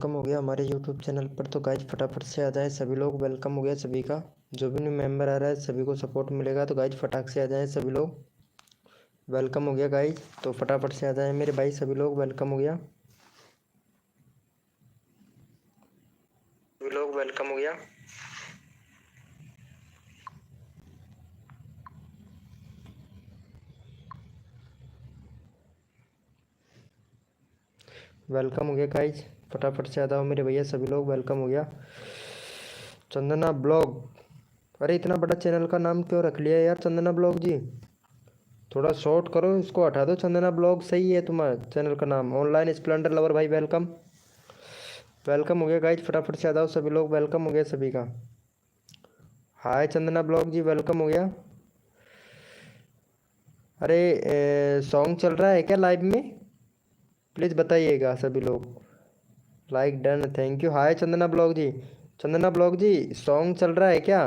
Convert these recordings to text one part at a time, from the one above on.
Welcome हो गया हमारे यूट्यूब चैनल पर। तो गाइज फटाफट से आ जाए सभी लोग। वेलकम हो गया सभी का। जो भी न्यू मेंबर आ रहा है सभी को सपोर्ट मिलेगा। तो गाइज फटाक से आ जाए सभी लोग। वेलकम हो गया गाइज, तो फटाफट से आ जाए मेरे भाई सभी लोग। वेलकम हो गया सभी लोग, वेलकम हो गया। वेलकम हो गया गाइज, फटाफट से आ जाओ मेरे भैया सभी लोग। वेलकम हो गया। चंदना ब्लॉग, अरे इतना बड़ा चैनल का नाम क्यों रख लिया यार चंदना ब्लॉग जी? थोड़ा शॉर्ट करो, इसको हटा दो। चंदना ब्लॉग सही है तुम्हारा चैनल का नाम। ऑनलाइन स्प्लेंडर लवर भाई वेलकम। वेलकम हो गया गाइज, फटाफट से आ जाओ सभी लोग। वेलकम हो गया सभी का। हाय चंदना ब्लॉग जी, वेलकम हो गया। अरे सॉन्ग चल रहा है क्या लाइव में? प्लीज़ बताइएगा सभी लोग। Like done, thank you. Hi Chandana blog ji. Chandana blog ji, song चल रहा है क्या?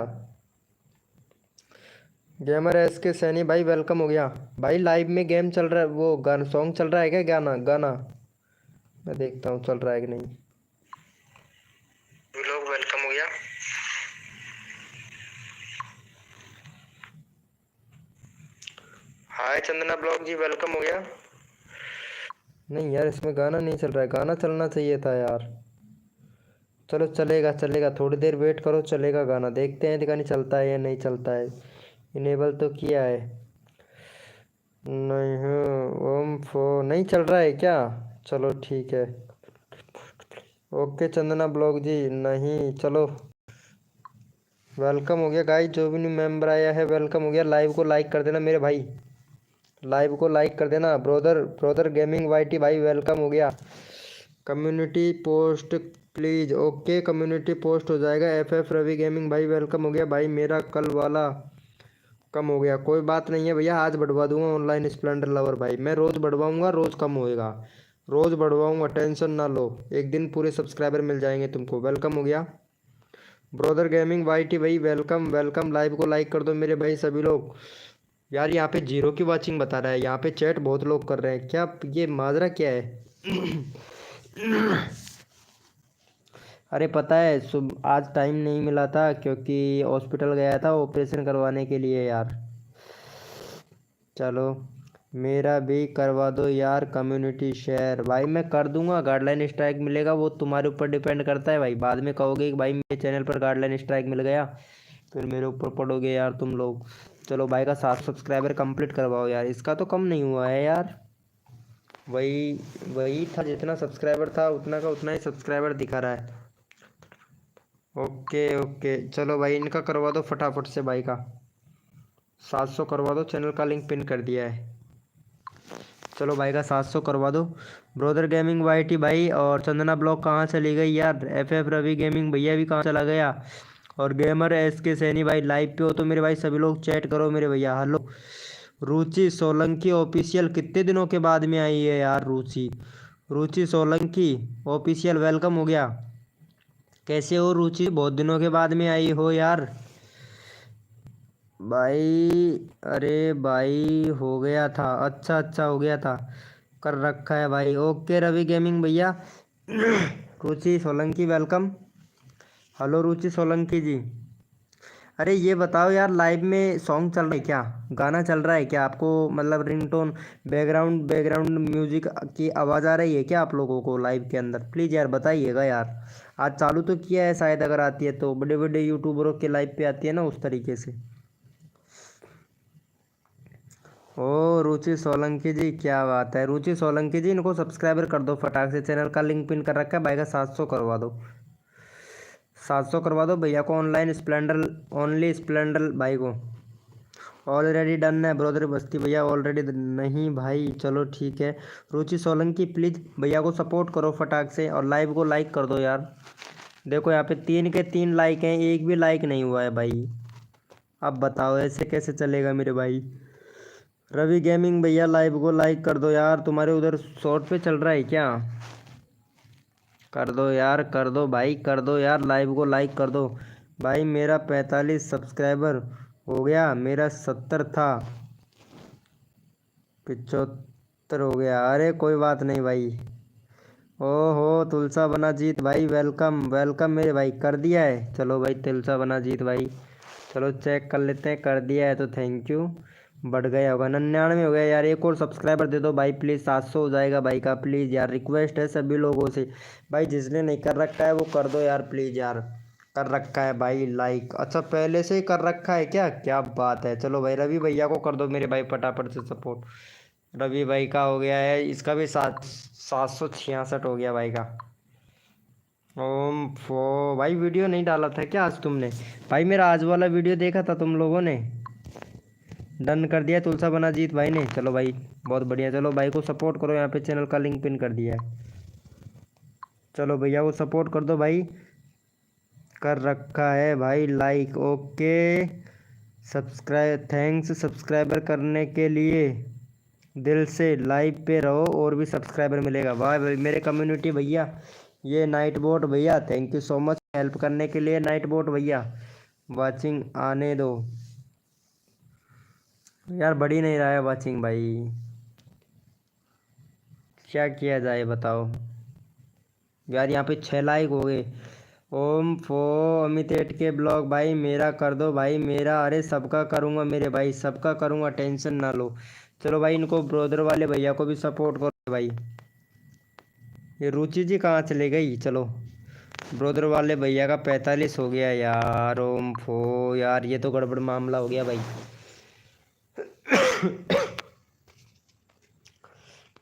गेमर एस के सैनी भाई वेलकम हो गया। भाई लाइव में गेम चल रहा है, वो गाना सॉन्ग चल रहा है क्या? गाना गाना मैं देखता हूँ चल रहा है कि नहीं। लोग वेलकम हो गया। हाय चंदना ब्लॉग जी, वेलकम हो गया। नहीं यार, इसमें गाना नहीं चल रहा है। गाना चलना चाहिए था यार। चलो चलेगा चलेगा, थोड़ी देर वेट करो, चलेगा गाना। देखते हैं गाना चलता है या नहीं चलता है। इनेबल तो किया है। नहीं ओम फो नहीं चल रहा है क्या? चलो ठीक है। ओके चंदना ब्लॉग जी, नहीं चलो। वेलकम हो गया गाइस, जो भी न्यू मेंबर आया है वेलकम हो गया। लाइव को लाइक कर देना मेरे भाई, लाइव को लाइक कर देना। ब्रोदर ब्रोदर गेमिंग वाईटी भाई वेलकम हो गया। Community post please. Okay community post हो जाएगा। एफ रवि गेमिंग भाई वेलकम हो गया। भाई मेरा कल वाला कम हो गया, कोई बात नहीं है भैया, आज बढ़वा दूंगा। ऑनलाइन स्प्लेंडर लवर भाई मैं रोज़ बढ़वाऊंगा, रोज़ कम होएगा। रोज़ बढ़वाऊंगा, टेंशन ना लो। एक दिन पूरे सब्सक्राइबर मिल जाएंगे तुमको। वेलकम हो गया। ब्रोदर गेमिंग वाईटी भाई वेलकम वेलकम। लाइव को लाइक कर दो मेरे भाई सभी लोग। यार यहाँ पे जीरो की वाचिंग बता रहा है। यहाँ पे चैट बहुत लोग कर रहे हैं, क्या ये माजरा क्या है? अरे पता है आज टाइम नहीं मिला था क्योंकि हॉस्पिटल गया था ऑपरेशन करवाने के लिए यार। चलो मेरा भी करवा दो यार कम्युनिटी शेयर। भाई मैं कर दूंगा, गाइडलाइन स्ट्राइक मिलेगा वो तुम्हारे ऊपर डिपेंड करता है भाई। बाद में कहोगे कि भाई मेरे चैनल पर गाइडलाइन स्ट्राइक मिल गया, फिर मेरे ऊपर पड़ोगे यार तुम लोग। चलो भाई का 7 सब्सक्राइबर कंप्लीट करवाओ यार। इसका तो कम नहीं हुआ है यार, वही वही था जितना सब्सक्राइबर था उतना का उतना ही सब्सक्राइबर दिखा रहा है। ओके ओके चलो भाई इनका करवा दो फटाफट से भाई का। 700 करवा दो, चैनल का लिंक पिन कर दिया है। चलो भाई का 700 करवा दो। ब्रोदर गेमिंग वाईटी भाई और चंदना ब्लॉग कहाँ चली गई यार? एफ रवि गेमिंग भैया भी कहाँ चला गया? और गेमर एस के सैनी भाई लाइव पे हो तो मेरे भाई सभी लोग चैट करो मेरे भैया। हेलो रुचि सोलंकी ऑफिशियल, कितने दिनों के बाद में आई है यार रुचि? रुचि सोलंकी ऑफिशियल वेलकम हो गया। कैसे हो रुचि, बहुत दिनों के बाद में आई हो यार। भाई अरे भाई हो गया था, अच्छा अच्छा हो गया था, कर रखा है भाई। ओके रवि गेमिंग भैया। रुचि सोलंकी वेलकम। हेलो रुचि सोलंकी जी। अरे ये बताओ यार, लाइव में सॉन्ग चल रहा है क्या? गाना चल रहा है क्या आपको? मतलब रिंगटोन, बैकग्राउंड म्यूजिक की आवाज़ आ रही है क्या आप लोगों को लाइव के अंदर? प्लीज़ यार बताइएगा यार। आज चालू तो किया है शायद, अगर आती है तो बड़े बड़े यूट्यूबरों के लाइव पे आती है ना उस तरीके से। ओ रुचि सोलंकी जी, क्या बात है रुचि सोलंकी जी, इनको सब्सक्राइबर कर दो फटाक से। चैनल का लिंक पिन कर रखा है भाई का। 700 करवा दो, 700 करवा दो भैया को। ऑनलाइन स्प्लेंडर, ओनली स्प्लेंडर भाई को। ऑलरेडी डन है ब्रोदर बस्ती भैया, ऑलरेडी नहीं भाई, चलो ठीक है। रुचि सोलंकी प्लीज़ भैया को सपोर्ट करो फटाक से और लाइव को लाइक कर दो यार। देखो यहाँ पे 3 के 3 लाइक हैं, एक भी लाइक नहीं हुआ है भाई। अब बताओ ऐसे कैसे चलेगा मेरे भाई। रवि गेमिंग भैया लाइव को लाइक कर दो यार। तुम्हारे उधर शॉर्ट पे चल रहा है क्या? कर दो यार, कर दो भाई, कर दो यार, लाइव को लाइक कर दो भाई। मेरा 45 सब्सक्राइबर हो गया, मेरा 70 था, 75 हो गया। अरे कोई बात नहीं भाई, ओहो तुलसा बना जीत भाई, वेलकम वेलकम मेरे भाई, कर दिया है। चलो भाई तुलसा बना जीत भाई, चलो चेक कर लेते हैं, कर दिया है तो थैंक यू। बढ़ गया होगा, 99 हो गया यार, एक और सब्सक्राइबर दे दो भाई प्लीज़, 700 हो जाएगा भाई का, प्लीज़ यार रिक्वेस्ट है सभी लोगों से। भाई जिसने नहीं कर रखा है वो कर दो यार प्लीज़ यार। कर रखा है भाई लाइक, अच्छा पहले से ही कर रखा है क्या, क्या बात है। चलो भाई रवि भैया को कर दो मेरे भाई फटाफट से सपोर्ट। रवि भाई का हो गया है, इसका भी 766 हो गया भाई का। ओम फो भाई वीडियो नहीं डाला था क्या आज तुमने। भाई मेरा आज वाला वीडियो देखा था तुम लोगों ने। डन कर दिया तुलसा बना जीत भाई ने, चलो भाई बहुत बढ़िया। चलो भाई को सपोर्ट करो, यहाँ पे चैनल का लिंक पिन कर दिया है। चलो भैया को सपोर्ट कर दो भाई, कर रखा है भाई like, okay. Subscribe, thanks subscriber करने के लिए, दिल से लाइव पे रहो और भी सब्सक्राइबर मिलेगा। वाह भाई मेरे कम्युनिटी भैया, ये नाइट बोट भैया thank you so much help करने के लिए, नाइट बोट भैया वाचिंग आने दो। यार बढ़ ही नहीं रहा है वाचिंग भाई, क्या किया जाए बताओ। यार यहाँ पे 6 लाइक हो गए। ओम फो अमित एट के ब्लॉग भाई मेरा कर दो भाई, मेरा अरे सबका करूँगा मेरे भाई, सबका करूँगा टेंशन ना लो। चलो भाई इनको ब्रोदर वाले भैया को भी सपोर्ट करो भाई। ये रुचि जी कहाँ चले गई, चलो ब्रोदर वाले भैया का 45 हो गया यार। ओम फो यार ये तो गड़बड़ मामला हो गया भाई।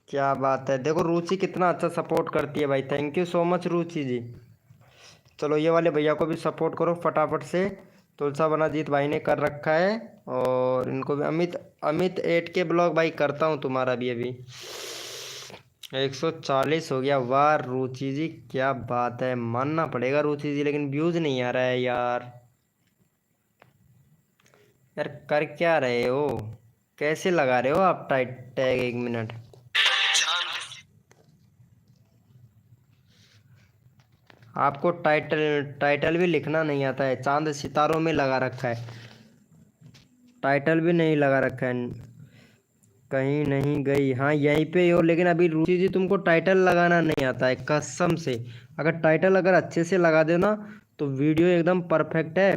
क्या बात है, देखो रुचि कितना अच्छा सपोर्ट करती है भाई, थैंक यू सो मच रुचि जी। चलो ये वाले भैया को भी सपोर्ट करो फटाफट से, तुलसा बनाजीत भाई ने कर रखा है। और इनको भी अमित अमित एट के ब्लॉग भाई करता हूँ तुम्हारा भी अभी। 140 हो गया, वाह रुचि जी क्या बात है, मानना पड़ेगा रुचि जी, लेकिन व्यूज नहीं आ रहा है यार। यार कर क्या रहे हो, कैसे लगा रहे हो आप टाइट टैग, 1 मिनट। आपको टाइटल टाइटल भी लिखना नहीं आता है, चांद सितारों में लगा रखा है, टाइटल भी नहीं लगा रखा है। कहीं नहीं गई, हाँ यहीं पे हो, लेकिन अभी रुचि जी तुमको टाइटल लगाना नहीं आता है कसम से। अगर टाइटल अगर अच्छे से लगा दो ना तो वीडियो एकदम परफेक्ट है।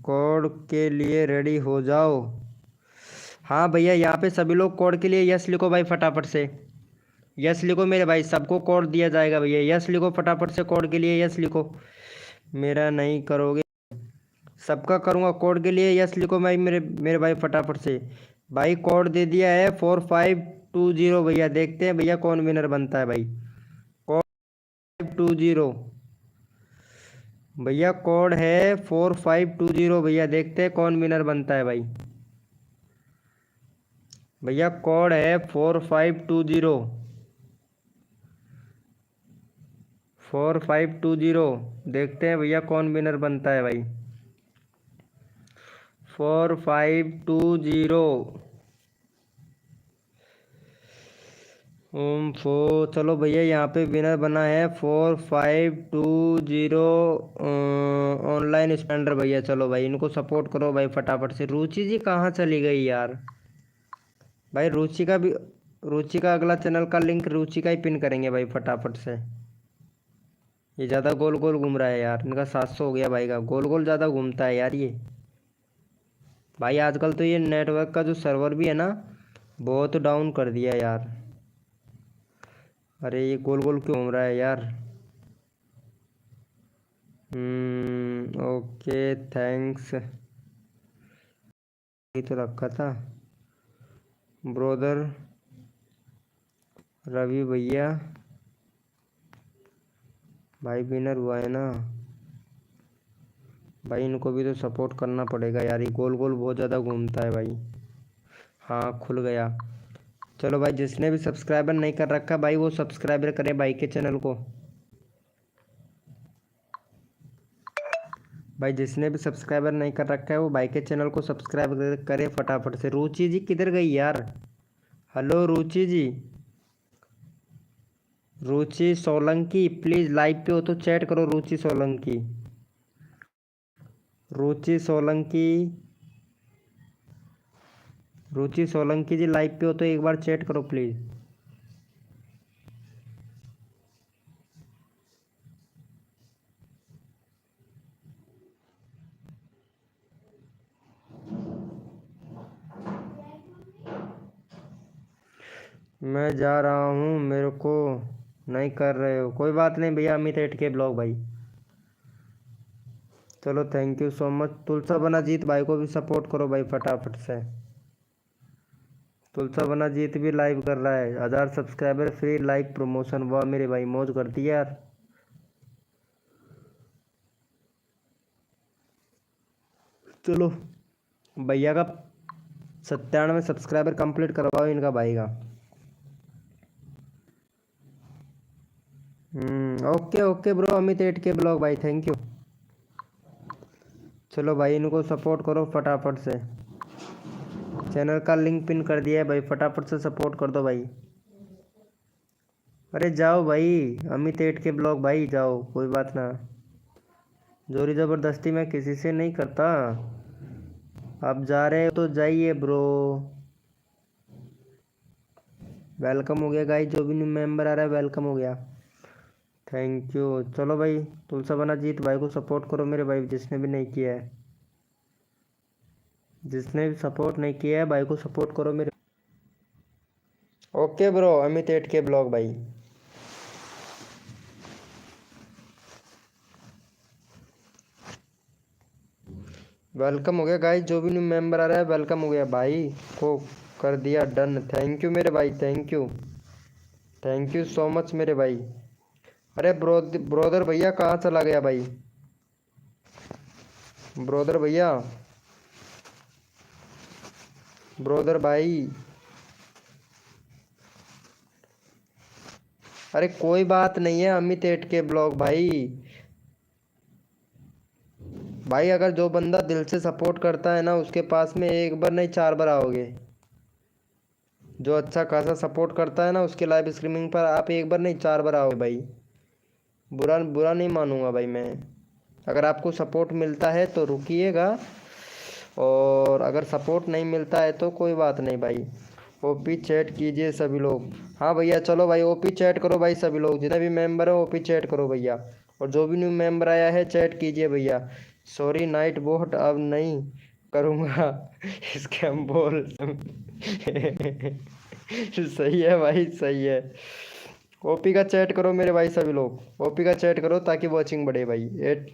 कोड के लिए रेडी हो जाओ। हाँ भैया यहाँ पे सभी लोग कोड के लिए यस लिखो भाई फटाफट से, यस लिखो मेरे भाई, सबको कोड दिया जाएगा भैया, यस लिखो फटाफट से, कोड के लिए यस लिखो। मेरा नहीं करोगे, सबका करूँगा, कोड के लिए यस लिखो भाई मेरे मेरे भाई फटाफट से। भाई कोड दे दिया है 4520 भैया, देखते हैं भैया कौन विनर बनता है भाई। कोड 4520 भैया, कोड है 4520 भैया, देखते हैं कौन विनर बनता है भाई। भैया कोड है 4520, 4520, देखते हैं भैया कौन विनर बनता है भाई। 4520 ओम फो चलो भैया यहाँ पे विनर बना है 4520 ऑनलाइन स्पेंडर भैया। चलो भाई इनको सपोर्ट करो भाई फटाफट से। रुचि जी कहाँ चली गई यार, भाई रुचि का भी, रुचि का अगला चैनल का लिंक रुचि का ही पिन करेंगे भाई फटाफट से। ये ज़्यादा गोल गोल घूम रहा है यार, इनका 700 हो गया भाई का, गोल गोल ज़्यादा घूमता है यार ये भाई। आजकल तो ये नेटवर्क का जो सर्वर भी है ना बहुत डाउन कर दिया यार। अरे ये गोल गोल क्यों घूम रहा है यार। ओके थैंक्स, ये तो रखा था ब्रोदर रवि भैया भाई, विनर हुआ है ना भाई, इनको भी तो सपोर्ट करना पड़ेगा यार, ये गोल गोल बहुत ज़्यादा घूमता है भाई। हाँ खुल गया। चलो भाई जिसने भी सब्सक्राइबर नहीं कर रखा भाई वो सब्सक्राइबर करे भाई के चैनल को। भाई जिसने भी सब्सक्राइबर नहीं कर रखा है वो भाई के चैनल को सब्सक्राइब करे फटाफट से। रुचि जी किधर गई यार, hello Ruchi ji, Ruchi Solanki please live पे हो तो चैट करो। रुचि सोलंकी, रुचि सोलंकी, रुचि सोलंकी जी लाइव पे हो तो एक बार चैट करो प्लीज़। मैं जा रहा हूँ, मेरे को नहीं कर रहे हो, कोई बात नहीं भैया। अमित एट के ब्लॉग भाई, चलो थैंक यू सो मच। तुलसा बना जीत भाई को भी सपोर्ट करो भाई फटाफट से। तुलसा बना जीत भी लाइव कर रहा है, 1000 सब्सक्राइबर फ्री लाइव प्रमोशन। वाह मेरे भाई, मौज करती है यार। चलो भैया का 97 सब्सक्राइबर कंप्लीट करवाओ इनका भाई का। ओके ओके ब्रो, अमित एट के ब्लॉग भाई, थैंक यू। चलो भाई इनको सपोर्ट करो फटाफट से। चैनल का लिंक पिन कर दिया है भाई, फटाफट से सपोर्ट कर दो भाई। अरे जाओ भाई, अमित एट के ब्लॉग भाई जाओ, कोई बात ना। जोरी ज़बरदस्ती मैं किसी से नहीं करता। आप जा रहे हो तो जाइए ब्रो। वेलकम हो गया गाइस, जो भी न्यू मेंबर आ रहा है वेलकम हो गया, थैंक यू। चलो भाई तुलसा बना जीत भाई को सपोर्ट करो मेरे भाई, जिसने भी नहीं किया है, जिसने भी सपोर्ट नहीं किया है भाई को सपोर्ट करो मेरे। ओके ब्रो, अमित एट के ब्लॉग भाई। वेलकम हो गया गाइस, जो भी न्यू मेंबर आ रहा है वेलकम हो गया भाई को। कर दिया डन, थैंक यू मेरे भाई, thank you. Thank you so much मेरे भाई। अरे ब्रोदर भैया कहाँ चला गया भाई? ब्रोदर भैया, ब्रोदर भाई। अरे कोई बात नहीं है अमित एट के ब्लॉग भाई। भाई अगर जो बंदा दिल से सपोर्ट करता है ना, उसके पास में एक बार नहीं 4 बार आओगे। जो अच्छा खासा सपोर्ट करता है ना, उसके लाइव स्ट्रीमिंग पर आप एक बार नहीं 4 बार आओगे भाई। बुरा बुरा नहीं मानूंगा भाई मैं। अगर आपको सपोर्ट मिलता है तो रुकिएगा, और अगर सपोर्ट नहीं मिलता है तो कोई बात नहीं भाई। ओपी चैट कीजिए सभी लोग। हाँ भैया चलो भाई, ओपी चैट करो भाई सभी लोग, जितने भी मेंबर हो ओपी चैट करो भैया। और जो भी न्यू मेंबर आया है चैट कीजिए भैया। सॉरी नाइट बोट, अब नहीं करूँगा स्कैम बोल सही है भाई, सही है। ओपी का चैट करो मेरे भाई सभी लोग, ओपी का चैट करो ताकि वॉचिंग बढ़े भाई। एट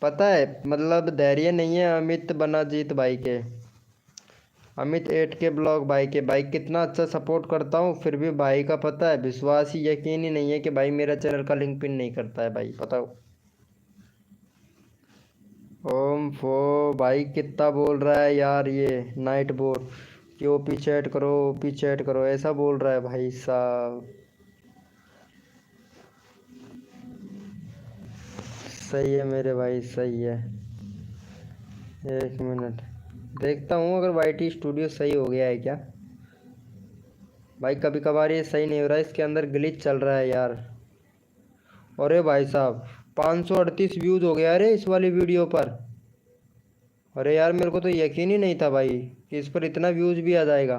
पता है मतलब धैर्य नहीं है अमित बना जीत भाई के, अमित एट के ब्लॉग भाई के। भाई कितना अच्छा सपोर्ट करता हूँ, फिर भी भाई का पता है विश्वास ही, यकीन ही नहीं है कि भाई मेरा चैनल का लिंक पिन नहीं करता है भाई, बताओ। ओम फो भाई कितना बोल रहा है यार ये नाइट बोट, कि ओपी चैट करो, ओपी चैट करो, ऐसा बोल रहा है भाई साहब। सही है मेरे भाई, सही है। एक मिनट देखता हूँ अगर वाईटी स्टूडियो सही हो गया है क्या। भाई कभी कभार ये सही नहीं हो रहा है, इसके अंदर ग्लिच चल रहा है यार। अरे भाई साहब 538 व्यूज़ हो गया अरे इस वाली वीडियो पर। अरे यार मेरे को तो यकीन ही नहीं था भाई कि इस पर इतना व्यूज़ भी आ जाएगा।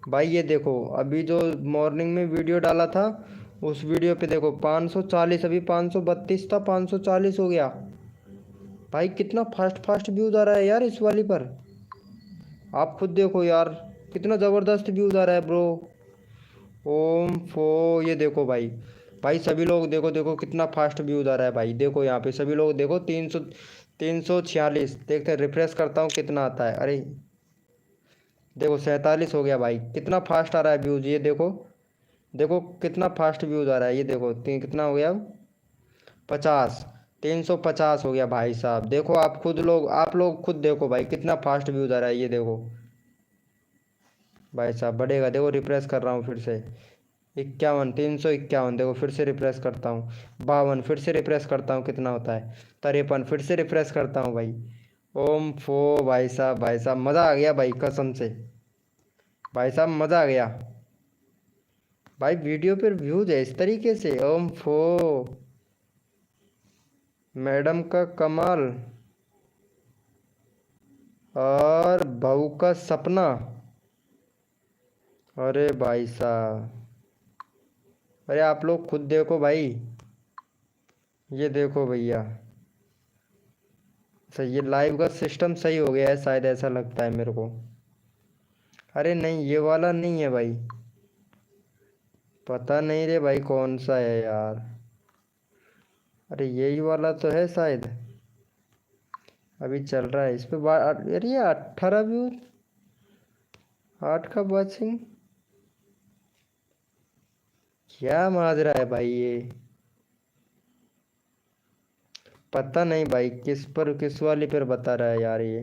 भाई ये देखो अभी जो मॉर्निंग में वीडियो डाला था, उस वीडियो पे देखो 540, अभी 532 था, 540 हो गया। भाई कितना फास्ट फास्ट व्यूज़ आ रहा है यार इस वाली पर। आप खुद देखो यार, कितना ज़बरदस्त व्यूज़ आ रहा है ब्रो। ओम फो ये देखो भाई, भाई सभी लोग देखो, देखो कितना फास्ट व्यूज़ आ रहा है भाई। देखो यहाँ पे सभी लोग देखो, 346 देखते, रिफ्रेश करता हूँ कितना आता है। अरे देखो 47 हो गया भाई, कितना फास्ट आ रहा है व्यूज़, ये देखो। देखो कितना फास्ट व्यूज़ आ रहा है, ये देखो कितना हो गया अब, 50, 350 हो गया भाई साहब। देखो आप खुद लोग, आप लोग खुद देखो भाई कितना फास्ट व्यूज़ आ रहा है, ये देखो भाई साहब। बढ़ेगा देखो, रिफ्रेश कर रहा हूँ फिर से। 51, 351, देखो फिर से रिफ्रेश करता हूँ। 52, फिर से रिफ्रेश करता हूँ कितना होता है। 53, फिर से रिफ्रेश करता हूँ भाई। ओम फो भाई साहब, भाई साहब मज़ा आ गया भाई कसम से, भाई साहब मज़ा आ गया। भाई वीडियो पर व्यूज है इस तरीके से, ओम फो मैडम का कमाल, और बहू का सपना। अरे भाई साहब, अरे आप लोग खुद देखो भाई, ये देखो भैया। सही, ये लाइव का सिस्टम सही हो गया है शायद, ऐसा लगता है मेरे को। अरे नहीं, ये वाला नहीं है भाई। पता नहीं रे भाई कौन सा है यार। अरे यही वाला तो है शायद। अभी चल रहा है इस पे अरे ये 18 व्यूज, 8 का वॉचिंग। क्या माजरा है भाई ये। पता नहीं भाई किस पर, किस वाली पर बता रहा है यार ये।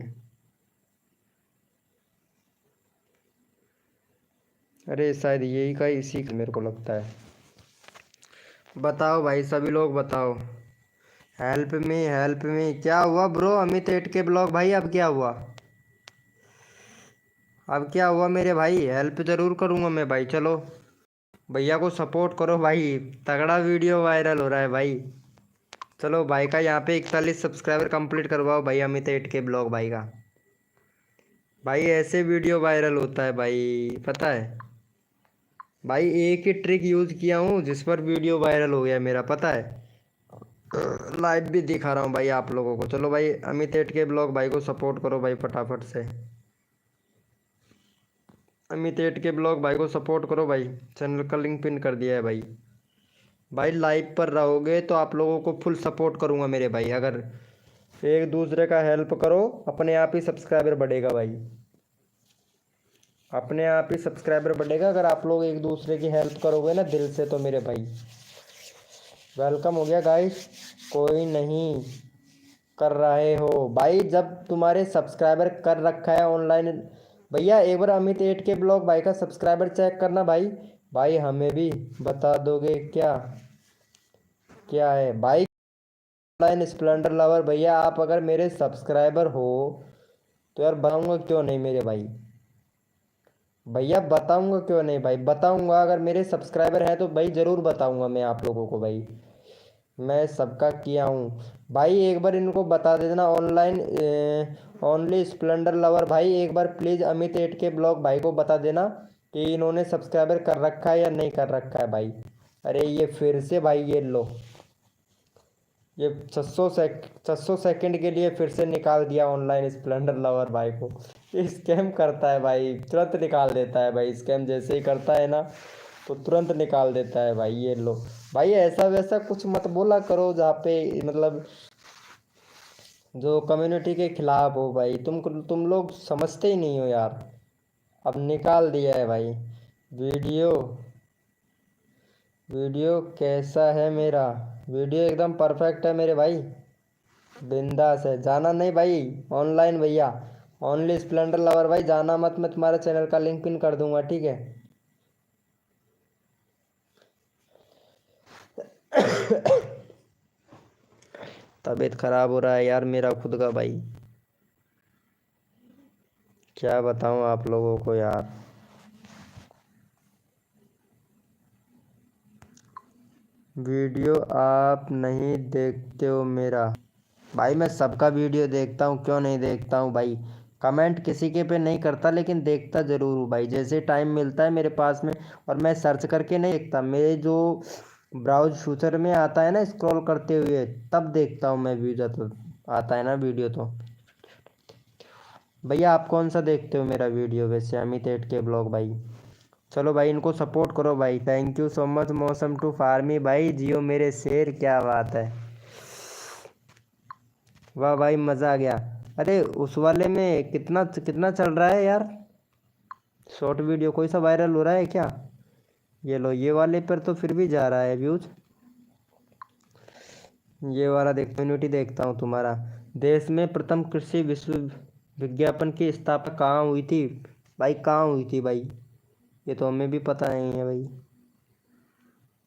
अरे शायद यही का, इसी का मेरे को लगता है। बताओ भाई सभी लोग बताओ। Help me, help me. क्या हुआ ब्रो? अमित एट के ब्लॉग भाई, अब क्या हुआ? अब क्या हुआ मेरे भाई? हेल्प जरूर करूँगा मैं भाई, चलो। भैया को सपोर्ट करो भाई, तगड़ा वीडियो वायरल हो रहा है भाई। चलो भाई का यहाँ पे 41 सब्सक्राइबर कंप्लीट करवाओ भाई, अमित एट के ब्लॉग भाई का। भाई ऐसे वीडियो वायरल होता है भाई, पता है भाई। एक ही ट्रिक यूज़ किया हूँ जिस पर वीडियो वायरल हो गया मेरा, पता है। लाइव भी दिखा रहा हूँ भाई आप लोगों को। चलो भाई अमित एट के ब्लॉग भाई को सपोर्ट करो भाई फटाफट से। अमित एट के ब्लॉग भाई को सपोर्ट करो भाई, चैनल का लिंक पिन कर दिया है भाई। भाई लाइव पर रहोगे तो आप लोगों को फुल सपोर्ट करूँगा मेरे भाई। अगर एक दूसरे का हेल्प करो, अपने आप ही सब्सक्राइबर बढ़ेगा भाई। अपने आप ही सब्सक्राइबर बढ़ेगा अगर आप लोग एक दूसरे की हेल्प करोगे ना दिल से, तो मेरे भाई। वेलकम हो गया गाइस। कोई नहीं कर रहे हो भाई, जब तुम्हारे सब्सक्राइबर कर रखा है ऑनलाइन। भैया एक बार अमित एट के ब्लॉग भाई का सब्सक्राइबर चेक करना भाई। भाई हमें भी बता दोगे क्या? क्या है भाई? ऑनलाइन स्प्लेंडर लवर भैया, आप अगर मेरे सब्सक्राइबर हो तो यार बताऊंगा क्यों नहीं मेरे भाई। भैया बताऊंगा क्यों नहीं भाई, बताऊंगा। अगर मेरे सब्सक्राइबर हैं तो भाई ज़रूर बताऊंगा मैं आप लोगों को भाई। मैं सबका किया हूँ भाई। एक बार इनको बता देना ऑनलाइन ओनली स्प्लेंडर लवर भाई, एक बार प्लीज़ अमित एट के ब्लॉग भाई को बता देना कि इन्होंने सब्सक्राइबर कर रखा है या नहीं कर रखा है भाई। अरे ये फिर से भाई, ये लो, ये 600 सेकंड के लिए फिर से निकाल दिया ऑनलाइन स्प्लेंडर लवर भाई को। ये स्कैम करता है भाई, तुरंत निकाल देता है भाई। स्कैम जैसे ही करता है ना तो तुरंत निकाल देता है भाई। ये लो भाई, ऐसा वैसा कुछ मत बोला करो जहाँ पे मतलब जो कम्युनिटी के खिलाफ हो भाई। तुम लोग समझते ही नहीं हो यार। अब निकाल दिया है भाई। वीडियो वीडियो कैसा है मेरा? वीडियो एकदम परफेक्ट है मेरे भाई, बिंदास है। जाना नहीं भाई ऑनलाइन भैया, ओनली स्प्लेंडर लवर भाई, जाना मत। मैं तुम्हारे चैनल का लिंक पिन कर दूंगा, ठीक है। तबीयत खराब हो रहा है यार मेरा खुद का भाई, क्या बताऊं आप लोगों को यार। वीडियो आप नहीं देखते हो मेरा? भाई मैं सबका वीडियो देखता हूँ, क्यों नहीं देखता हूँ भाई। कमेंट किसी के पे नहीं करता लेकिन देखता ज़रूर हूँ भाई, जैसे टाइम मिलता है मेरे पास में। और मैं सर्च करके नहीं देखता, मेरे जो ब्राउज फ्यूचर में आता है ना स्क्रॉल करते हुए, तब देखता हूँ मैं वीडियो। तो आता है ना वीडियो तो। भैया आप कौन सा देखते हो मेरा वीडियो वैसे? अमित एट के ब्लॉग भाई। चलो भाई इनको सपोर्ट करो भाई। थैंक यू सो मच मौसम टू फार्मी भाई, जियो मेरे शेर, क्या बात है। वाह भाई मज़ा आ गया। अरे उस वाले में कितना कितना चल रहा है यार? शॉर्ट वीडियो कोई सा वायरल हो रहा है क्या? ये लो, ये वाले पर तो फिर भी जा रहा है व्यूज। ये वाला देख, कम्युनिटी देखता हूँ तुम्हारा। देश में प्रथम कृषि विश्व विज्ञापन की स्थापना कहाँ हुई थी? भाई कहाँ हुई थी भाई? ये तो हमें भी पता नहीं है भाई।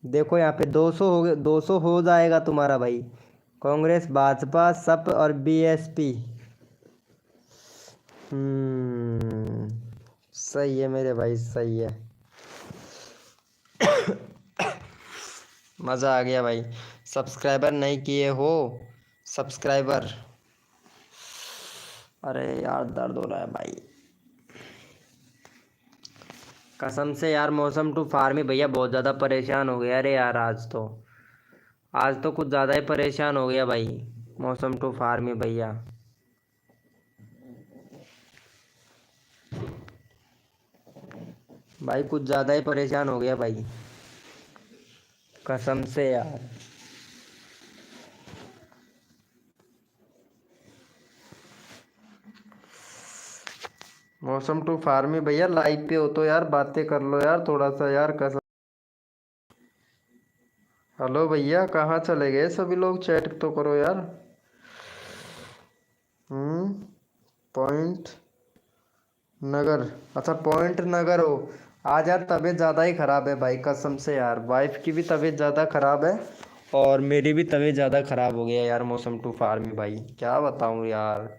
देखो यहाँ पे 200 हो गए, 200 हो जाएगा तुम्हारा भाई। कांग्रेस, भाजपा, सप और बीएसपी। सही है मेरे भाई, सही है। मज़ा आ गया भाई। सब्सक्राइबर नहीं किए हो? सब्सक्राइबर, अरे यार दर्द हो रहा है भाई, कसम से यार। मौसम टू फार्मी भैया बहुत ज़्यादा परेशान हो गया। अरे यार आज तो कुछ ज़्यादा ही परेशान हो गया भाई, मौसम टू फार्मी भैया। भाई कुछ ज़्यादा ही परेशान हो गया भाई, कसम से यार। मौसम टू फार्मी भैया लाइव पे हो तो यार बातें कर लो यार थोड़ा सा यार, कसम। हेलो भैया, कहाँ चले गए सभी लोग, चैट तो करो यार। पॉइंट नगर, अच्छा पॉइंट नगर हो। आज यार तबीयत ज़्यादा ही ख़राब है भाई, कसम से यार, वाइफ की भी तबीयत ज़्यादा ख़राब है और मेरी भी तबीयत ज़्यादा ख़राब हो गया यार, मौसम टू फार्मी भाई, क्या बताऊँ यार।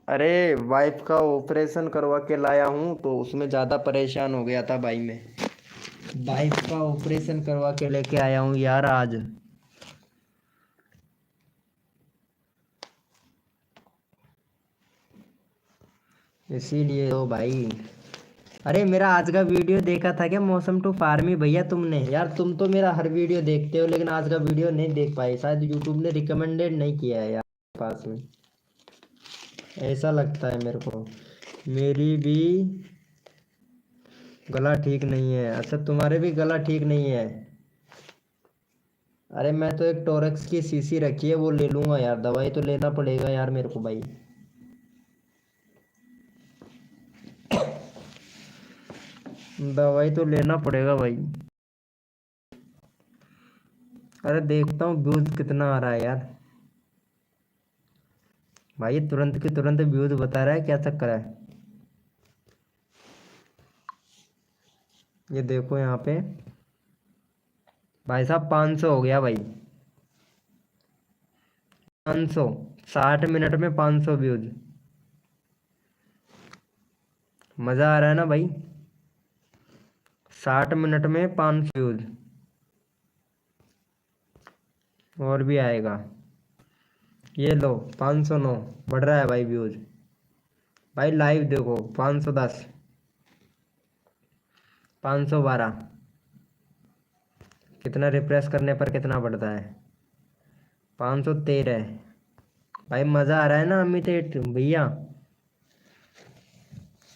अरे वाइफ का ऑपरेशन करवा के लाया हूँ तो उसमें ज़्यादा परेशान हो गया था भाई मैं। वाइफ का ऑपरेशन करवा के लेके आया हूँ यार आज। इसीलिए तो भाई। अरे मेरा आज का वीडियो देखा था क्या मौसम टू फार्मी भैया तुमने? यार तुम तो मेरा हर वीडियो देखते हो लेकिन आज का वीडियो नहीं देख पाए, शायद यूट्यूब ने रिकमेंडेड नहीं किया है यार पास में, ऐसा लगता है मेरे को। मेरी भी गला ठीक नहीं है, अच्छा तुम्हारे भी गला ठीक नहीं है। अरे मैं तो एक टोरेक्स की शीशी रखी है वो ले लूंगा यार, दवाई तो लेना पड़ेगा यार मेरे को भाई। दवाई तो लेना पड़ेगा भाई। अरे देखता हूँ व्यूज कितना आ रहा है यार। भाई तुरंत के तुरंत व्यूज बता रहा है, क्या चक्कर है? ये देखो यहाँ पे भाई साहब 500 हो गया भाई। 500, 60 मिनट में 500 व्यूज। मज़ा आ रहा है ना भाई? 60 मिनट में 500 व्यूज, और भी आएगा। ये लो 509, बढ़ रहा है भाई व्यूज। भाई लाइव देखो 510, 512, कितना रिफ्रेश करने पर कितना बढ़ता है? 513। भाई मज़ा आ रहा है ना अमित भैया?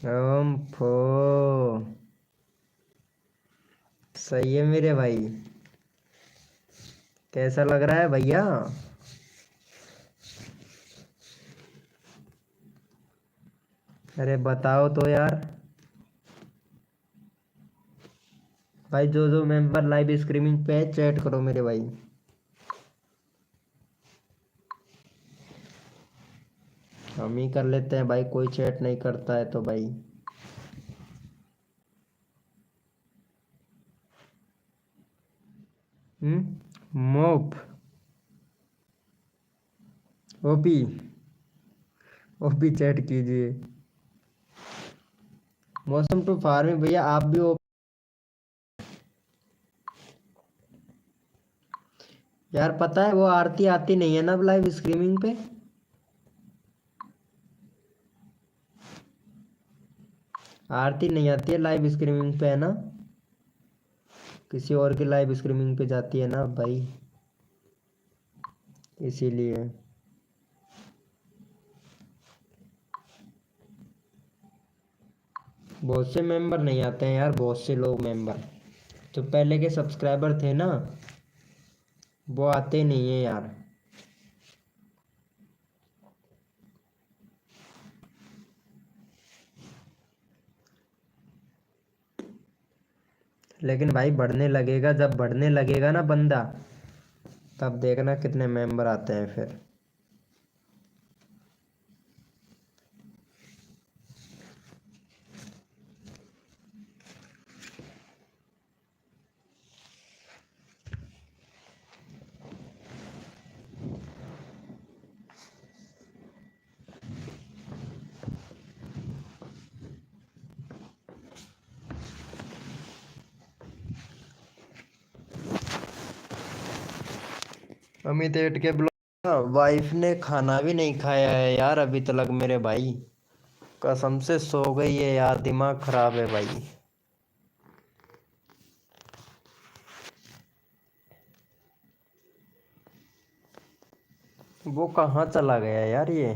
हम फो सही है मेरे भाई। कैसा लग रहा है भैया? अरे बताओ तो यार। भाई जो जो मेंबर लाइव स्ट्रीमिंग पे है चैट करो मेरे भाई। हम ही कर लेते हैं भाई, कोई चैट नहीं करता है तो भाई। मोप, ओपी, ओपी चैट कीजिए। मौसम टू फार्मिंग भैया आप भी यार पता है वो आरती आती नहीं है ना लाइव स्ट्रीमिंग पे। आरती नहीं आती है लाइव स्ट्रीमिंग पे है ना, किसी और की लाइव स्ट्रीमिंग पे जाती है ना भाई, इसीलिए। बहुत से मेंबर नहीं आते हैं यार, बहुत से लोग मेंबर जो पहले के सब्सक्राइबर थे ना वो आते नहीं है यार। लेकिन भाई बढ़ने लगेगा, जब बढ़ने लगेगा ना बंदा, तब देखना कितने मेंबर आते हैं फिर। अमित एट के ब्लॉग, वाइफ ने खाना भी नहीं खाया है यार अभी तक मेरे भाई, कसम से सो गई है यार, दिमाग खराब है भाई। वो कहाँ चला गया यार ये?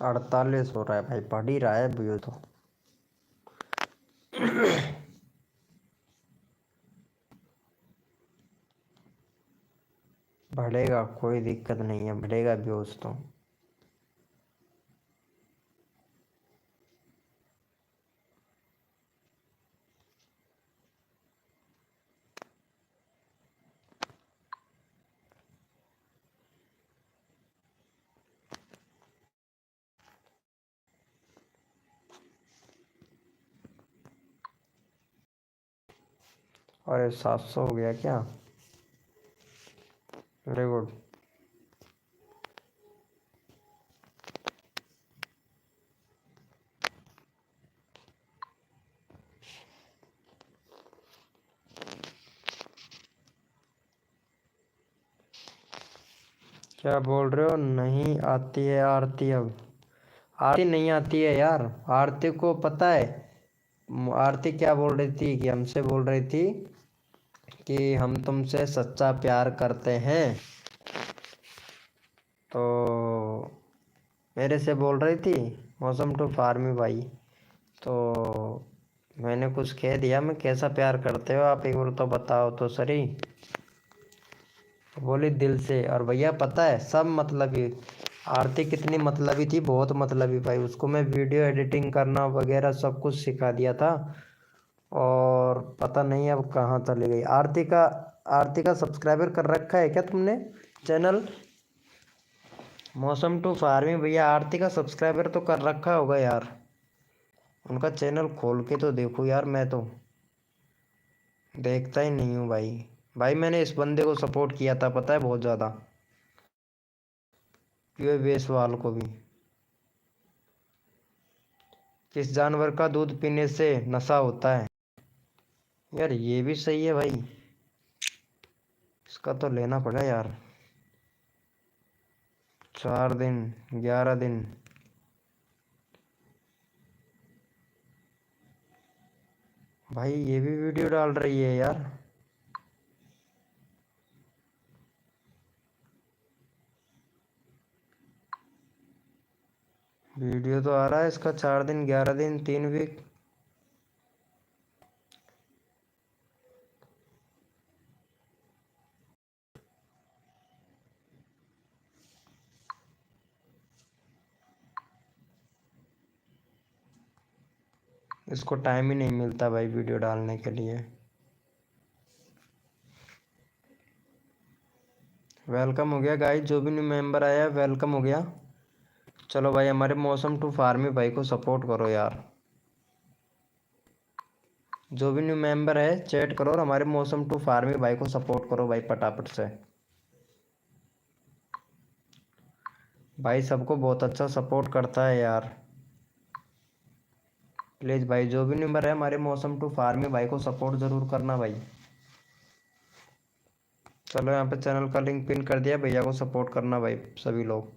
48 हो रहा है भाई, बढ़ ही रहा है व्यू तो। बढ़ेगा, कोई दिक्कत नहीं है, बढ़ेगा व्यूज तो। अरे 700 हो गया क्या? Very good. क्या बोल रहे हो? नहीं आती है आरती अब? आरती नहीं आती है यार। आरती को पता है, आरती क्या बोल रही थी कि हमसे बोल रही थी कि हम तुमसे सच्चा प्यार करते हैं। तो मेरे से बोल रही थी मौसम टू फार्मी भाई। तो मैंने कुछ कह दिया, मैं कैसा प्यार करते हो आप एक बार तो बताओ तो सही। बोली दिल से। और भैया पता है सब मतलबी, आरती कितनी मतलबी थी, बहुत मतलबी भाई। उसको मैं वीडियो एडिटिंग करना वगैरह सब कुछ सिखा दिया था। और पता नहीं अब कहाँ चली गई आरती का। आरती का सब्सक्राइबर कर रखा है क्या तुमने चैनल? मौसम टू फार्मिंग भैया, आरती का सब्सक्राइबर तो कर रखा होगा यार। उनका चैनल खोल के तो देखो यार, मैं तो देखता ही नहीं हूँ भाई। भाई मैंने इस बंदे को सपोर्ट किया था पता है, बहुत ज़्यादा। प्योर बेसवाल को भी। किस जानवर का दूध पीने से नशा होता है? यार ये भी सही है भाई, इसका तो लेना पड़ा यार। 4 दिन, 11 दिन। भाई ये भी वीडियो डाल रही है यार। वीडियो तो आ रहा है इसका, 4 दिन, 11 दिन, 3 वीक। इसको टाइम ही नहीं मिलता भाई वीडियो डालने के लिए। वेलकम हो गया गाइस, जो भी न्यू मेंबर आया है वेलकम हो गया। चलो भाई हमारे मौसम टू फार्मी भाई को सपोर्ट करो यार। जो भी न्यू मेंबर है चैट करो और हमारे मौसम टू फार्मी भाई को सपोर्ट करो भाई फटाफट से। भाई सबको बहुत अच्छा सपोर्ट करता है यार। प्लीज़ भाई जो भी नंबर है हमारे मौसम टू फार्मी भाई को सपोर्ट ज़रूर करना भाई। चलो यहाँ पे चैनल का लिंक पिन कर दिया, भैया को सपोर्ट करना भाई सभी लोग।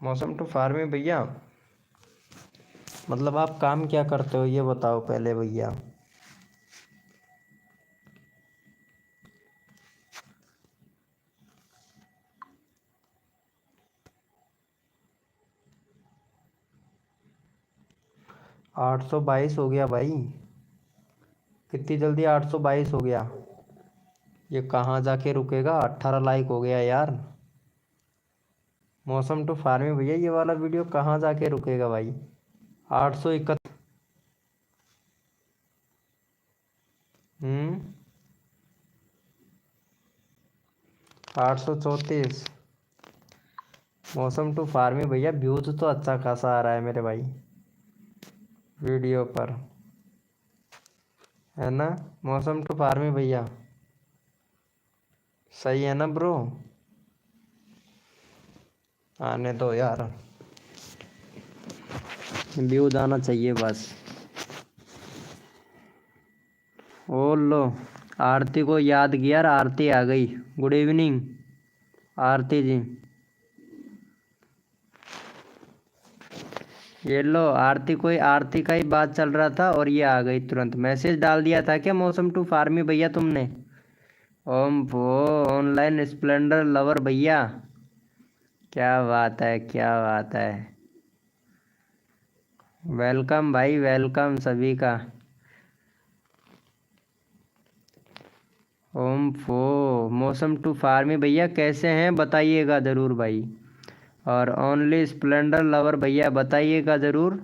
मौसम टू फार्मी भैया, मतलब आप काम क्या करते हो ये बताओ पहले भैया। 822 हो गया भाई, कितनी जल्दी 822 हो गया। ये कहाँ जाके रुकेगा, 18 लाइक हो गया यार। मौसम टू फार्मी भैया ये वाला वीडियो कहाँ जाके रुकेगा भाई। 831। 834। मौसम टू फार्मी भैया व्यूज तो अच्छा खासा आ रहा है मेरे भाई वीडियो पर, है ना। मौसम टू फार्मी भैया सही है ना ब्रो। आने दो यार, व्यूज आना चाहिए बस। ओ लो, आरती को याद किया और आरती आ गई। गुड इवनिंग आरती जी। ये लो आरती, कोई आरती का ही बात चल रहा था और ये आ गई तुरंत। मैसेज डाल दिया था क्या मौसम टू फार्मी भैया तुमने? ओम वो ऑनलाइन स्प्लेंडर लवर भैया, क्या बात है क्या बात है। वेलकम भाई वेलकम सभी का। ओम फो मौसम टू फार्मी भैया कैसे हैं बताइएगा ज़रूर भाई। और ओनली स्प्लेंडर लवर भैया बताइएगा ज़रूर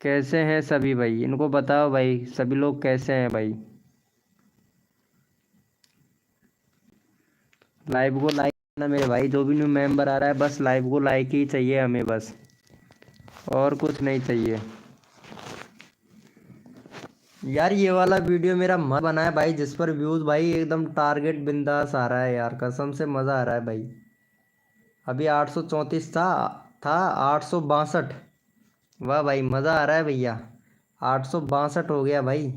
कैसे हैं सभी भाई। इनको बताओ भाई सभी लोग कैसे हैं भाई। लाइव को लाइक करना मेरे भाई, जो भी न्यू मेंबर आ रहा है बस लाइव को लाइक ही चाहिए हमें बस, और कुछ नहीं चाहिए। यार ये वाला वीडियो मेरा मस्त बना है भाई, जिस पर व्यूज भाई एकदम टारगेट बिंदास आ रहा है यार, कसम से मज़ा आ रहा है भाई। अभी 834 था 862। वाह भाई मज़ा आ रहा है भैया, 862 हो गया भाई।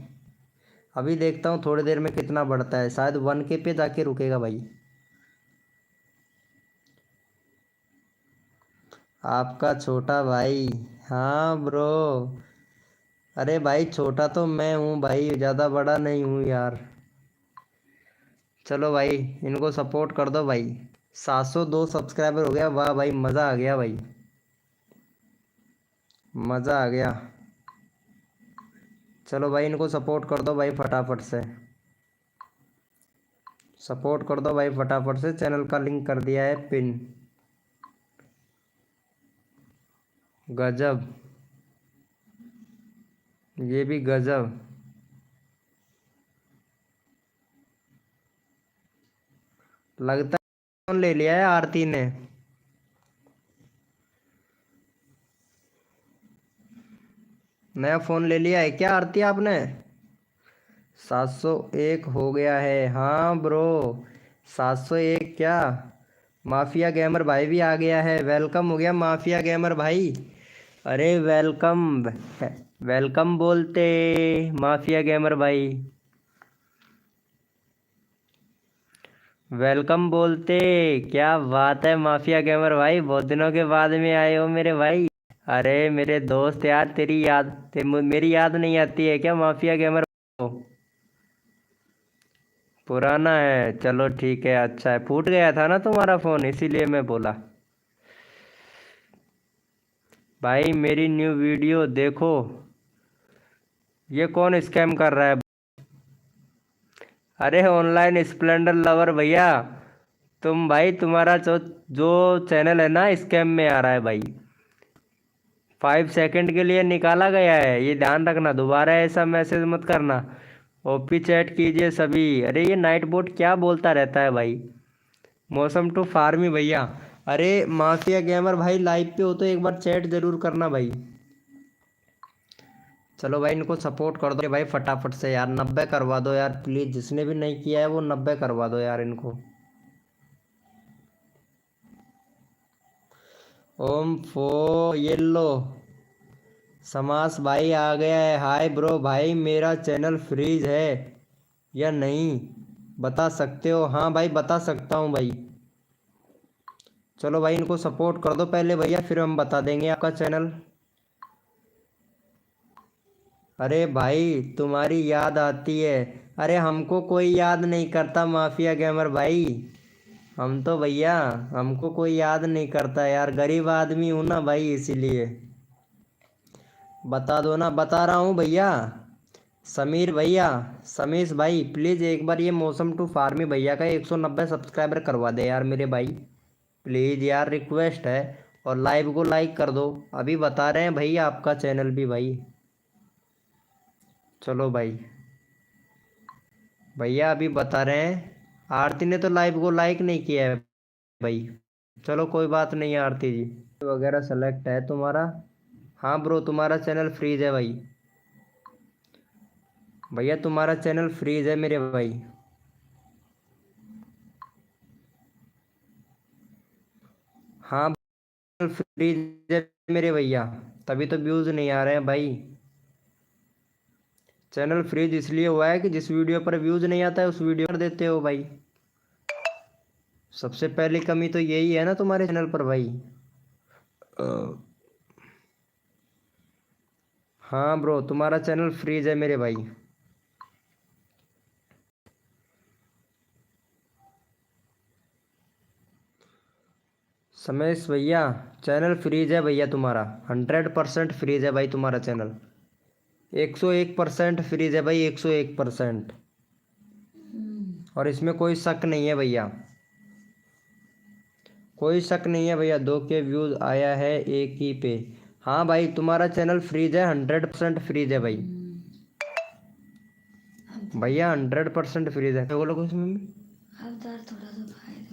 अभी देखता हूँ थोड़ी देर में कितना बढ़ता है, शायद 1K पे जाके रुकेगा भाई। आपका छोटा भाई, हाँ ब्रो। अरे भाई छोटा तो मैं हूँ भाई, ज़्यादा बड़ा नहीं हूँ यार। चलो भाई इनको सपोर्ट कर दो भाई। 702 सब्सक्राइबर हो गया, वाह भाई मज़ा आ गया भाई, मज़ा आ गया। चलो भाई इनको सपोर्ट कर दो भाई फटाफट से, सपोर्ट कर दो भाई फटाफट से। चैनल का लिंक कर दिया है पिन। गजब, ये भी गजब। लगता है फोन ले लिया है आरती ने। नया फ़ोन ले लिया है क्या आरती आपने? 701 हो गया है, हाँ ब्रो। 701 क्या, माफिया गेमर भाई भी आ गया है। वेलकम हो गया माफिया गेमर भाई। अरे वेलकम, वेलकम बोलते माफिया गेमर भाई, वेलकम बोलते। क्या बात है माफिया गेमर भाई, बहुत दिनों के बाद में आए हो मेरे भाई। अरे मेरे दोस्त यार, मेरी याद नहीं आती है क्या माफिया गेमर? पुराना है, चलो ठीक है, अच्छा है। फूट गया था ना तुम्हारा फ़ोन, इसीलिए मैं बोला। भाई मेरी न्यू वीडियो देखो। ये कौन स्कैम कर रहा है? अरे ऑनलाइन स्प्लेंडर लवर भैया, तुम भाई तुम्हारा जो जो चैनल है ना स्कैम में आ रहा है भाई। 5 सेकंड के लिए निकाला गया है, ये ध्यान रखना, दोबारा ऐसा मैसेज मत करना। ओपी चैट कीजिए सभी। अरे ये नाइट बोट क्या बोलता रहता है भाई। मौसम टू फार्मी भैया, अरे माफिया गेमर भाई लाइव पे हो तो एक बार चैट जरूर करना भाई। चलो भाई इनको सपोर्ट कर दो भाई फटाफट से यार, 90 करवा दो यार प्लीज़। जिसने भी नहीं किया है वो 90 करवा दो यार इनको। ओम फो ये लो, समास भाई आ गया है। हाय ब्रो भाई, मेरा चैनल फ्रीज है या नहीं बता सकते हो? हाँ भाई बता सकता हूँ भाई। चलो भाई इनको सपोर्ट कर दो पहले भैया, फिर हम बता देंगे आपका चैनल। अरे भाई तुम्हारी याद आती है। अरे हमको कोई याद नहीं करता माफिया गेमर भाई, हम तो भैया, हमको कोई याद नहीं करता यार, गरीब आदमी हूँ ना भाई इसीलिए। बता दो ना, बता रहा हूँ भैया। समीर भैया, समीश भाई प्लीज़ एक बार ये मौसम टू फार्मी भैया का 190 सब्सक्राइबर करवा दे यार मेरे भाई, प्लीज़ यार रिक्वेस्ट है। और लाइव को लाइक कर दो, अभी बता रहे हैं भैया आपका चैनल भी भाई। चलो भाई, भैया अभी बता रहे हैं। आरती ने तो लाइव को लाइक नहीं किया है भाई। चलो कोई बात नहीं है आरती जी। वगैरह सेलेक्ट है तुम्हारा। हाँ ब्रो, तुम्हारा चैनल फ्रीज है भाई। भैया तुम्हारा चैनल फ्रीज है मेरे भाई। हाँ, फ्रीज है मेरे भैया, तभी तो व्यूज नहीं आ रहे हैं भाई। चैनल फ्रीज इसलिए हुआ है कि जिस वीडियो पर व्यूज नहीं आता है उस वीडियो पर देते हो भाई। सबसे पहली कमी तो यही है ना तुम्हारे चैनल पर भाई। अ, हाँ ब्रो, तुम्हारा चैनल फ्रीज है मेरे भाई। समेश भैया, चैनल फ्रीज है भैया तुम्हारा। 100% फ्रीज है भाई तुम्हारा चैनल। 101% फ्रीज है भाई, 101%। और इसमें कोई शक नहीं है भैया, कोई शक नहीं है भैया। 2 के व्यूज आया है एक ही पे। हाँ भाई, तुम्हारा चैनल फ्रीज है, 100% फ्रीज है भाई। भैया 100% फ्रीज है। क्या बोलो कुछ मम्मी? अब दर्द थोड़ा तो फायदे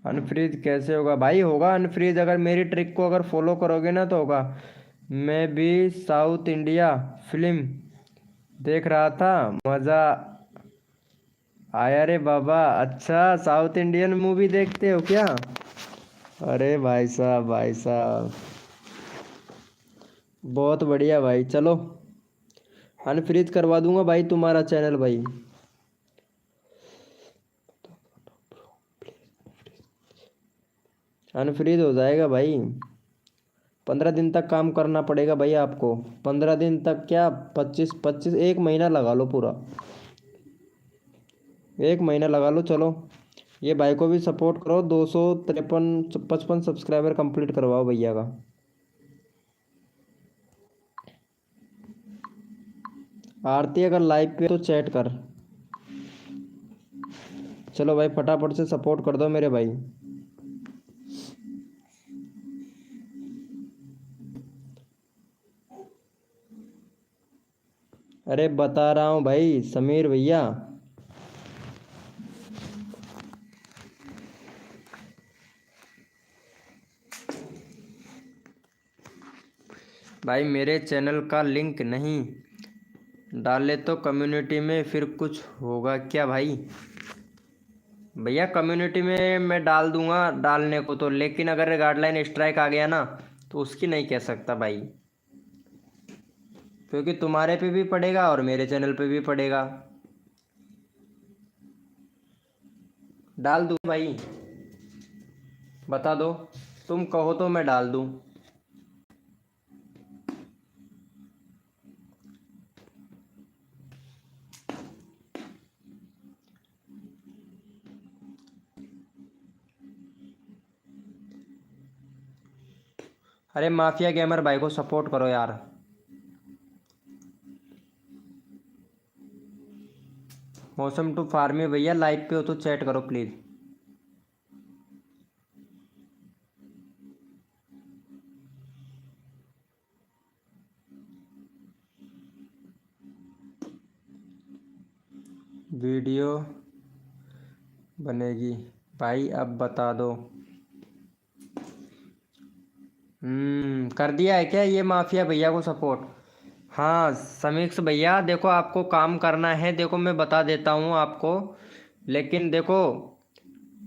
अनफ्रीज कैसे होगा भाई? होगा अनफ्रीज, अगर मेरी ट्रिक को अगर फॉलो करोगे ना तो होगा। मैं भी साउथ इंडिया फिल्म देख रहा था, मज़ा आया रे बाबा। अच्छा, साउथ इंडियन मूवी देखते हो क्या? अरे भाई साहब, भाई साहब, बहुत बढ़िया भाई। चलो, अनफ्रीज करवा दूंगा भाई तुम्हारा चैनल भाई। अनफ्रीज हो जाएगा भाई। 15 दिन तक काम करना पड़ेगा भाई आपको। 15 दिन तक क्या, 25 25, 1 महीना लगा लो पूरा। 1 महीना लगा लो। चलो, ये भाई को भी सपोर्ट करो। 253 55 सब्सक्राइबर कंप्लीट करवाओ भैया का। आरती अगर लाइव पे तो चैट कर। चलो भाई, फटाफट से सपोर्ट कर दो मेरे भाई। अरे बता रहा हूँ भाई समीर भैया। भाई मेरे चैनल का लिंक नहीं डाले तो कम्युनिटी में फिर कुछ होगा क्या भाई? भैया कम्युनिटी में मैं डाल दूंगा डालने को तो, लेकिन अगर गाइडलाइन स्ट्राइक आ गया ना तो उसकी नहीं कह सकता भाई, क्योंकि तुम्हारे पे भी पड़ेगा और मेरे चैनल पे भी पड़ेगा। डाल दूँ भाई? बता दो, तुम कहो तो मैं डाल दूँ। अरे माफिया गेमर भाई को सपोर्ट करो यार। मौसम टू फार्मी भैया लाइव पे हो तो चैट करो प्लीज़। वीडियो बनेगी भाई, अब बता दो। कर दिया है क्या ये माफिया भैया को सपोर्ट? हाँ समीक्ष भैया, देखो आपको काम करना है, देखो मैं बता देता हूँ आपको। लेकिन देखो,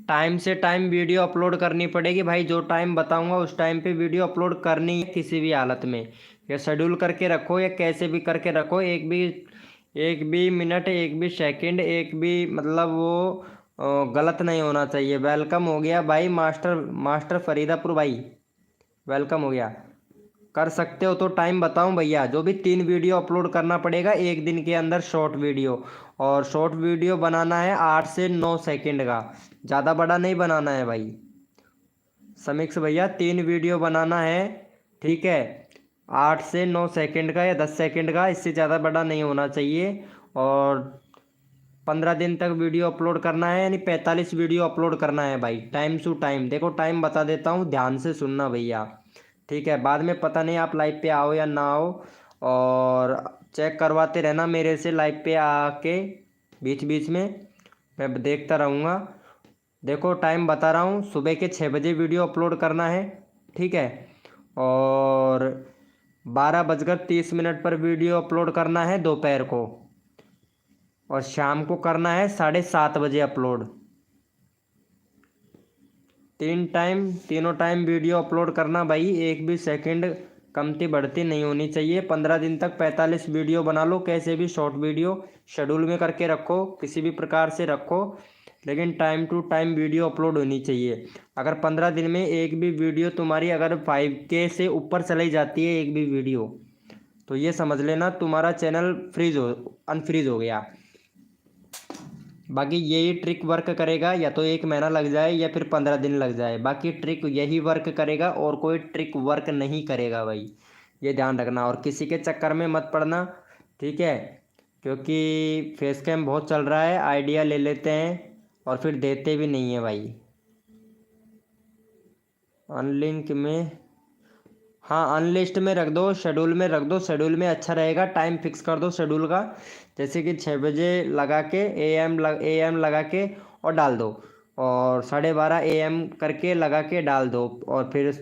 टाइम से टाइम वीडियो अपलोड करनी पड़ेगी भाई। जो टाइम बताऊंगा उस टाइम पे वीडियो अपलोड करनी है किसी भी हालत में। या शेड्यूल करके रखो या कैसे भी करके रखो। एक भी मिनट, एक भी सेकंड, एक भी मतलब वो गलत नहीं होना चाहिए। वेलकम हो गया भाई मास्टर मास्टर फरीदापुर भाई, वेलकम हो गया। कर सकते हो तो टाइम बताऊं भैया? जो भी 3 वीडियो अपलोड करना पड़ेगा एक दिन के अंदर, शॉर्ट वीडियो। और शॉर्ट वीडियो बनाना है 8 से 9 सेकंड का, ज़्यादा बड़ा नहीं बनाना है भाई। समीक्ष भैया 3 वीडियो बनाना है, ठीक है? 8 से 9 सेकंड का या 10 सेकंड का, इससे ज़्यादा बड़ा नहीं होना चाहिए। और 15 दिन तक वीडियो अपलोड करना है, यानी 45 वीडियो अपलोड करना है भाई, टाइम टू टाइम। देखो टाइम बता देता हूँ, ध्यान से सुनना भैया। ठीक है, बाद में पता नहीं आप लाइव पे आओ या ना आओ, और चेक करवाते रहना मेरे से लाइव पे आके बीच बीच में, मैं देखता रहूँगा। देखो टाइम बता रहा हूँ, सुबह के 6 बजे वीडियो अपलोड करना है, ठीक है, और 12:30 पर वीडियो अपलोड करना है दोपहर को, और शाम को करना है 7:30 बजे अपलोड। तीनों टाइम वीडियो अपलोड करना भाई, एक भी सेकंड कमती बढ़ती नहीं होनी चाहिए। 15 दिन तक 45 वीडियो बना लो, कैसे भी शॉर्ट वीडियो शेड्यूल में करके रखो, किसी भी प्रकार से रखो, लेकिन time to time video upload होनी चाहिए। अगर 15 दिन में एक भी वीडियो तुम्हारी अगर 5K से ऊपर चली जाती है एक भी वीडियो, तो ये समझ लेना तुम्हारा चैनल अनफ्रीज हो गया। बाकी यही ट्रिक वर्क करेगा, या तो 1 महीना लग जाए या फिर 15 दिन लग जाए, बाकी ट्रिक यही वर्क करेगा और कोई ट्रिक वर्क नहीं करेगा भाई, ये ध्यान रखना। और किसी के चक्कर में मत पड़ना, ठीक है, क्योंकि फेस कैम बहुत चल रहा है, आइडिया ले लेते हैं और फिर देते भी नहीं है भाई। अनलिंक में, हाँ अनलिस्ट में रख दो, शेड्यूल में रख दो, शेड्यूल में अच्छा रहेगा। टाइम फिक्स कर दो शेड्यूल का, जैसे कि 6 बजे लगा के AM लगा के और डाल दो, और 12:30 AM करके लगा के डाल दो, और फिर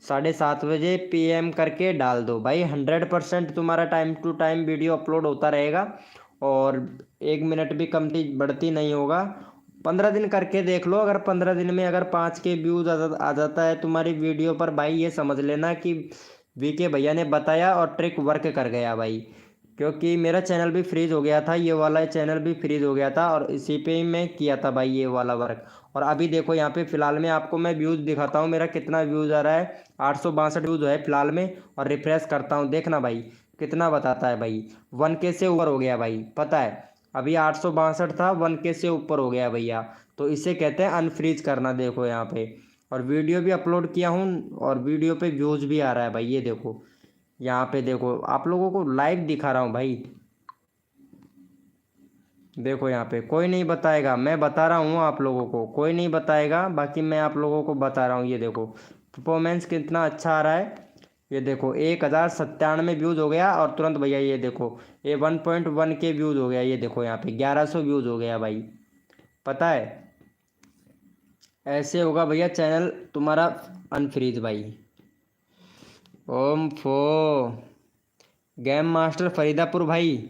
7:30 बजे PM करके डाल दो भाई। 100% तुम्हारा time to time video upload होता रहेगा, और 1 मिनट भी कमती बढ़ती नहीं होगा। 15 दिन करके देख लो, अगर 15 दिन में अगर 5K व्यूज आ जाता है तुम्हारी वीडियो पर भाई, ये समझ लेना कि VK भैया ने बताया और ट्रिक वर्क कर गया भाई। क्योंकि मेरा चैनल भी फ्रीज हो गया था, ये वाला चैनल भी फ्रीज हो गया था, और इसी पे ही मैं किया था भाई ये वाला वर्क। और अभी देखो यहाँ पे फिलहाल में आपको मैं व्यूज़ दिखाता हूँ, मेरा कितना व्यूज़ आ रहा है, 862 व्यूज़ है फिलहाल में। और रिफ्रेश करता हूँ, देखना भाई कितना बताता है भाई, 1K से ऊपर हो गया भाई, पता है अभी 862 था, 1K से ऊपर हो गया भैया। तो इसे कहते हैं अनफ्रीज करना। देखो यहाँ पे, और वीडियो भी अपलोड किया हूँ, और वीडियो पे व्यूज़ भी आ रहा है भाई, ये देखो यहाँ पे, देखो आप लोगों को लाइव दिखा रहा हूँ भाई। देखो यहाँ पे कोई नहीं बताएगा, मैं बता रहा हूँ आप लोगों को, कोई नहीं बताएगा, बाकी मैं आप लोगों को बता रहा हूँ। ये देखो परफॉर्मेंस कितना अच्छा आ रहा है, ये देखो 1097 व्यूज़ हो गया, और तुरंत भैया ये देखो ये 1.1K व्यूज़ हो गया, ये देखो यहाँ पे 1100 व्यूज़ हो गया भाई, पता है। ऐसे होगा भैया चैनल तुम्हारा अनफ्रीज भाई। ओम फो गेम मास्टर फरीदापुर भाई,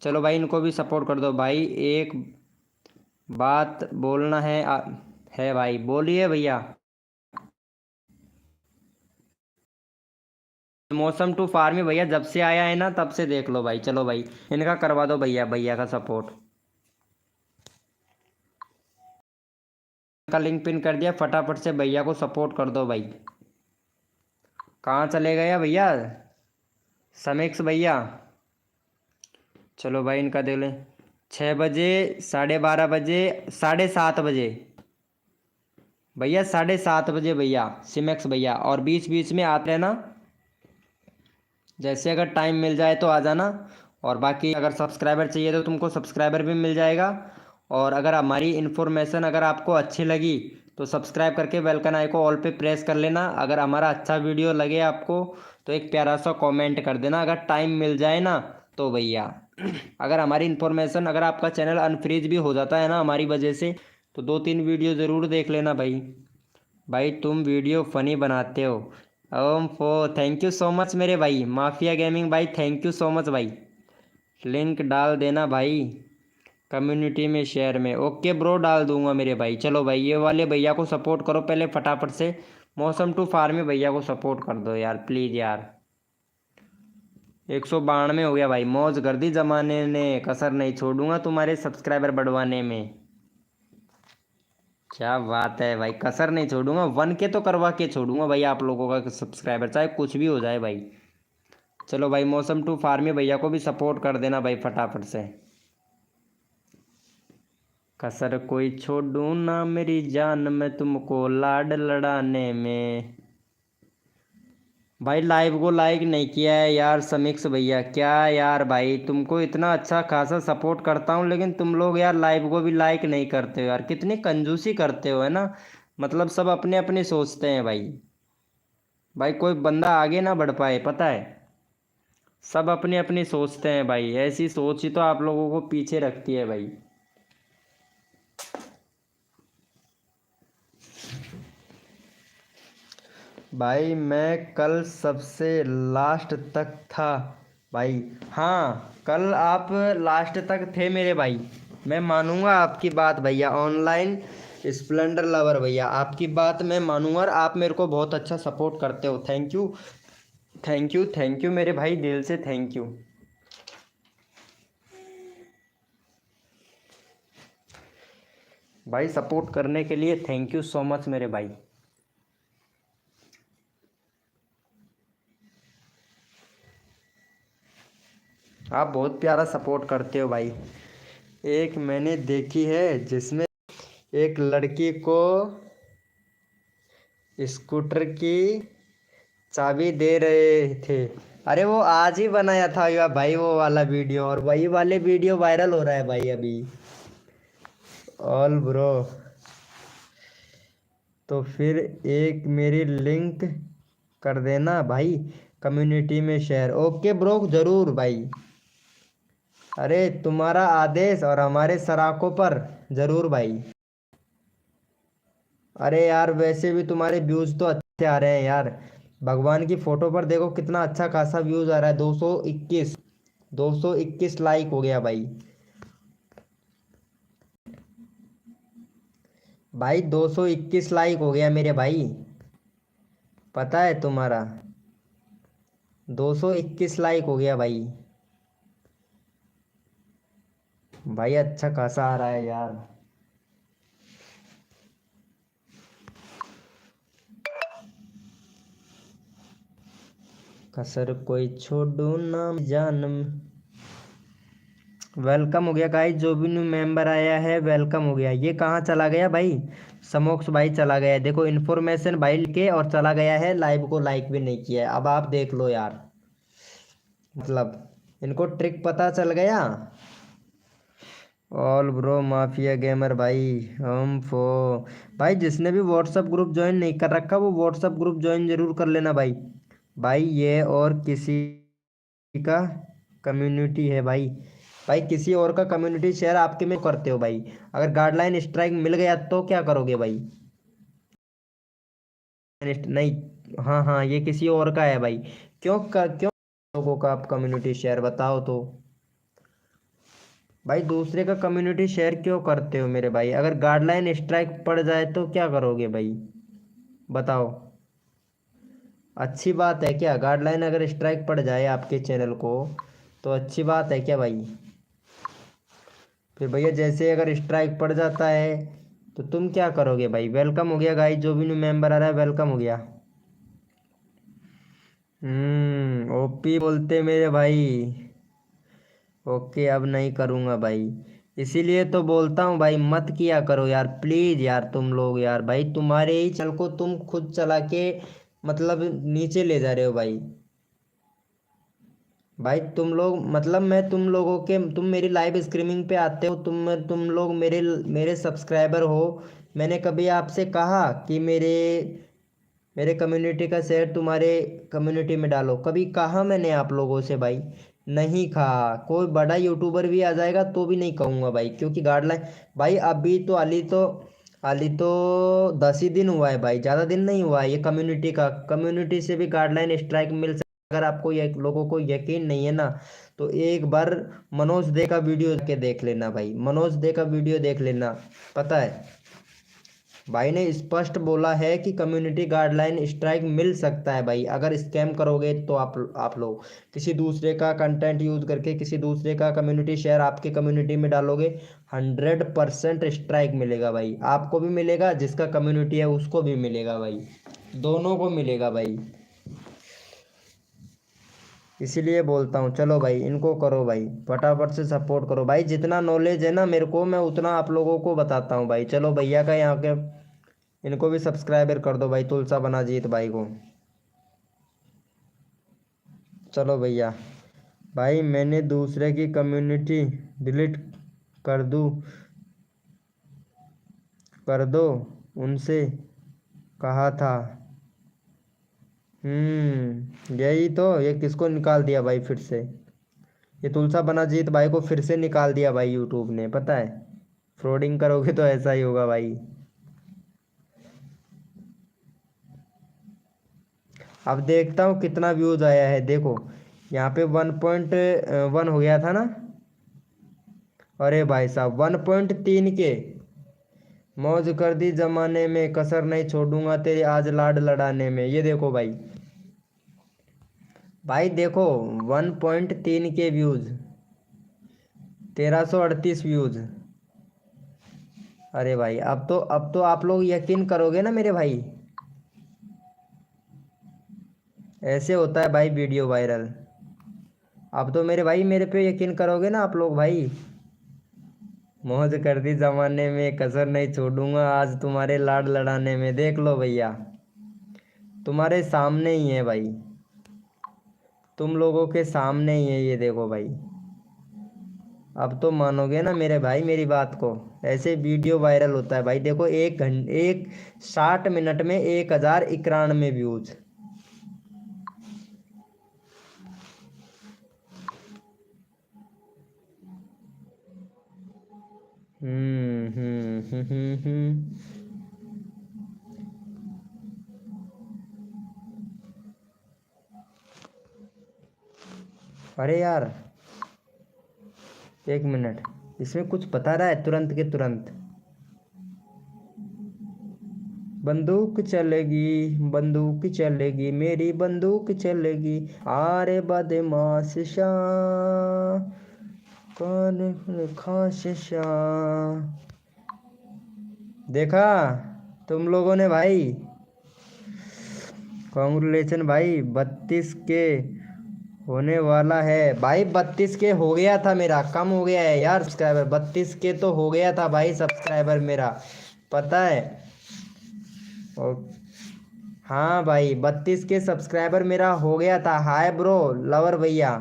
चलो भाई इनको भी सपोर्ट कर दो भाई। एक बात बोलना है भाई, बोलिए भैया। मौसम टू फार्मी भैया जब से आया है ना तब से देख लो भाई, चलो भाई इनका करवा दो भैया, भैया का सपोर्ट का लिंक पिन कर दिया, फटाफट से भैया को सपोर्ट कर दो भाई। कहाँ चले गए भैया समीक्ष भैया, चलो भाई इनका देख लें। 6 बजे, 12:30 बजे, 7:30 बजे भैया, 7:30 बजे भैया सिमेक्स भैया, और बीच बीच में आते हैं ना, जैसे अगर टाइम मिल जाए तो आ जाना। और बाकी अगर सब्सक्राइबर चाहिए तो तुमको सब्सक्राइबर भी मिल जाएगा। और अगर हमारी इन्फॉर्मेशन अगर आपको अच्छी लगी तो सब्सक्राइब करके बेल आइकन को ऑल पे प्रेस कर लेना। अगर हमारा अच्छा वीडियो लगे आपको तो एक प्यारा सा कमेंट कर देना, अगर टाइम मिल जाए ना तो भैया। अगर हमारी इन्फॉर्मेशन, अगर आपका चैनल अनफ्रीज भी हो जाता है ना हमारी वजह से, तो 2-3 वीडियो ज़रूर देख लेना भाई। भाई तुम वीडियो फ़नी बनाते हो। ओम फो थैंक यू सो मच मेरे भाई, माफिया गेमिंग भाई थैंक यू सो मच भाई। लिंक डाल देना भाई कम्युनिटी में, शेयर में। ओके ब्रो, डाल दूंगा मेरे भाई। चलो भाई ये वाले भैया को सपोर्ट करो पहले फटाफट से, मौसम टू फार्मी भैया को सपोर्ट कर दो यार प्लीज़ यार। 192 हो गया भाई, मौज कर दी जमाने ने, कसर नहीं छोड़ूंगा तुम्हारे सब्सक्राइबर बढ़वाने में। क्या बात है भाई, कसर नहीं छोड़ूंगा, 1K तो करवा के छोड़ूंगा भाई आप लोगों का सब्सक्राइबर, चाहे कुछ भी हो जाए भाई। चलो भाई मौसम टू फार्मी भैया को भी सपोर्ट कर देना भाई फटाफट से। कसर कोई छोड़ू ना मेरी जान, मैं तुमको लाड लड़ाने में। भाई लाइव को लाइक नहीं किया है यार समीक्ष भैया, क्या यार भाई, तुमको इतना अच्छा खासा सपोर्ट करता हूँ लेकिन तुम लोग यार लाइव को भी लाइक नहीं करते हो यार, कितनी कंजूसी करते हो है ना। मतलब सब अपने अपने सोचते हैं भाई, भाई कोई बंदा आगे ना बढ़ पाए, पता है। सब अपनी अपनी सोचते हैं भाई, ऐसी सोच ही तो आप लोगों को पीछे रखती है भाई। भाई मैं कल सबसे लास्ट तक था भाई। हाँ, कल आप लास्ट तक थे मेरे भाई। मैं मानूंगा आपकी बात भैया, ऑनलाइन स्प्लेंडर लवर भैया, आपकी बात मैं मानूंगा और आप मेरे को बहुत अच्छा सपोर्ट करते हो। Thank you, thank you, thank you मेरे भाई, दिल से थैंक यू। भाई सपोर्ट करने के लिए थैंक यू सो मच मेरे भाई। आप बहुत प्यारा सपोर्ट करते हो भाई। एक मैंने देखी है जिसमें एक लड़की को स्कूटर की चाबी दे रहे थे। अरे वो आज ही बनाया था या भाई वो वाला वीडियो, और वही वाले वीडियो वायरल हो रहा है भाई अभी। ऑल ब्रो, तो फिर एक मेरी लिंक कर देना भाई, कम्युनिटी में शेयर। ओके ब्रो, जरूर भाई। अरे तुम्हारा आदेश और हमारे सराखों पर, जरूर भाई। अरे यार वैसे भी तुम्हारे व्यूज तो अच्छे आ रहे हैं यार। भगवान की फोटो पर देखो कितना अच्छा खासा व्यूज आ रहा है, 221, 221 लाइक हो गया भाई। भाई 221 लाइक हो गया मेरे भाई, पता है तुम्हारा, 221 लाइक हो गया भाई। भाई अच्छा खासा आ रहा है यार। कसर कोई छोड़ू ना जानम। वेलकम हो गया गाइस, जो भी न्यू मेंबर आया है वेलकम हो गया। ये कहाँ चला गया भाई, समोक्ष भाई चला गया है, देखो इन्फॉर्मेशन भाई लिखे और चला गया है, लाइव को लाइक भी नहीं किया है। अब आप देख लो यार, मतलब इनको ट्रिक पता चल गया। ऑल ब्रो माफिया गेमर भाई, हम फो भाई, जिसने भी व्हाट्सअप ग्रुप ज्वाइन नहीं कर रखा वो व्हाट्सअप ग्रुप ज्वाइन जरूर कर लेना भाई। भाई ये और किसी का कम्युनिटी है भाई। भाई किसी और का कम्युनिटी शेयर आपके में करते हो भाई, अगर गाइडलाइन स्ट्राइक मिल गया तो क्या करोगे भाई। नहीं, हाँ हाँ, ये किसी और का है भाई। क्यों लोगों का आप कम्युनिटी शेयर बताओ तो। भाई दूसरे का कम्युनिटी शेयर क्यों करते हो मेरे भाई, अगर गाइडलाइन स्ट्राइक पड़ जाए तो क्या करोगे भाई, बताओ। अच्छी बात है क्या, गाइडलाइन अगर स्ट्राइक पड़ जाए आपके चैनल को तो अच्छी बात है क्या भाई। फिर भैया जैसे अगर स्ट्राइक पड़ जाता है तो तुम क्या करोगे भाई। वेलकम हो गया गाइस, जो भी न्यू मेंबर आ रहा है वेलकम हो गया। ओपी बोलते मेरे भाई। ओके अब नहीं करूँगा भाई, इसीलिए तो बोलता हूँ भाई मत किया करो यार, प्लीज़ यार तुम लोग यार, भाई तुम्हारे ही चल को तुम खुद चला के मतलब नीचे ले जा रहे हो भाई। भाई तुम लोग मतलब मैं तुम लोगों के, तुम मेरी लाइव स्ट्रीमिंग पे आते हो, तुम लोग मेरे मेरे सब्सक्राइबर हो। मैंने कभी आपसे कहा कि मेरे मेरे कम्युनिटी का शेयर तुम्हारे कम्युनिटी में डालो, कभी कहा मैंने आप लोगों से भाई, नहीं कहा। कोई बड़ा यूट्यूबर भी आ जाएगा तो भी नहीं कहूँगा भाई, क्योंकि गाइडलाइन भाई अभी तो अली तो 10 ही दिन हुआ है भाई, ज़्यादा दिन नहीं हुआ है ये कम्युनिटी का, कम्युनिटी से भी गाइडलाइन स्ट्राइक मिल सकता है। अगर आपको ये लोगों को यकीन नहीं है ना तो एक बार मनोज दे का वीडियो के देख लेना भाई, मनोज दे का वीडियो देख लेना। पता है भाई ने स्पष्ट बोला है कि कम्युनिटी गाइडलाइन स्ट्राइक मिल सकता है भाई, अगर स्कैम करोगे तो आप लोग किसी दूसरे का कंटेंट यूज करके किसी दूसरे का कम्युनिटी शेयर आपके कम्युनिटी में डालोगे, 100% स्ट्राइक मिलेगा भाई, आपको भी मिलेगा, जिसका कम्युनिटी है उसको भी मिलेगा भाई, दोनों को मिलेगा भाई। इसीलिए बोलता हूँ चलो भाई इनको करो भाई, फटाफट से सपोर्ट करो भाई, जितना नॉलेज है ना मेरे को मैं उतना आप लोगों को बताता हूँ भाई। चलो भैया का यहाँ के इनको भी सब्सक्राइबर कर दो भाई, तुलसा बना जीत भाई को। चलो भैया, भाई मैंने दूसरे की कम्युनिटी डिलीट कर दूँ, कर दो, उनसे कहा था। यही तो, ये किसको निकाल दिया भाई फिर से। ये तुलसा बनाजीत भाई को फिर से निकाल दिया भाई यूट्यूब ने, पता है। फ्रॉडिंग करोगे तो ऐसा ही होगा भाई। अब देखता हूँ कितना व्यूज आया है, देखो यहाँ पे 1.1 हो गया था ना। अरे भाई साहब 1.3 के। मौज कर दी जमाने में, कसर नहीं छोड़ूंगा तेरी आज लाड लड़ाने में, ये देखो भाई। भाई देखो 1.3 के व्यूज, 1338 व्यूज। अरे भाई अब तो आप लोग यकीन करोगे ना मेरे भाई। ऐसे होता है भाई वीडियो वायरल। अब तो मेरे भाई मेरे पे यकीन करोगे ना आप लोग भाई। मौज कर दी जमाने में, कसर नहीं छोड़ूंगा आज तुम्हारे लाड लड़ाने में, देख लो भैया। तुम्हारे सामने ही है भाई, तुम लोगों के सामने ही है, ये देखो भाई। अब तो मानोगे ना मेरे भाई मेरी बात को। ऐसे वीडियो वायरल होता है भाई, देखो 60 मिनट में 1091 व्यूज। हम्म। अरे यार 1 मिनट, इसमें कुछ बता रहा है तुरंत के तुरंत। बंदूक चलेगी, बंदूक चलेगी, मेरी बंदूक चलेगी। आरे बदमाश शाह, कौन खास शाह। देखा तुम लोगों ने भाई। कॉन्ग्रेचुलेशन भाई, 32 के होने वाला है भाई। 32 के हो गया था मेरा, कम हो गया है यार सब्सक्राइबर। 32 के तो हो गया था भाई सब्सक्राइबर मेरा, पता है। और हाँ भाई 32 के सब्सक्राइबर मेरा हो गया था। हाय ब्रो लवर भैया,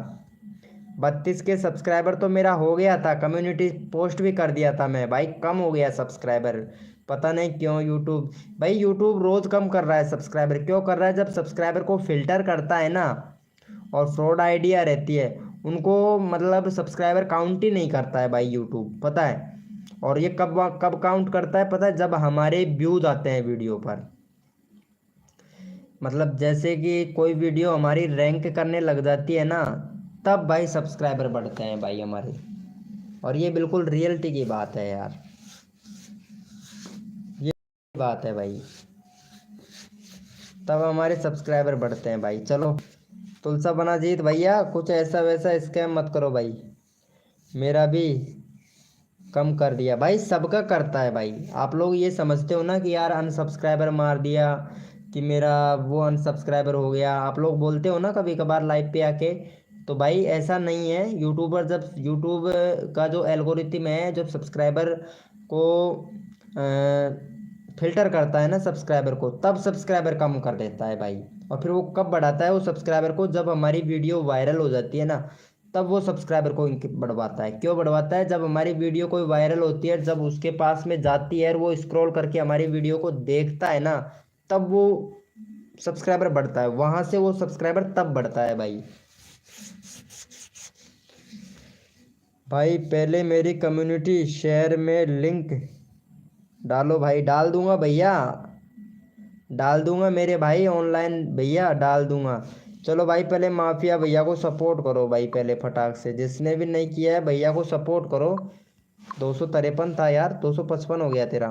32 के सब्सक्राइबर तो मेरा हो गया था। कम्युनिटी पोस्ट भी कर दिया था मैं भाई, कम हो गया सब्सक्राइबर। पता नहीं क्यों यूट्यूब भाई, यूट्यूब रोज कम कर रहा है सब्सक्राइबर। क्यों कर रहा है? जब सब्सक्राइबर को फिल्टर करता है ना, और फ्रॉड आइडिया रहती है उनको, मतलब सब्सक्राइबर काउंट ही नहीं करता है भाई यूट्यूब, पता है। और ये कब कब काउंट करता है पता है? जब हमारे व्यूज आते हैं वीडियो पर। मतलब जैसे कि कोई वीडियो हमारी रैंक करने लग जाती है ना, तब भाई सब्सक्राइबर बढ़ते हैं भाई हमारे। और ये बिल्कुल रियलिटी की बात है यार, ये बात है भाई। तब हमारे सब्सक्राइबर बढ़ते हैं भाई। चलो तुलसा बना जीत भैया, कुछ ऐसा वैसा स्कैम मत करो भाई। मेरा भी कम कर दिया भाई, सबका करता है भाई। आप लोग ये समझते हो ना कि यार अनसब्सक्राइबर मार दिया, कि मेरा वो अनसब्सक्राइबर हो गया, आप लोग बोलते हो ना कभी कभार लाइव पे आके। तो भाई ऐसा नहीं है। यूट्यूबर जब यूट्यूब का जो एल्गोरिथम है, जब सब्सक्राइबर को फिल्टर करता है ना सब्सक्राइबर को, तब सब्सक्राइबर कम कर देता है भाई। और फिर वो कब बढ़ाता है वो सब्सक्राइबर को? जब हमारी वीडियो वायरल हो जाती है ना, तब वो सब्सक्राइबर को बढ़वाता है। क्यों बढ़वाता है? जब हमारी वीडियो कोई वायरल होती है, जब उसके पास में जाती है और वो स्क्रॉल करके हमारी वीडियो को देखता है ना, तब वो सब्सक्राइबर बढ़ता है। वहां से वो सब्सक्राइबर तब बढ़ता है भाई। भाई पहले मेरी कम्युनिटी शेयर में लिंक डालो भाई। डाल दूंगा भैया, डाल दूंगा मेरे भाई, ऑनलाइन भैया डाल दूंगा। चलो भाई पहले माफिया भैया को सपोर्ट करो भाई, पहले फटाक से। जिसने भी नहीं किया है भैया को सपोर्ट करो। 253 था यार, 255 हो गया तेरा।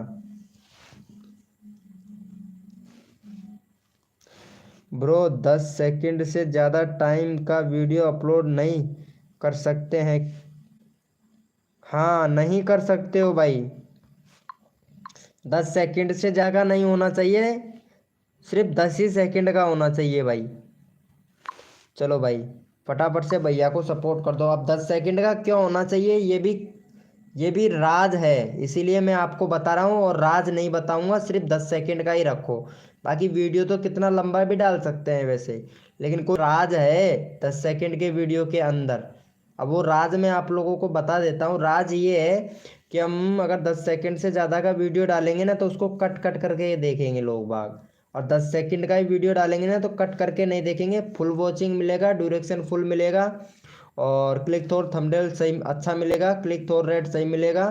ब्रो 10 सेकंड से ज़्यादा टाइम का वीडियो अपलोड नहीं कर सकते हैं? हाँ नहीं कर सकते हो भाई। 10 सेकंड से ज़्यादा नहीं होना चाहिए, सिर्फ 10 ही सेकंड का होना चाहिए भाई। चलो भाई फटाफट से भैया को सपोर्ट कर दो। अब 10 सेकंड का क्यों होना चाहिए, ये भी राज है, इसीलिए मैं आपको बता रहा हूँ। और राज नहीं बताऊंगा, सिर्फ 10 सेकंड का ही रखो। बाकी वीडियो तो कितना लंबा भी डाल सकते हैं वैसे, लेकिन कोई राज है 10 सेकंड के वीडियो के अंदर। अब वो राज मैं आप लोगों को बता देता हूँ। राज ये है कि हम अगर 10 सेकंड से ज़्यादा का वीडियो डालेंगे ना, तो उसको कट कट करके ये देखेंगे लोग बाग। और 10 सेकंड का ही वीडियो डालेंगे ना तो कट करके नहीं देखेंगे, फुल वॉचिंग मिलेगा, ड्यूरेक्शन फुल मिलेगा, और क्लिक थ्रू थंबनेल सही अच्छा मिलेगा, क्लिक थ्रू रेट सही मिलेगा।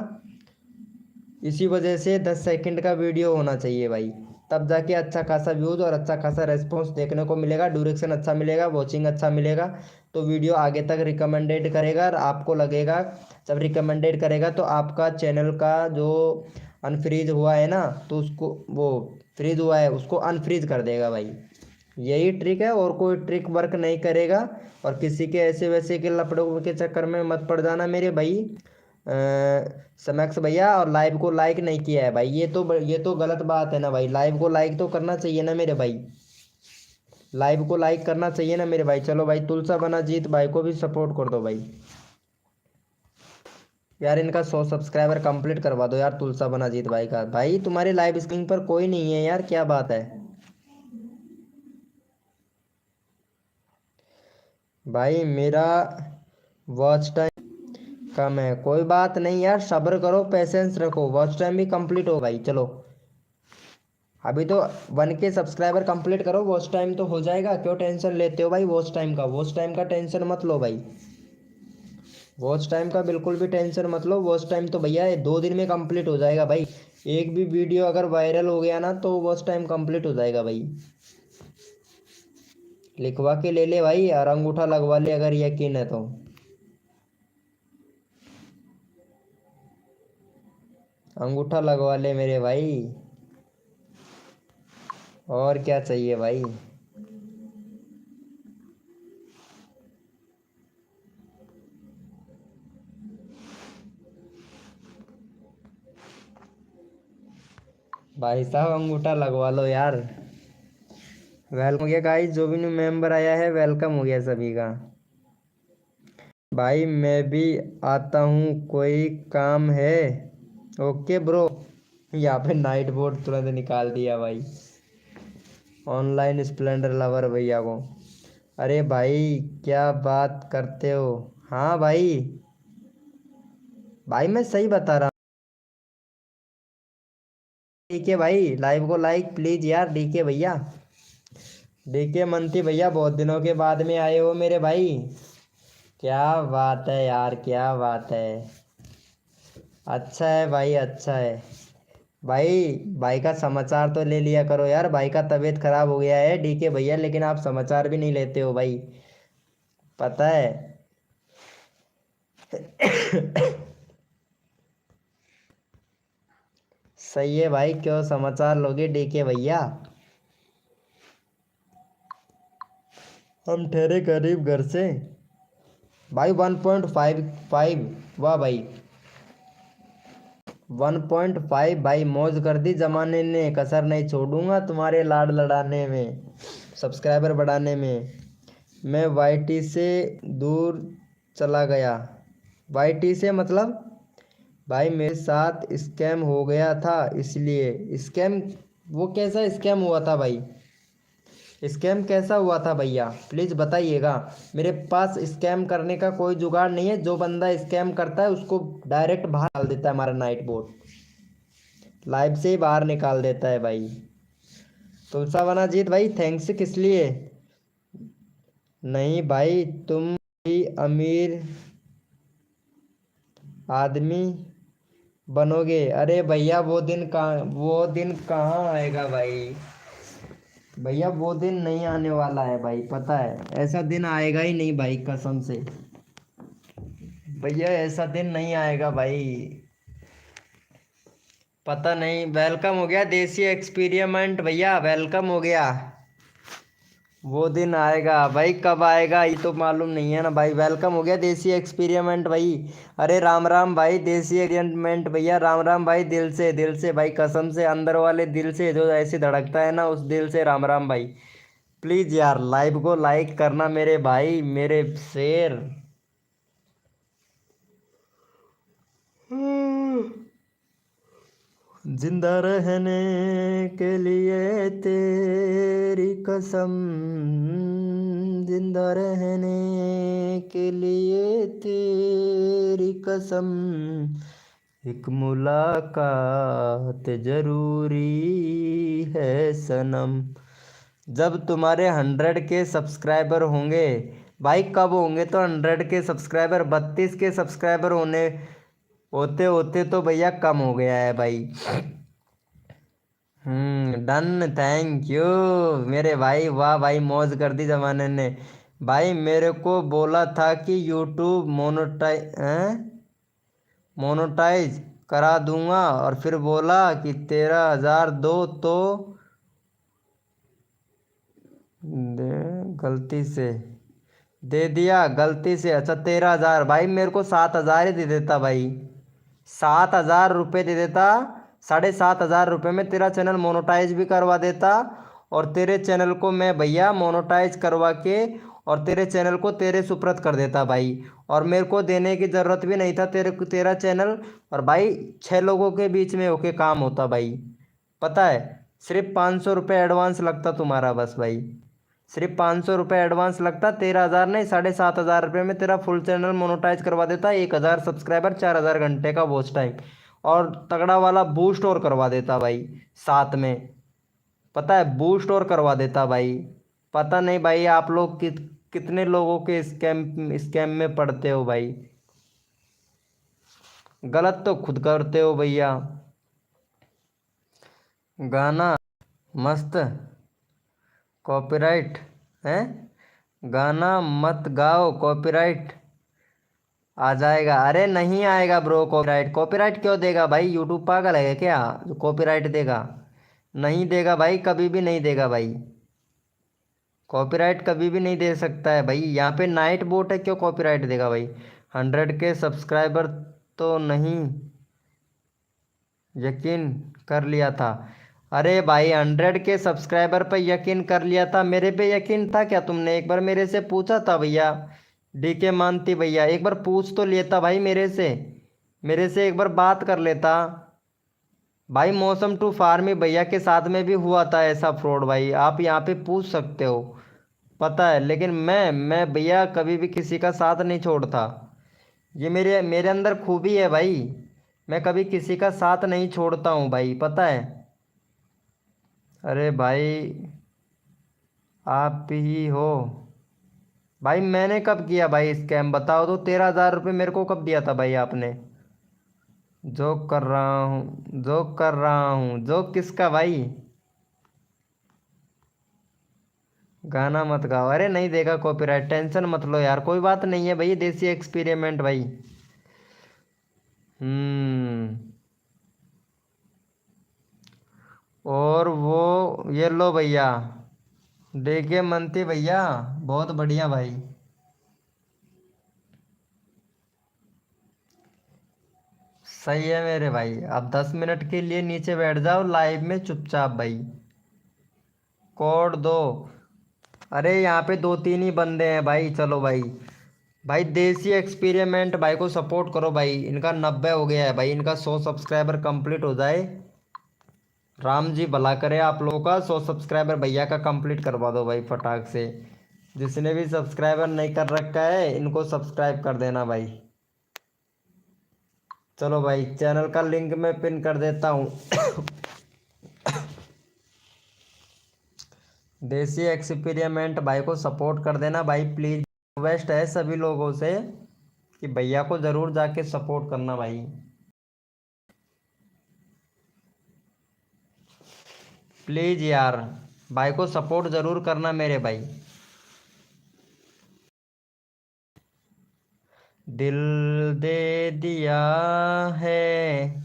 इसी वजह से 10 सेकंड का वीडियो होना चाहिए भाई, तब जाके अच्छा खासा व्यूज़ और अच्छा खासा रेस्पॉन्स देखने को मिलेगा, ड्यूरेक्शन अच्छा मिलेगा, वॉचिंग अच्छा मिलेगा, तो वीडियो आगे तक रिकमेंडेड करेगा। और आपको लगेगा जब रिकमेंडेड करेगा तो आपका चैनल का जो अनफ्रीज हुआ है ना, तो उसको वो फ्रीज हुआ है उसको अनफ्रीज कर देगा भाई। यही ट्रिक है, और कोई ट्रिक वर्क नहीं करेगा। और किसी के ऐसे वैसे के लफड़ों के चक्कर में मत पड़ जाना मेरे भाई। समक्ष भैया, और लाइव को लाइक नहीं किया है भाई, ये तो गलत बात है ना भाई। लाइव को लाइक तो करना चाहिए ना मेरे भाई, लाइव को लाइक करना चाहिए ना मेरे भाई। चलो भाई, तुलसा बना जीत भाई को भी सपोर्ट कर दो भाई। यार इनका 100 सब्सक्राइबर कंप्लीट करवा दो यार, तुलसा बना जीत भाई का। भाई तुम्हारे लाइव स्क्रीन पर कोई नहीं है यार, क्या बात है भाई। मेरा वॉच टाइम कम है, कोई बात नहीं यार, सब्र करो, पेशेंस रखो, वॉच टाइम भी कंप्लीट हो भाई। चलो अभी तो 1K सब्सक्राइबर कंप्लीट करो, वॉच टाइम तो हो जाएगा। क्यों टेंशन लेते हो भाई वॉच टाइम का? वॉच टाइम का टेंशन मत लो भाई, वॉच टाइम का बिल्कुल भी टेंशन मत लो। वॉच टाइम तो भैया 2 दिन में कंप्लीट हो जाएगा भाई। एक भी वीडियो अगर वायरल हो गया ना तो वॉच टाइम कंप्लीट हो जाएगा भाई। लिखवा के ले ले भाई, और अंगूठा लगवा ले अगर यकीन है तो। अंगूठा लगवा ले मेरे भाई, और क्या चाहिए भाई। भाई साहब अंगूठा लगवा लो यार। वेलकम हो गया गाइस, जो भी न्यू मेंबर आया है वेलकम हो गया सभी का। भाई मैं भी आता हूँ, कोई काम है? Okay bro. यहाँ पे नाइट बोर्ड तुरंत निकाल दिया भाई, ऑनलाइन स्प्लेंडर लवर भैया को। अरे भाई क्या बात करते हो? हाँ भाई, भाई मैं सही बता रहा हूँ। ठीक है भाई, लाइव को लाइक प्लीज यार, डीके भैया, डीके मंती भैया, बहुत दिनों के बाद में आए हो मेरे भाई। क्या बात है यार, क्या बात है। अच्छा है भाई, अच्छा है भाई। भाई का समाचार तो ले लिया करो यार, भाई का तबीयत खराब हो गया है डीके भैया, लेकिन आप समाचार भी नहीं लेते हो भाई, पता है। सही है भाई, क्यों समाचार लोगे डीके भैया? हम ठहरे करीब घर से भाई 1.55। वाह भाई, 1.5 भाई, मौज कर दी जमाने ने, कसर नहीं छोड़ूंगा तुम्हारे लाड लड़ाने में, सब्सक्राइबर बढ़ाने में। मैं वाईटी से दूर चला गया। वाईटी से मतलब? भाई मेरे साथ स्कैम हो गया था इसलिए। स्कैम? वो कैसा स्कैम हुआ था भाई? स्कैम कैसा हुआ था भैया, प्लीज़ बताइएगा। मेरे पास स्कैम करने का कोई जुगाड़ नहीं है, जो बंदा स्कैम करता है उसको डायरेक्ट बाहर डाल देता है हमारा नाइट बोट, लाइव से ही बाहर निकाल देता है भाई। तुलसावना जीत भाई, थैंक्स किस लिए? नहीं भाई, तुम भी अमीर आदमी बनोगे। अरे भैया वो दिन कहाँ आएगा भाई? भैया वो दिन नहीं आने वाला है भाई, पता है, ऐसा दिन आएगा ही नहीं भाई, कसम से। भैया ऐसा दिन नहीं आएगा भाई, पता नहीं। वेलकम हो गया देसी एक्सपेरिमेंट भैया, वेलकम हो गया। वो दिन आएगा भाई, कब आएगा ये तो मालूम नहीं है ना भाई। वेलकम हो गया देसी एक्सपेरिमेंट भाई। अरे राम राम भाई देसी एक्सपेरिमेंट भैया, राम राम भाई, दिल से भाई, कसम से, अंदर वाले दिल से जो ऐसे धड़कता है ना, उस दिल से राम राम भाई। प्लीज़ यार लाइव को लाइक करना मेरे भाई, मेरे शेर। जिंदा रहने के लिए तेरी कसम, जिंदा रहने के लिए तेरी कसम, एक मुलाकात जरूरी है सनम। जब तुम्हारे 100 के सब्सक्राइबर होंगे भाई, कब होंगे तो 100 के सब्सक्राइबर, 32 के सब्सक्राइबर होने होते होते तो भैया कम हो गया है भाई। डन, थैंक यू मेरे भाई, वाह भाई मौज कर दी जमाने ने। भाई मेरे को बोला था कि यूट्यूब मोनोटाइज करा दूंगा, और फिर बोला कि 13,000 दो तो दे, गलती से दे दिया, गलती से। अच्छा 13,000, भाई मेरे को 7,000 ही दे देता भाई, 7,000 रुपये दे देता। 7,500 रुपये में तेरा चैनल मोनोटाइज भी करवा देता, और तेरे चैनल को मैं भैया मोनोटाइज करवा के और तेरे चैनल को तेरे सुपुर्द कर देता भाई। और मेरे को देने की ज़रूरत भी नहीं था तेरा चैनल। और भाई 6 लोगों के बीच में होके काम होता भाई, पता है। सिर्फ 500 रुपये एडवांस लगता तुम्हारा बस भाई, सिर्फ 500 रुपये एडवांस लगता। 13,000 नहीं, 7,500 रुपये में तेरा फुल चैनल मोनोटाइज करवा देता। 1,000 सब्सक्राइबर, 4,000 घंटे का वॉच टाइम, और तगड़ा वाला बूस्ट और करवा देता भाई साथ में, पता है, बूस्ट और करवा देता भाई। पता नहीं भाई आप लोग कितने लोगों के स्कैम स्कैम में पड़ते हो भाई, गलत तो खुद करते हो भैया। गाना मस्त, कॉपीराइट है, गाना मत गाओ कॉपीराइट आ जाएगा। अरे नहीं आएगा ब्रो कॉपीराइट, कॉपीराइट क्यों देगा भाई, यूट्यूब पागल है क्या जो कॉपीराइट देगा। नहीं देगा भाई, कभी भी नहीं देगा भाई, कॉपीराइट कभी भी नहीं दे सकता है भाई। यहाँ पे नाइट बोट है, क्यों कॉपीराइट देगा भाई। 100 के सब्सक्राइबर तो नहीं यकीन कर लिया था। अरे भाई 100 के सब्सक्राइबर पे यकीन कर लिया था, मेरे पे यकीन था क्या तुमने एक बार मेरे से पूछा था भैया। डीके मानती भैया, एक बार पूछ तो लेता भाई मेरे से एक बार बात कर लेता भाई। मौसम टू फार्मी भैया के साथ में भी हुआ था ऐसा फ्रॉड भाई, आप यहाँ पे पूछ सकते हो, पता है। लेकिन मैं भैया कभी भी किसी का साथ नहीं छोड़ता, ये मेरे मेरे अंदर खूबी है भाई, मैं कभी किसी का साथ नहीं छोड़ता हूँ भाई, पता है। अरे भाई आप ही हो भाई, मैंने कब किया भाई स्कैम, बताओ तो। 13,000 रुपये मेरे को कब दिया था भाई आपने। जोक कर रहा हूँ, जोक कर रहा हूँ, जोक किसका भाई। गाना मत गाओ, अरे नहीं देगा कॉपीराइट, टेंशन मत लो यार, कोई बात नहीं है भाई, देसी एक्सपेरिमेंट भाई। हम्म। और वो ये लो भैया, देखे मनती भैया, बहुत बढ़िया भाई। सही है मेरे भाई, अब 10 मिनट के लिए नीचे बैठ जाओ लाइव में चुपचाप भाई। कोड दो। अरे यहाँ पे 2-3 ही बंदे हैं भाई, चलो भाई। भाई देसी एक्सपेरिमेंट भाई को सपोर्ट करो भाई, इनका 90 हो गया है भाई, इनका 100 सब्सक्राइबर कंप्लीट हो जाए। राम जी भला करे आप लोगों का, 100 सब्सक्राइबर भैया का कंप्लीट करवा दो भाई फटाक से। जिसने भी सब्सक्राइबर नहीं कर रखा है इनको सब्सक्राइब कर देना भाई। चलो भाई चैनल का लिंक मैं पिन कर देता हूँ। देसी एक्सपेरिमेंट भाई को सपोर्ट कर देना भाई प्लीज़, रिक्वेस्ट है सभी लोगों से कि भैया को ज़रूर जाके सपोर्ट करना भाई। प्लीज़ यार भाई को सपोर्ट ज़रूर करना मेरे भाई। दिल दे दिया है,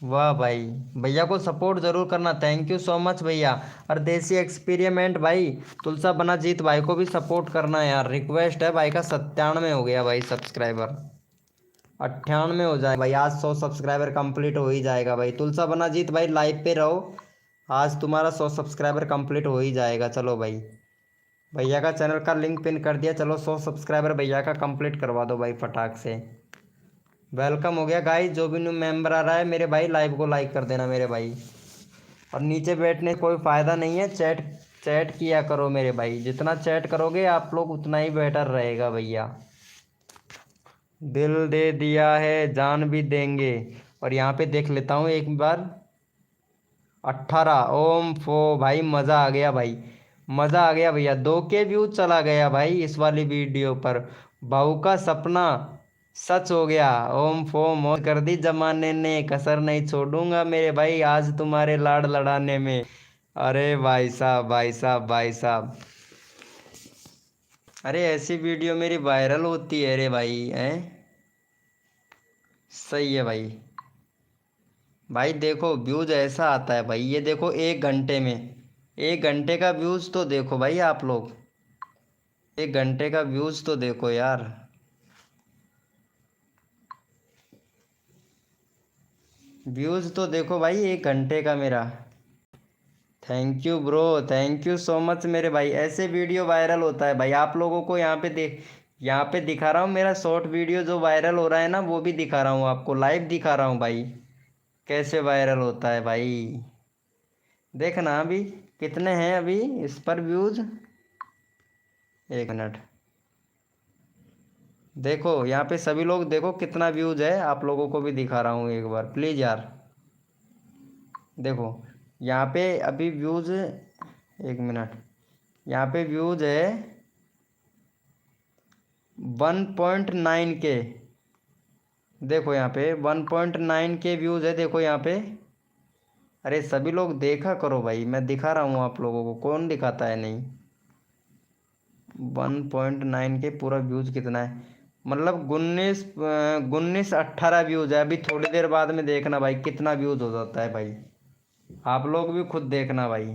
वाह भाई। भैया को सपोर्ट ज़रूर करना, थैंक यू सो मच भैया। और देसी एक्सपेरिमेंट भाई तुलसा बना जीत भाई को भी सपोर्ट करना यार, रिक्वेस्ट है भाई का। 97 हो गया भाई सब्सक्राइबर, 98 हो जाए भाई, आज 100 सब्सक्राइबर कंप्लीट हो ही जाएगा भाई। तुलसा बना जीत भाई लाइव पे रहो, आज तुम्हारा 100 सब्सक्राइबर कंप्लीट हो ही जाएगा। चलो भाई भैया का चैनल का लिंक पिन कर दिया, चलो 100 सब्सक्राइबर भैया का कंप्लीट करवा दो भाई फटाक से। वेलकम हो गया गाइस, जो भी न्यू मेंबर आ रहा है मेरे भाई लाइव को लाइक कर देना मेरे भाई। और नीचे बैठने कोई फ़ायदा नहीं है, चैट चैट किया करो मेरे भाई, जितना चैट करोगे आप लोग उतना ही बेटर रहेगा भैया। दिल दे दिया है जान भी देंगे। और यहाँ पे देख लेता हूँ एक बार। 18 ओम फो भाई मज़ा आ गया भाई। मज़ा आ गया भैया, 2 के व्यू चला गया भाई इस वाली वीडियो पर। बहू का सपना सच हो गया। ओम फो मौज कर दी जमाने ने, कसर नहीं छोड़ूंगा मेरे भाई आज तुम्हारे लाड़ लड़ाने में। अरे भाई साहब भाई साहब भाई साहब। अरे ऐसी वीडियो मेरी वायरल होती है रे भाई हैं। सही है भाई। भाई देखो व्यूज ऐसा आता है भाई, ये देखो 1 घंटे में। 1 घंटे का व्यूज तो देखो भाई आप लोग। 1 घंटे का व्यूज तो देखो यार। व्यूज तो देखो भाई 1 घंटे का मेरा। Thank you bro, thank you so much मेरे भाई। ऐसे वीडियो वायरल होता है भाई आप लोगों को। यहाँ पे दिखा रहा हूँ मेरा शॉर्ट वीडियो जो वायरल हो रहा है ना, वो भी दिखा रहा हूँ आपको, लाइव दिखा रहा हूँ भाई। कैसे वायरल होता है भाई। देखना अभी कितने हैं अभी इस पर व्यूज। 1 मिनट। देखो यहाँ पे सभी लोग देखो कितना व्यूज है, आप लोगों को भी दिखा रहा हूँ एक बार प्लीज़ यार। देखो यहाँ पे अभी व्यूज। 1 मिनट। यहाँ पे व्यूज है 1.9 के। देखो यहाँ पे 1.9 के व्यूज है, देखो यहाँ पे। अरे सभी लोग देखा करो भाई, मैं दिखा रहा हूँ आप लोगों को, कौन दिखाता है नहीं। 1.9 के पूरा व्यूज कितना है, मतलब 19 18 व्यूज है। अभी थोड़ी देर बाद में देखना भाई कितना व्यूज हो जाता है भाई। आप लोग भी खुद देखना भाई।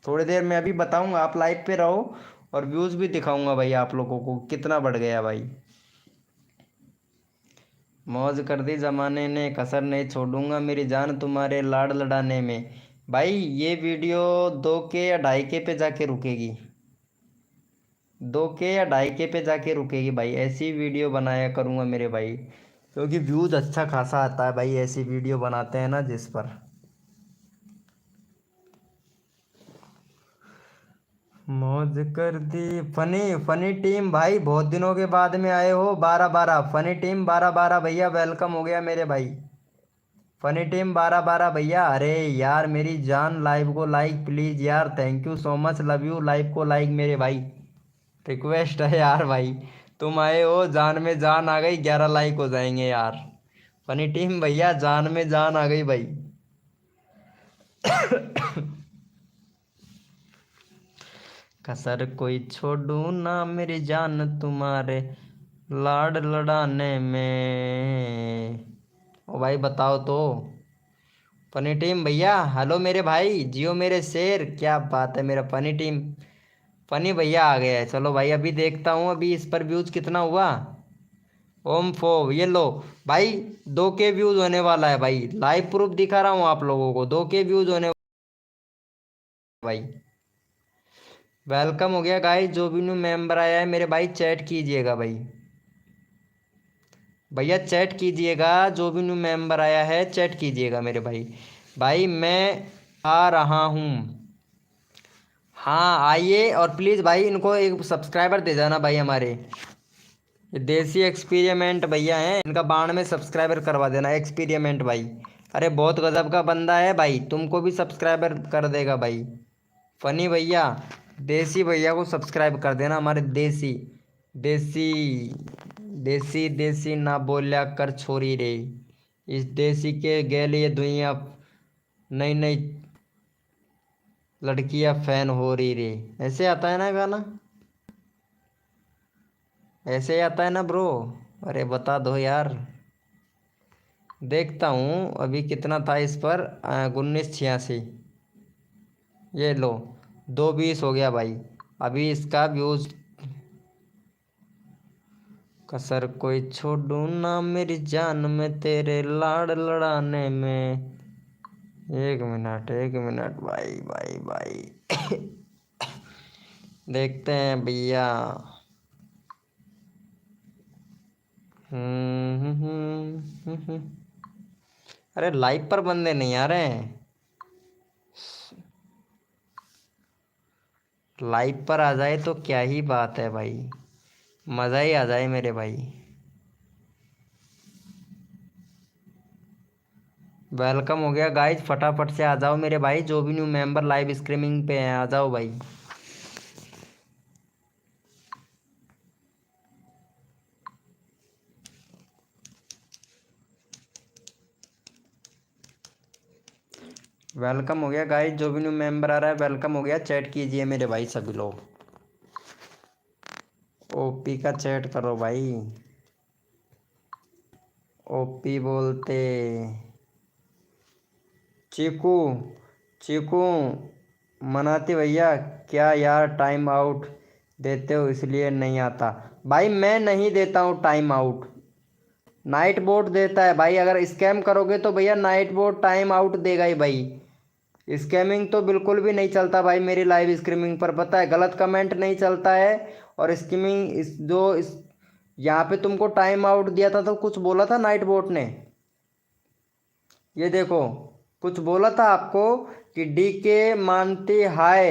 थोड़ी देर में अभी बताऊंगा, आप लाइव पे रहो। और व्यूज भी दिखाऊंगा भाई आप लोगों को कितना बढ़ गया भाई। मौज कर दी जमाने ने, कसर नहीं छोड़ूंगा मेरी जान तुम्हारे लाड़ लड़ाने में। भाई ये वीडियो 2 के या 2.5 के पे जाके रुकेगी। 2 के या 2.5 के पे जाके रुकेगी भाई, ऐसी वीडियो बनाया करूँगा मेरे भाई। क्योंकि व्यूज़ अच्छा खासा आता है भाई, ऐसी वीडियो बनाते हैं ना जिस पर। मौज कर दी। फनी फनी टीम भाई बहुत दिनों के बाद में आए हो। 12 12 फनी टीम 12 12 भैया वेलकम हो गया मेरे भाई। फनी टीम 12 12 भैया। अरे यार मेरी जान लाइव को लाइक प्लीज यार, thank you so much, love you. Live को लाइक मेरे भाई, रिक्वेस्ट है यार भाई। तुम आए हो जान में जान आ गई, 11 लाइक हो जाएंगे यार। फनी टीम भैया जान में जान आ गई भाई। कसर कोई छोड़ू ना मेरी जान तुम्हारे लाड लड़ाने में। ओ भाई बताओ तो। फनी टीम भैया हेलो मेरे भाई, जियो मेरे शेर, क्या बात है मेरा फनी टीम। फनी भैया आ गया है, चलो भाई अभी देखता हूँ अभी इस पर व्यूज कितना हुआ। ओम फो ये लो भाई, 2 के व्यूज होने वाला है भाई, लाइव प्रूफ दिखा रहा हूँ आप लोगों को, 2 के व्यूज होने भाई। वेलकम हो गया गाइस, जो भी न्यू मेंबर आया है मेरे भाई चैट कीजिएगा भाई। भैया चैट कीजिएगा, जो भी न्यू मेंबर आया है चैट कीजिएगा मेरे भाई। भाई मैं आ रहा हूँ। हाँ आइए, और प्लीज़ भाई इनको एक सब्सक्राइबर दे जाना भाई हमारे। ये देसी एक्सपेरिमेंट भैया हैं, इनका बाण में सब्सक्राइबर करवा देना एक्सपेरिमेंट भाई। अरे बहुत गजब का बंदा है भाई, तुमको भी सब्सक्राइबर कर देगा भाई। फनी भैया, देसी भैया को सब्सक्राइब कर देना हमारे देसी। देसी देसी देसी ना बोलिया कर छोरी रे। इस देसी के गेल ये दुनिया नई नई लड़कियां फैन हो रही रे। ऐसे आता है ना गाना, ऐसे ही आता है ना ब्रो। अरे बता दो यार। देखता हूँ अभी कितना था इस पर। 1986। ये लो 220 हो गया भाई। अभी इसका व्यूज। कसर कोई छोड़ू ना मेरी जान में तेरे लाड़ लड़ाने में। 1 मिनट 1 मिनट भाई भाई भाई। देखते हैं भैया। अरे लाइव पर बंदे नहीं आ रहे हैं। लाइव पर आ जाए तो क्या ही बात है भाई, मज़ा ही आ जाए मेरे भाई। वेलकम हो गया गाइज, फटाफट से आ जाओ मेरे भाई, जो भी न्यू मेंबर लाइव स्ट्रीमिंग पे हैं आ जाओ भाई। वेलकम हो गया गाइज, जो भी न्यू मेंबर आ रहा है वेलकम हो गया। चैट कीजिए मेरे भाई सभी लोग, ओपी का चैट करो भाई। ओपी बोलते चीकू, चीकू मनाती भैया, क्या यार टाइम आउट देते हो इसलिए नहीं आता। भाई मैं नहीं देता हूँ टाइम आउट, नाइट बोट देता है भाई। अगर स्कैम करोगे तो भैया नाइट बोट टाइम आउट देगा ही भाई। स्कैमिंग तो बिल्कुल भी नहीं चलता भाई मेरी लाइव स्ट्रीमिंग पर, पता है, गलत कमेंट नहीं चलता है। और स्कीमिंग इस यहाँ पे तुमको टाइम आउट दिया था तो कुछ बोला था नाइट बोट ने, ये देखो कुछ बोला था आपको कि डी के मानती hi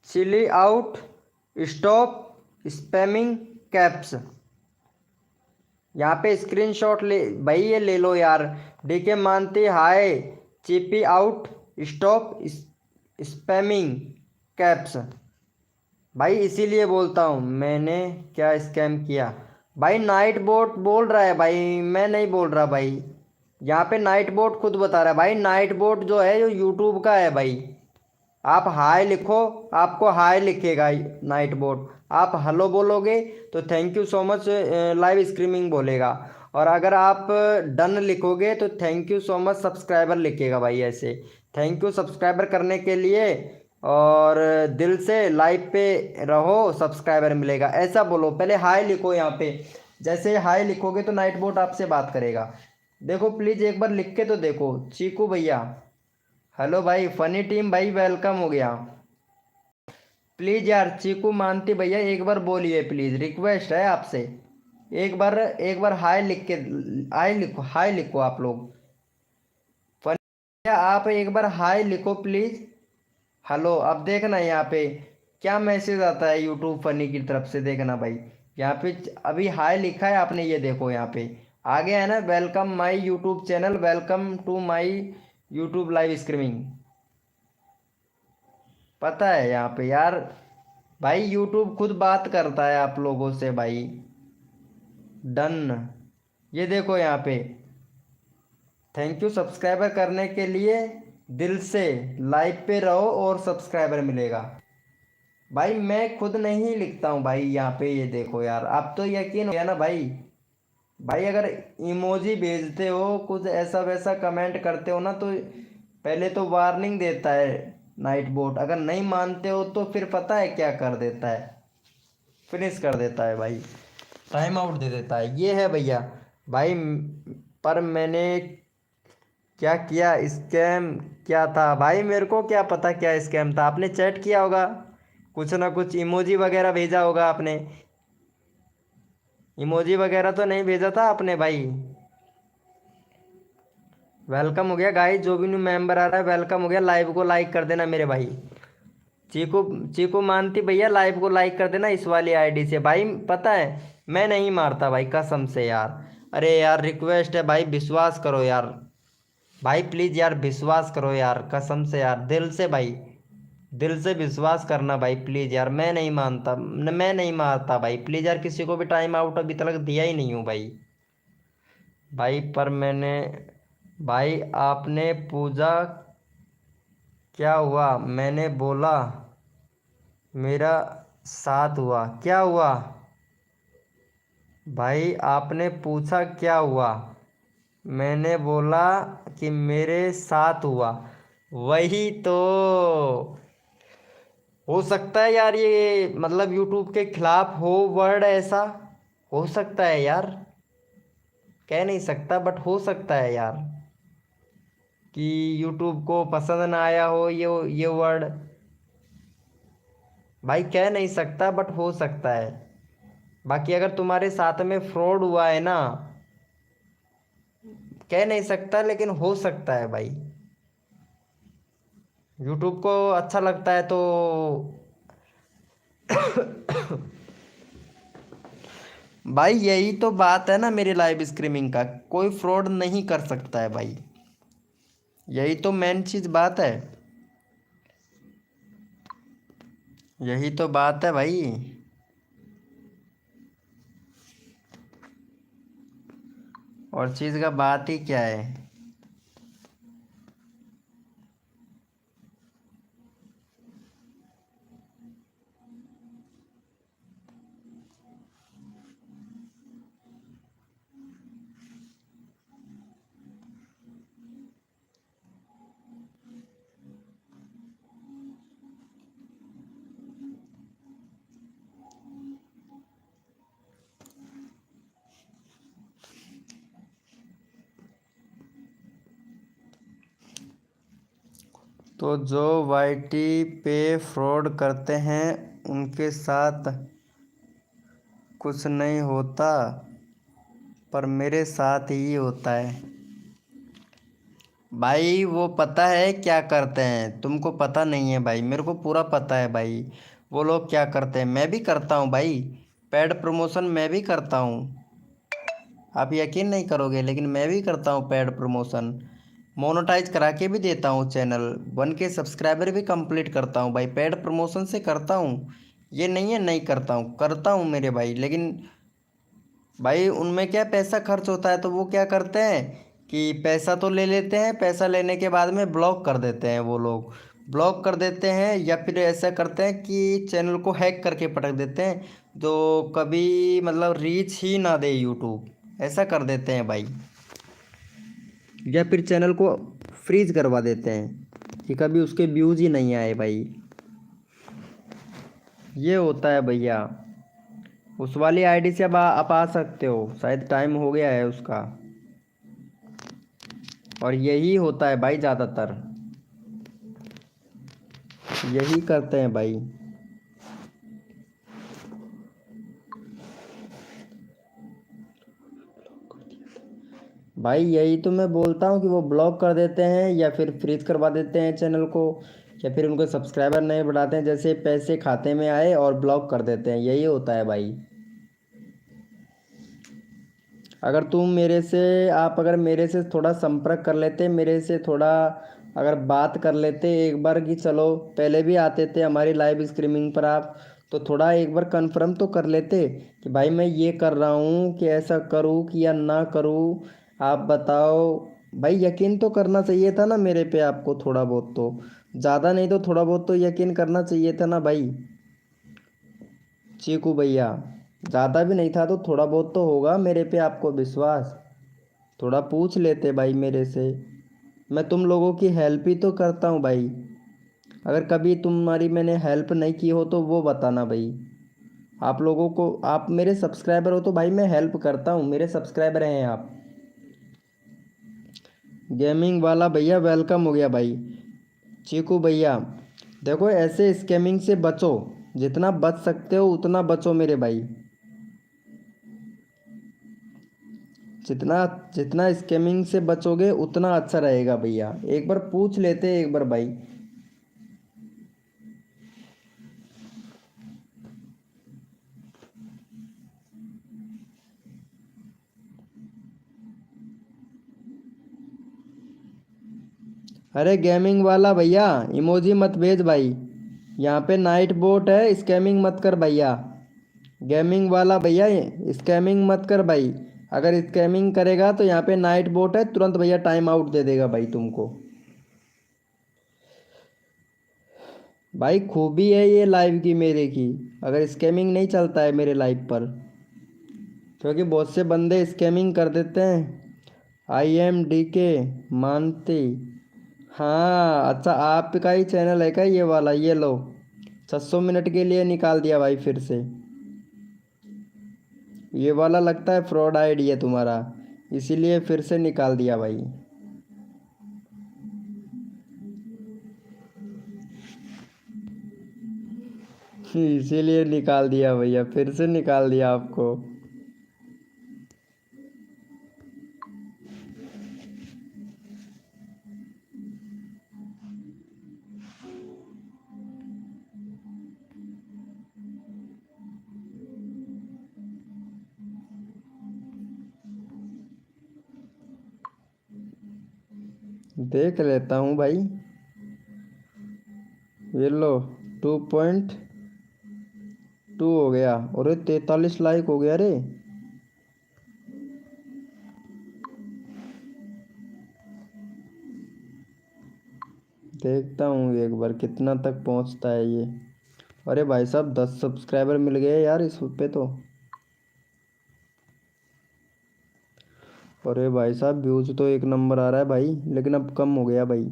chili out stop spamming caps. यहाँ पे स्क्रीनशॉट ले भाई, ये ले लो यार। डी के मानती hi chippy out stop spamming caps. भाई इसीलिए बोलता हूँ मैंने क्या स्कैम किया। भाई नाइट बोट बोल रहा है भाई, मैं नहीं बोल रहा भाई। यहाँ पे नाइट बोट खुद बता रहा है भाई, नाइट बोट जो है जो यूट्यूब का है भाई। आप हाय लिखो, आपको हाय लिखेगा नाइट बोट। आप हेलो बोलोगे तो thank you so much live streaming बोलेगा। और अगर आप डन लिखोगे तो thank you so much subscriber लिखेगा भाई। ऐसे थैंक यू सब्सक्राइबर करने के लिए, और दिल से लाइव पे रहो सब्सक्राइबर मिलेगा, ऐसा बोलो। पहले हाय लिखो यहाँ पे, जैसे हाय लिखोगे तो नाइट बोट आपसे बात करेगा। देखो प्लीज़ एक बार लिख के तो देखो। चीकू भैया हेलो भाई, फनी टीम भाई वेलकम हो गया। प्लीज़ यार चीकू मानती भैया एक बार बोलिए प्लीज़, रिक्वेस्ट है आपसे। एक बार हाय लिख के, हाय लिखो, हाय लिखो आप लोग। फनी भैया आप एक बार हाय लिखो प्लीज़। हेलो, अब देखना यहाँ पे क्या मैसेज आता है यूट्यूब फनी की तरफ से, देखना भाई। यहाँ पे अभी हाय लिखा है आपने, ये देखो यहाँ पे आ गया है ना, welcome my YouTube channel, welcome to my YouTube live streaming. पता है यहाँ पे यार, भाई यूट्यूब खुद बात करता है आप लोगों से भाई। डन, ये देखो यहाँ पे थैंक यू सब्सक्राइबर करने के लिए, दिल से लाइव पे रहो और सब्सक्राइबर मिलेगा। भाई मैं खुद नहीं लिखता हूँ भाई यहाँ पे, ये देखो यार, अब तो यकीन हो गया ना भाई। भाई अगर इमोजी भेजते हो, कुछ ऐसा वैसा कमेंट करते हो ना, तो पहले तो वार्निंग देता है नाइट बोट। अगर नहीं मानते हो तो फिर पता है क्या कर देता है, फिनिश कर देता है भाई, टाइम आउट दे देता है। ये है भैया भाई। पर मैंने क्या किया स्कैम, क्या था भाई, मेरे को क्या पता क्या स्कैम था। आपने चैट किया होगा, कुछ ना कुछ इमोजी वगैरह भेजा होगा आपने। इमोजी वगैरह तो नहीं भेजा था आपने भाई। वेलकम हो गया गाइस, जो भी न्यू मेंबर आ रहा है वेलकम हो गया। लाइव को लाइक कर देना मेरे भाई। चीकू, चीकू मानती भैया लाइव को लाइक कर देना इस वाली आईडी से भाई। पता है मैं नहीं मारता भाई कसम से यार। अरे यार रिक्वेस्ट है भाई, विश्वास करो यार। भाई प्लीज़ यार विश्वास करो यार, कसम से यार, दिल से भाई, दिल से विश्वास करना भाई प्लीज़ यार। मैं नहीं मानता, मैं नहीं मारता भाई। प्लीज़ यार किसी को भी टाइम आउट अभी तक दिया ही नहीं हूँ भाई। भाई पर मैंने, भाई आपने पूजा क्या हुआ, मैंने बोला मेरा साथ हुआ, क्या हुआ। भाई आपने पूछा क्या हुआ, मैंने बोला कि मेरे साथ हुआ। वही तो, हो सकता है यार ये मतलब यूट्यूब के खिलाफ हो वर्ड, ऐसा हो सकता है यार, कह नहीं सकता बट हो सकता है यार कि यूट्यूब को पसंद ना आया हो ये वर्ड। भाई कह नहीं सकता बट हो सकता है। बाकी अगर तुम्हारे साथ में फ्रॉड हुआ है ना, कह नहीं सकता लेकिन हो सकता है भाई। यूट्यूब को अच्छा लगता है तो भाई यही तो बात है ना मेरे लाइव स्ट्रीमिंग का, कोई फ्रॉड नहीं कर सकता है भाई, यही तो मेन चीज बात है, यही तो बात है भाई। और चीज का बात ही क्या है। तो जो वाईटी पे फ्रॉड करते हैं उनके साथ कुछ नहीं होता, पर मेरे साथ ही होता है। भाई वो पता है क्या करते हैं, तुमको पता नहीं है भाई, मेरे को पूरा पता है भाई। वो लोग क्या करते हैं, मैं भी करता हूँ भाई, पेड प्रमोशन मैं भी करता हूँ। आप यकीन नहीं करोगे लेकिन मैं भी करता हूँ पेड प्रमोशन, मोनेटाइज करा के भी देता हूँ चैनल, 1K सब्सक्राइबर भी कंप्लीट करता हूँ भाई, पेड प्रमोशन से करता हूँ। ये नहीं है नहीं करता हूँ, करता हूँ मेरे भाई। लेकिन भाई उनमें क्या पैसा खर्च होता है, तो वो क्या करते हैं कि पैसा तो ले लेते हैं, पैसा लेने के बाद में ब्लॉक कर देते हैं, वो लोग ब्लॉक कर देते हैं, या फिर ऐसा करते हैं कि चैनल को हैक करके पटक देते हैं, जो कभी मतलब रीच ही ना दे यूट्यूब, ऐसा कर देते हैं भाई। या फिर चैनल को फ्रीज करवा देते हैं कि कभी उसके व्यूज ही नहीं आए भाई, ये होता है भैया। उस वाली आईडी से अब आप आ सकते हो, शायद टाइम हो गया है उसका। और यही होता है भाई, ज़्यादातर यही करते हैं भाई। भाई यही तो मैं बोलता हूँ कि वो ब्लॉक कर देते हैं या फिर फ्रीज करवा देते हैं चैनल को, या फिर उनको सब्सक्राइबर नहीं बढ़ाते हैं, जैसे पैसे खाते में आए और ब्लॉक कर देते हैं, यही होता है भाई। अगर तुम मेरे से आप अगर मेरे से थोड़ा संपर्क कर लेते, मेरे से थोड़ा अगर बात कर लेते एक बार कि चलो, पहले भी आते थे हमारी लाइव स्ट्रीमिंग पर आप, तो थोड़ा एक बार कंफर्म तो कर लेते कि भाई मैं ये कर रहा हूँ, कि ऐसा करूँ कि या ना करूँ, आप बताओ। भाई यकीन तो करना चाहिए था ना मेरे पे आपको, थोड़ा बहुत तो, ज़्यादा नहीं तो थोड़ा बहुत तो यकीन करना चाहिए था ना भाई। चीकू भैया, ज़्यादा भी नहीं था तो थोड़ा बहुत तो होगा मेरे पे आपको विश्वास, थोड़ा पूछ लेते भाई मेरे से। मैं तुम लोगों की हेल्प ही तो करता हूँ भाई, अगर कभी तुम्हारी मैंने हेल्प नहीं की हो तो वो बताना भाई। आप लोगों को, आप मेरे सब्सक्राइबर हो तो भाई मैं हेल्प करता हूँ, मेरे सब्सक्राइबर हैं आप। गेमिंग वाला भैया वेलकम हो गया भाई। चीकू भैया, देखो ऐसे स्कैमिंग से बचो, जितना बच सकते हो उतना बचो मेरे भाई, जितना जितना स्कैमिंग से बचोगे उतना अच्छा रहेगा भैया, एक बार पूछ लेते एक बार भाई। अरे गेमिंग वाला भैया, इमोजी मत भेज भाई, यहाँ पे नाइट बोट है, स्कैमिंग मत कर भैया। गेमिंग वाला भैया, स्कैमिंग मत कर भाई, अगर स्कैमिंग करेगा तो यहाँ पे नाइट बोट है, तुरंत भैया टाइम आउट दे देगा भाई तुमको। भाई खूबी है ये लाइव की मेरे की, अगर स्कैमिंग नहीं चलता है मेरे लाइव पर, क्योंकि बहुत से बंदे स्कैमिंग कर देते हैं। IMDK मानती, हाँ अच्छा आपका ही चैनल है क्या ये वाला, ये लो 600 मिनट के लिए निकाल दिया भाई फिर से, ये वाला लगता है फ्रॉड आईडी है तुम्हारा, इसीलिए फिर से निकाल दिया भाई। इसीलिए निकाल दिया भैया, फिर से निकाल दिया आपको। देख लेता हूँ भाई। ये लो 2.2 हो गया। अरे 43 लाइक हो गया रे। देखता हूँ एक बार कितना तक पहुँचता है ये। अरे भाई साहब 10 सब्सक्राइबर मिल गए यार इस पे तो। अरे भाई साहब व्यूज तो एक नंबर आ रहा है भाई, लेकिन अब कम हो गया भाई।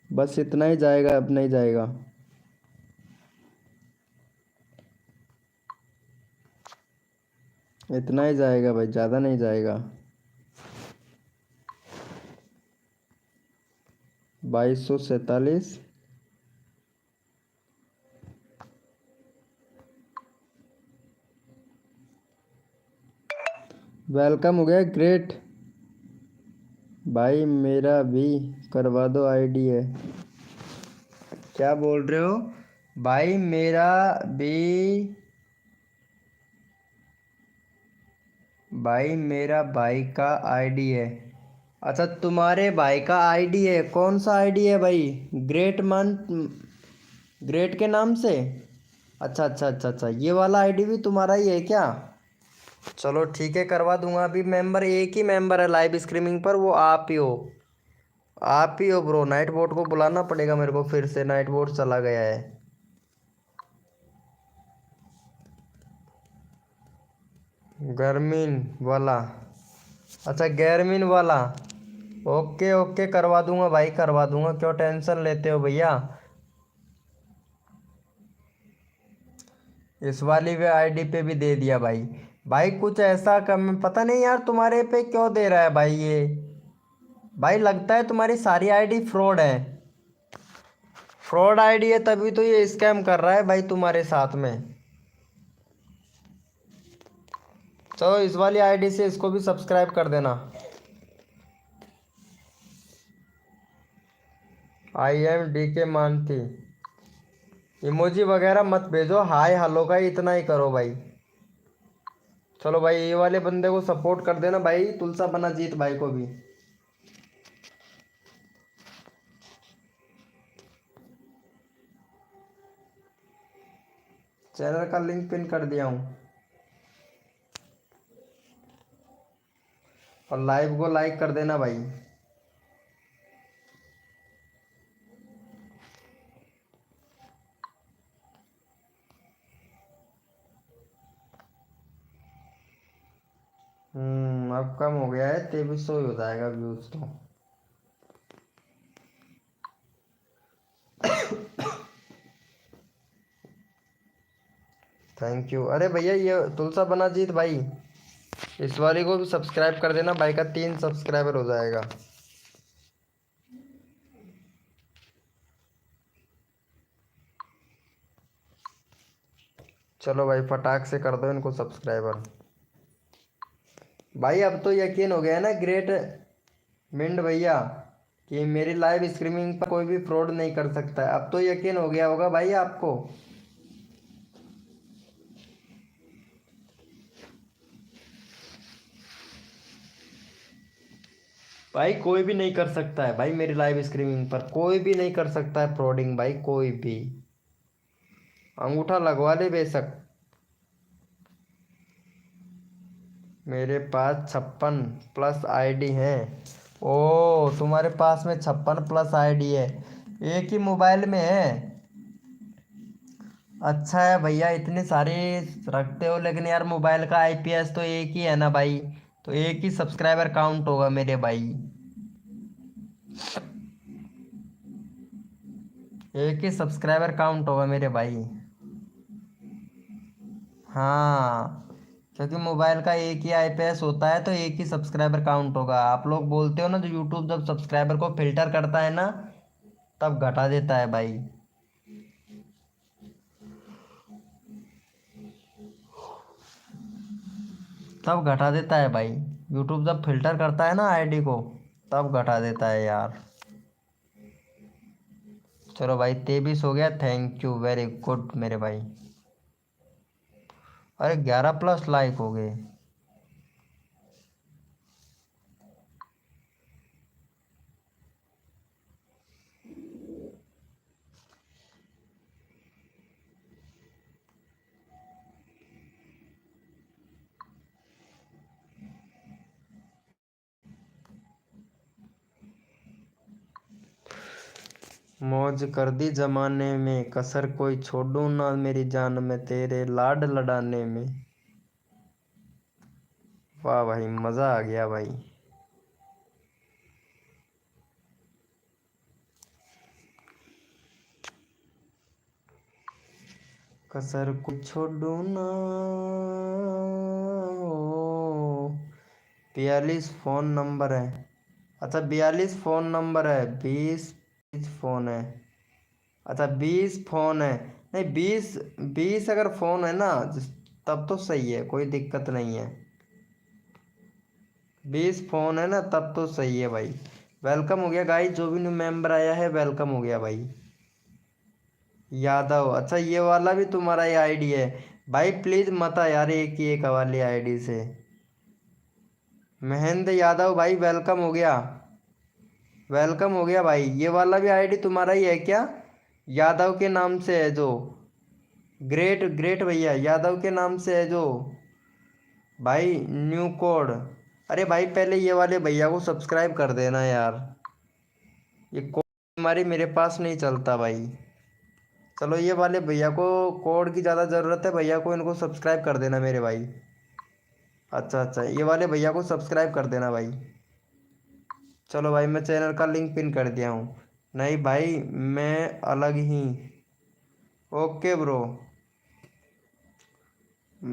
बस इतना ही जाएगा, अब नहीं जाएगा। इतना ही जाएगा भाई, ज़्यादा नहीं जाएगा। 2247। वेलकम हो गया, ग्रेट। भाई मेरा भी करवा दो आईडी है। क्या बोल रहे हो भाई? मेरा भी भाई, मेरा भाई का आईडी है। अच्छा तुम्हारे भाई का आईडी है, कौन सा आईडी है भाई? ग्रेट मंथ, ग्रेट के नाम से? अच्छा अच्छा अच्छा अच्छा, ये वाला आईडी भी तुम्हारा ही है क्या? चलो ठीक है, करवा दूंगा। अभी मेंबर एक ही मेंबर है लाइव स्ट्रीमिंग पर, वो आप ही हो। आप ही हो ब्रो। नाइट बोट को बुलाना पड़ेगा मेरे को फिर से, नाइट बोट चला गया है। गर्मीन वाला? अच्छा गैरमीन वाला। ओके ओके, करवा दूंगा भाई, करवा दूंगा। क्यों टेंशन लेते हो भैया? इस वाली भी आईडी पे भी दे दिया भाई। भाई कुछ ऐसा कम पता नहीं यार तुम्हारे पे क्यों दे रहा है भाई ये। भाई लगता है तुम्हारी सारी आईडी फ्रॉड है। फ्रॉड आईडी है तभी तो ये स्कैम कर रहा है भाई तुम्हारे साथ में। चलो इस वाली आईडी से इसको भी सब्सक्राइब कर देना। आई एम डी के मानती। इमोजी वगैरह मत भेजो, हाय हेलो का इतना ही करो भाई। चलो भाई ये वाले बंदे को सपोर्ट कर देना भाई, तुलसा बना जीत भाई को भी। चैनल का लिंक पिन कर दिया हूँ। और लाइव को लाइक कर देना भाई। अब कम हो गया है, 2300 ही हो जाएगा व्यूज तो। Thank you. अरे भैया ये तुलसा बना जीत भाई, इस वाली को भी सब्सक्राइब कर देना भाई का 3 सब्सक्राइबर हो जाएगा। चलो भाई फटाक से कर दो इनको सब्सक्राइबर। भाई अब तो यकीन हो गया है ना ग्रेट मिंड भैया, कि मेरी लाइव स्ट्रीमिंग पर कोई भी फ्रॉड नहीं कर सकता है। अब तो यकीन हो गया होगा भाई आपको। भाई कोई भी नहीं कर सकता है भाई, मेरी लाइव स्ट्रीमिंग पर कोई भी नहीं कर सकता है फ्रॉडिंग भाई, कोई भी। अंगूठा लगवा ले बेशक। मेरे पास 56+ आईडी हैं। ओ तुम्हारे पास में 56+ आईडी है, एक ही मोबाइल में है। अच्छा है भैया, इतनी सारी रखते हो, लेकिन यार मोबाइल का आईपीएस तो एक ही है ना भाई, तो एक ही सब्सक्राइबर काउंट होगा मेरे भाई। एक ही सब्सक्राइबर काउंट होगा मेरे भाई। हाँ, क्योंकि मोबाइल का एक ही आईपीएस होता है, तो एक ही सब्सक्राइबर काउंट होगा। आप लोग बोलते हो ना, जो यूट्यूब जब सब्सक्राइबर को फिल्टर करता है ना, तब घटा देता है भाई। तब घटा देता है भाई, यूट्यूब जब फिल्टर करता है ना आईडी को, तब घटा देता है यार। चलो भाई 23 हो गया, थैंक यू वेरी गुड मेरे भाई। अरे 11+ लाइक हो गए। मौज कर दी जमाने में, कसर कोई छोड़ू ना मेरी जान में, तेरे लाड लड़ाने में। वाह भाई, मज़ा आ गया भाई। कसर कुछ छोड़ू ना। 42 फ़ोन नंबर है। अच्छा 42 फ़ोन नंबर है, 20 फ़ोन है। अच्छा 20 फ़ोन है। नहीं 20, 20 अगर फ़ोन है ना तब तो सही है, कोई दिक्कत नहीं है। 20 फ़ोन है ना तब तो सही है भाई। वेलकम हो गया गाइस, जो भी न्यू मेंबर आया है वेलकम हो गया भाई। यादव, अच्छा ये वाला भी तुम्हारा ही आईडी है। भाई प्लीज़ मत आ यार एक ही एक वाली आईडी से। महेंद्र यादव भाई वेलकम हो गया। वेलकम हो गया भाई। ये वाला भी आईडी तुम्हारा ही है क्या? यादव के नाम से है जो। ग्रेट ग्रेट भैया यादव के नाम से है जो। भाई न्यू कोड। अरे भाई पहले ये वाले भैया को सब्सक्राइब कर देना यार। ये कोड हमारी मेरे पास नहीं चलता भाई। चलो ये वाले भैया को कोड की ज़्यादा ज़रूरत है, भैया को इनको सब्सक्राइब कर देना मेरे भाई। अच्छा अच्छा, ये वाले भैया को सब्सक्राइब कर देना भाई। चलो भाई मैं चैनल का लिंक पिन कर दिया हूँ। नहीं भाई मैं अलग ही। Okay bro.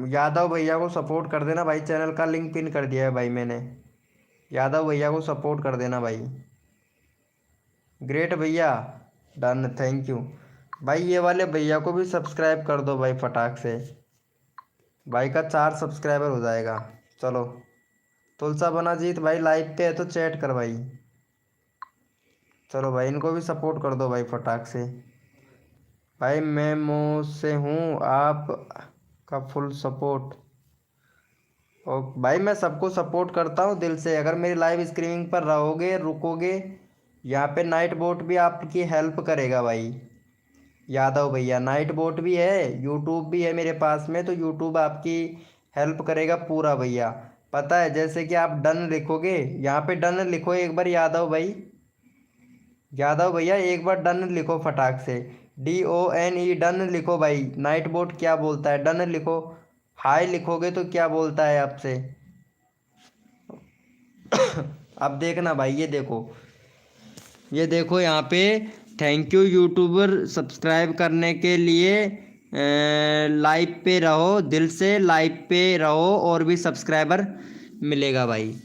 यादव भैया को सपोर्ट कर देना भाई, चैनल का लिंक पिन कर दिया है भाई मैंने। यादव भैया को सपोर्ट कर देना भाई। ग्रेट भैया, डन, थैंक यू। भाई ये वाले भैया को भी सब्सक्राइब कर दो भाई फटाक से। भाई का 4 सब्सक्राइबर हो जाएगा। चलो तुलसा बना जीत भाई लाइव पे है तो चैट कर भाई। चलो भाई इनको भी सपोर्ट कर दो भाई फटाक से। भाई मैं मो से हूँ, आप का फुल सपोर्ट। और भाई मैं सबको सपोर्ट करता हूँ दिल से, अगर मेरी लाइव स्ट्रीमिंग पर रहोगे रुकोगे। यहाँ पे नाइट बोट भी आपकी हेल्प करेगा भाई। यादव भैया नाइट बोट भी है, यूट्यूब भी है मेरे पास में, तो यूट्यूब आपकी हेल्प करेगा पूरा भैया। पता है जैसे कि आप डन लिखोगे, यहाँ पे डन लिखो एक बार यादव भाई। यादव भैया एक बार डन लिखो फटाक से। DONE डन लिखो भाई। नाइट बोट क्या बोलता है डन लिखो। हाय लिखोगे तो क्या बोलता है आपसे। अब देखना भाई, ये देखो, ये देखो यहाँ पे। थैंक यू यूट्यूबर सब्सक्राइब करने के लिए। लाइव पे रहो, दिल से लाइव पे रहो और भी सब्सक्राइबर मिलेगा भाई।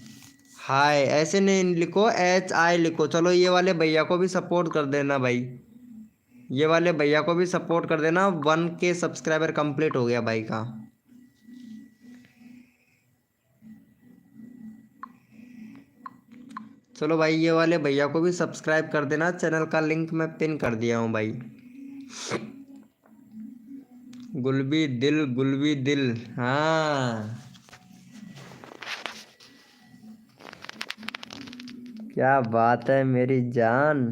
हाय ऐसे नहीं लिखो, HI लिखो। चलो ये वाले भैया को भी सपोर्ट कर देना भाई। ये वाले भैया को भी सपोर्ट कर देना। 1K सब्सक्राइबर कंप्लीट हो गया भाई का। चलो भाई ये वाले भैया को भी सब्सक्राइब कर देना, चैनल का लिंक मैं पिन कर दिया हूँ भाई। गुलबी दिल, हाँ। क्या बात है मेरी जान।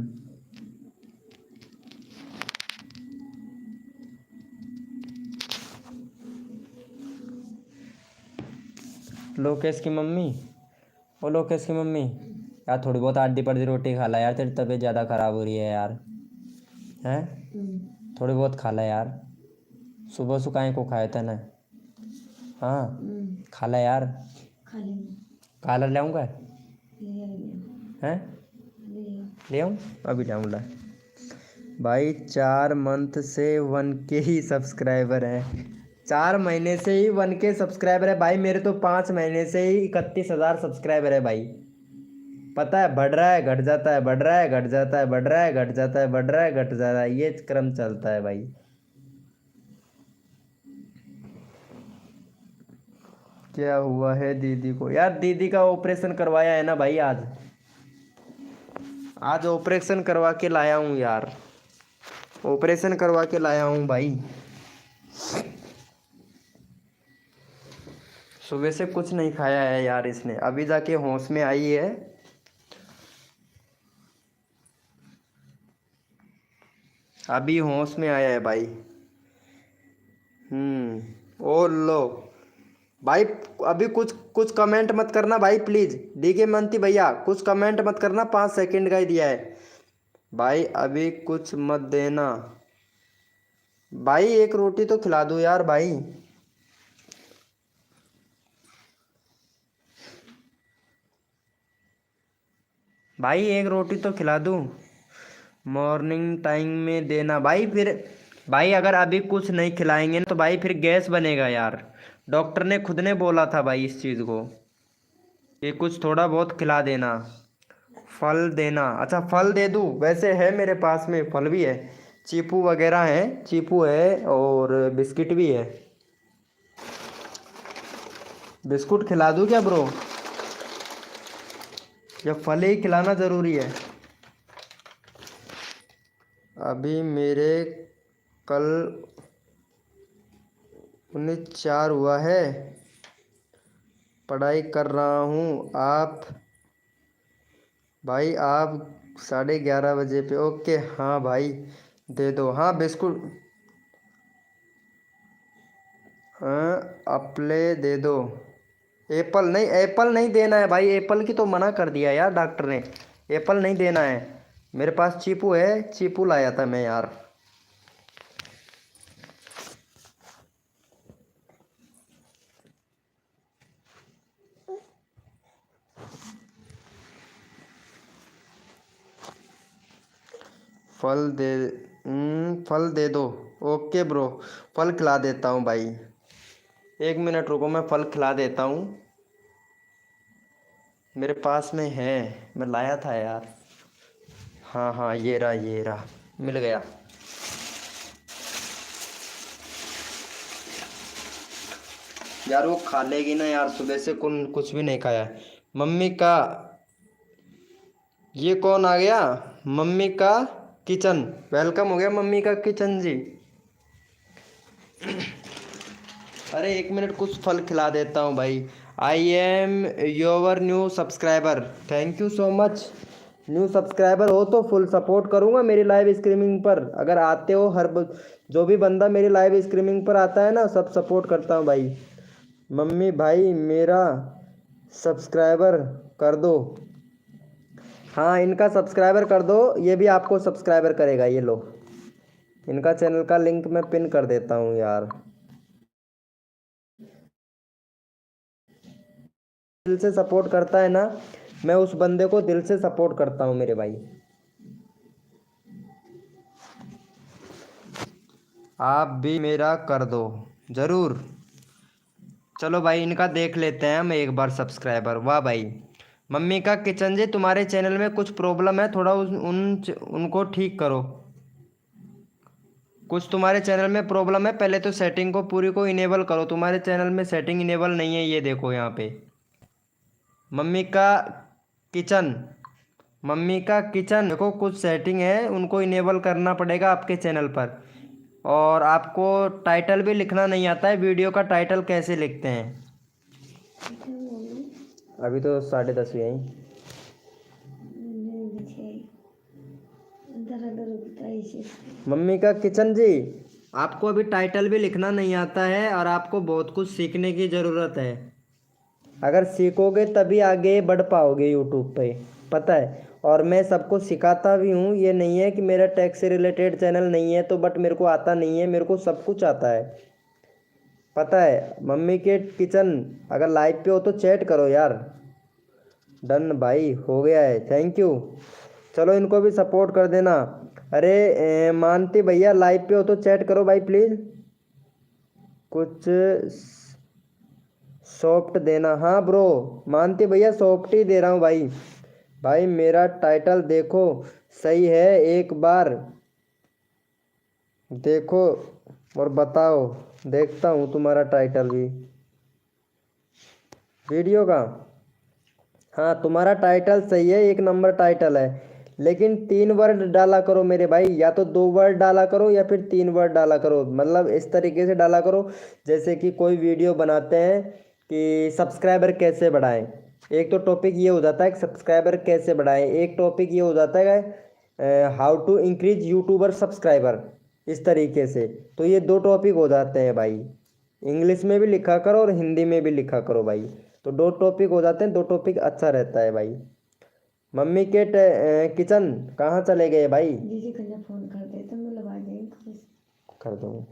लोकेश की मम्मी, ओ लोकेश की मम्मी, यार थोड़ी बहुत आधी पड़ती रोटी खा ला यार, तेरी तबीयत ज़्यादा ख़राब हो रही है यार। हैं? थोड़ी बहुत खा ला यार, सुबह सुखाए को खाया था ना। हाँ खा ला यार। काला ले आऊँगा। हैं? ले आऊँ, अभी ले आऊँगा भाई। 4 मंथ से 1K ही सब्सक्राइबर है। 4 महीने से ही 1K सब्सक्राइबर है भाई मेरे, तो 5 महीने से ही 31,000 सब्सक्राइबर है भाई। पता है बढ़ रहा है घट जाता है, बढ़ रहा है घट जाता है, बढ़ रहा है घट जाता है, बढ़ रहा है घट जाता है, ये क्रम चलता है भाई। क्या हुआ है दीदी को? यार दीदी का ऑपरेशन करवाया है ना भाई आज। आज ऑपरेशन करवा के लाया हूँ यार। ऑपरेशन करवा के लाया हूँ भाई। सुबह से कुछ नहीं खाया है यार इसने, अभी जाके होश में आई है। अभी होश में आया है भाई। ओ लो भाई। अभी कुछ कुछ कमेंट मत करना भाई प्लीज। DK मंती भैया कुछ कमेंट मत करना, 5 सेकंड का ही दिया है। भाई अभी कुछ मत देना। भाई एक रोटी तो खिला दो यार भाई। भाई एक रोटी तो खिला दूँ। मॉर्निंग टाइम में देना भाई फिर। भाई अगर अभी कुछ नहीं खिलाएंगे ना तो भाई फिर गैस बनेगा यार। डॉक्टर ने खुद ने बोला था भाई इस चीज़ को कि कुछ थोड़ा बहुत खिला देना। फल देना, अच्छा फल दे दूँ, वैसे है मेरे पास में फल भी है। चीकू वगैरह है, चीकू है और बिस्किट भी है। बिस्कुट खिला दूँ क्या ब्रो, या फल ही खिलाना ज़रूरी है? अभी मेरे कल 19/4 हुआ है। पढ़ाई कर रहा हूँ। आप भाई आप 11:30 बजे पे। ओके हाँ भाई दे दो। हाँ बिस्कुट। हाँ अपले दे दो। एप्पल नहीं, एप्पल नहीं देना है भाई, एप्पल की तो मना कर दिया यार डॉक्टर ने। एप्पल नहीं देना है। मेरे पास चीपू है, चीपू लाया था मैं यार। फल दे। फल दे दो। ओके ब्रो, फल खिला देता हूँ भाई। 1 मिनट रुको, मैं फल खिला देता हूँ। मेरे पास में है, मैं लाया था यार। हाँ हाँ ये रहा, ये रहा, मिल गया। यार वो खा लेगी ना यार, सुबह से कुछ भी नहीं खाया है। मम्मी का। ये कौन आ गया? मम्मी का किचन। वेलकम हो गया मम्मी का किचन जी। अरे 1 मिनट, कुछ फल खिला देता हूँ भाई। I am your new subscriber, thank you so much. New subscriber हो तो फुल सपोर्ट करूँगा मेरी लाइव स्ट्रीमिंग पर। अगर आते हो जो भी बंदा मेरी लाइव स्ट्रीमिंग पर आता है ना, सब सपोर्ट करता हूँ भाई। मम्मी भाई मेरा सब्सक्राइबर कर दो। हाँ इनका सब्सक्राइबर कर दो, ये भी आपको सब्सक्राइबर करेगा, ये लो। इनका चैनल का लिंक मैं पिन कर देता हूँ यार। दिल से सपोर्ट करता है ना, मैं उस बंदे को दिल से सपोर्ट करता हूँ मेरे भाई। आप भी मेरा कर दो ज़रूर। चलो भाई इनका देख लेते हैं हम एक बार सब्सक्राइबर। वाह भाई। मम्मी का किचन जी, तुम्हारे चैनल में कुछ प्रॉब्लम है, थोड़ा उनको ठीक करो। कुछ तुम्हारे चैनल में प्रॉब्लम है, पहले तो सेटिंग को पूरी को इनेबल करो। तुम्हारे चैनल में सेटिंग इनेबल नहीं है, ये देखो यहाँ पे। मम्मी का किचन। मम्मी का किचन देखो, कुछ सेटिंग है उनको इनेबल करना पड़ेगा आपके चैनल पर। और आपको टाइटल भी लिखना नहीं आता है, वीडियो का टाइटल कैसे लिखते हैं? अभी तो 10:30 हुए हैं। मम्मी का किचन जी, आपको अभी टाइटल भी लिखना नहीं आता है और आपको बहुत कुछ सीखने की ज़रूरत है। अगर सीखोगे तभी आगे बढ़ पाओगे यूट्यूब पे, पता है। और मैं सबको सिखाता भी हूँ, ये नहीं है कि मेरा टेक से रिलेटेड चैनल नहीं है तो बट मेरे को आता नहीं है, मेरे को सब कुछ आता है, पता है। मम्मी के किचन अगर लाइव पे हो तो चैट करो यार। डन भाई, हो गया है, थैंक यू। चलो इनको भी सपोर्ट कर देना। अरे मानती भैया लाइव पे हो तो चैट करो भाई प्लीज़। कुछ सॉफ्ट देना। हाँ ब्रो, मानती भैया सॉफ्ट ही दे रहा हूँ भाई। भाई मेरा टाइटल देखो, सही है, एक बार देखो और बताओ। देखता हूँ तुम्हारा टाइटल भी वीडियो का। हाँ तुम्हारा टाइटल सही है, 1 नंबर टाइटल है। लेकिन 3 वर्ड डाला करो मेरे भाई, या तो 2 वर्ड डाला करो या फिर 3 वर्ड डाला करो। मतलब इस तरीके से डाला करो जैसे कि कोई वीडियो बनाते हैं कि सब्सक्राइबर कैसे बढ़ाएं। एक तो टॉपिक ये हो जाता है कि सब्सक्राइबर कैसे बढ़ाएं, एक टॉपिक ये हो जाता है how to increase YouTuber subscriber, इस तरीके से। तो ये 2 टॉपिक हो जाते हैं भाई। इंग्लिश में भी लिखा करो और हिंदी में भी लिखा करो भाई। तो 2 टॉपिक हो जाते हैं, 2 टॉपिक अच्छा रहता है भाई। मम्मी के किचन कहाँ चले गए भाई? दीदी कन्या फोन कर दे तो मैं लगा देंगे। कर दूँ।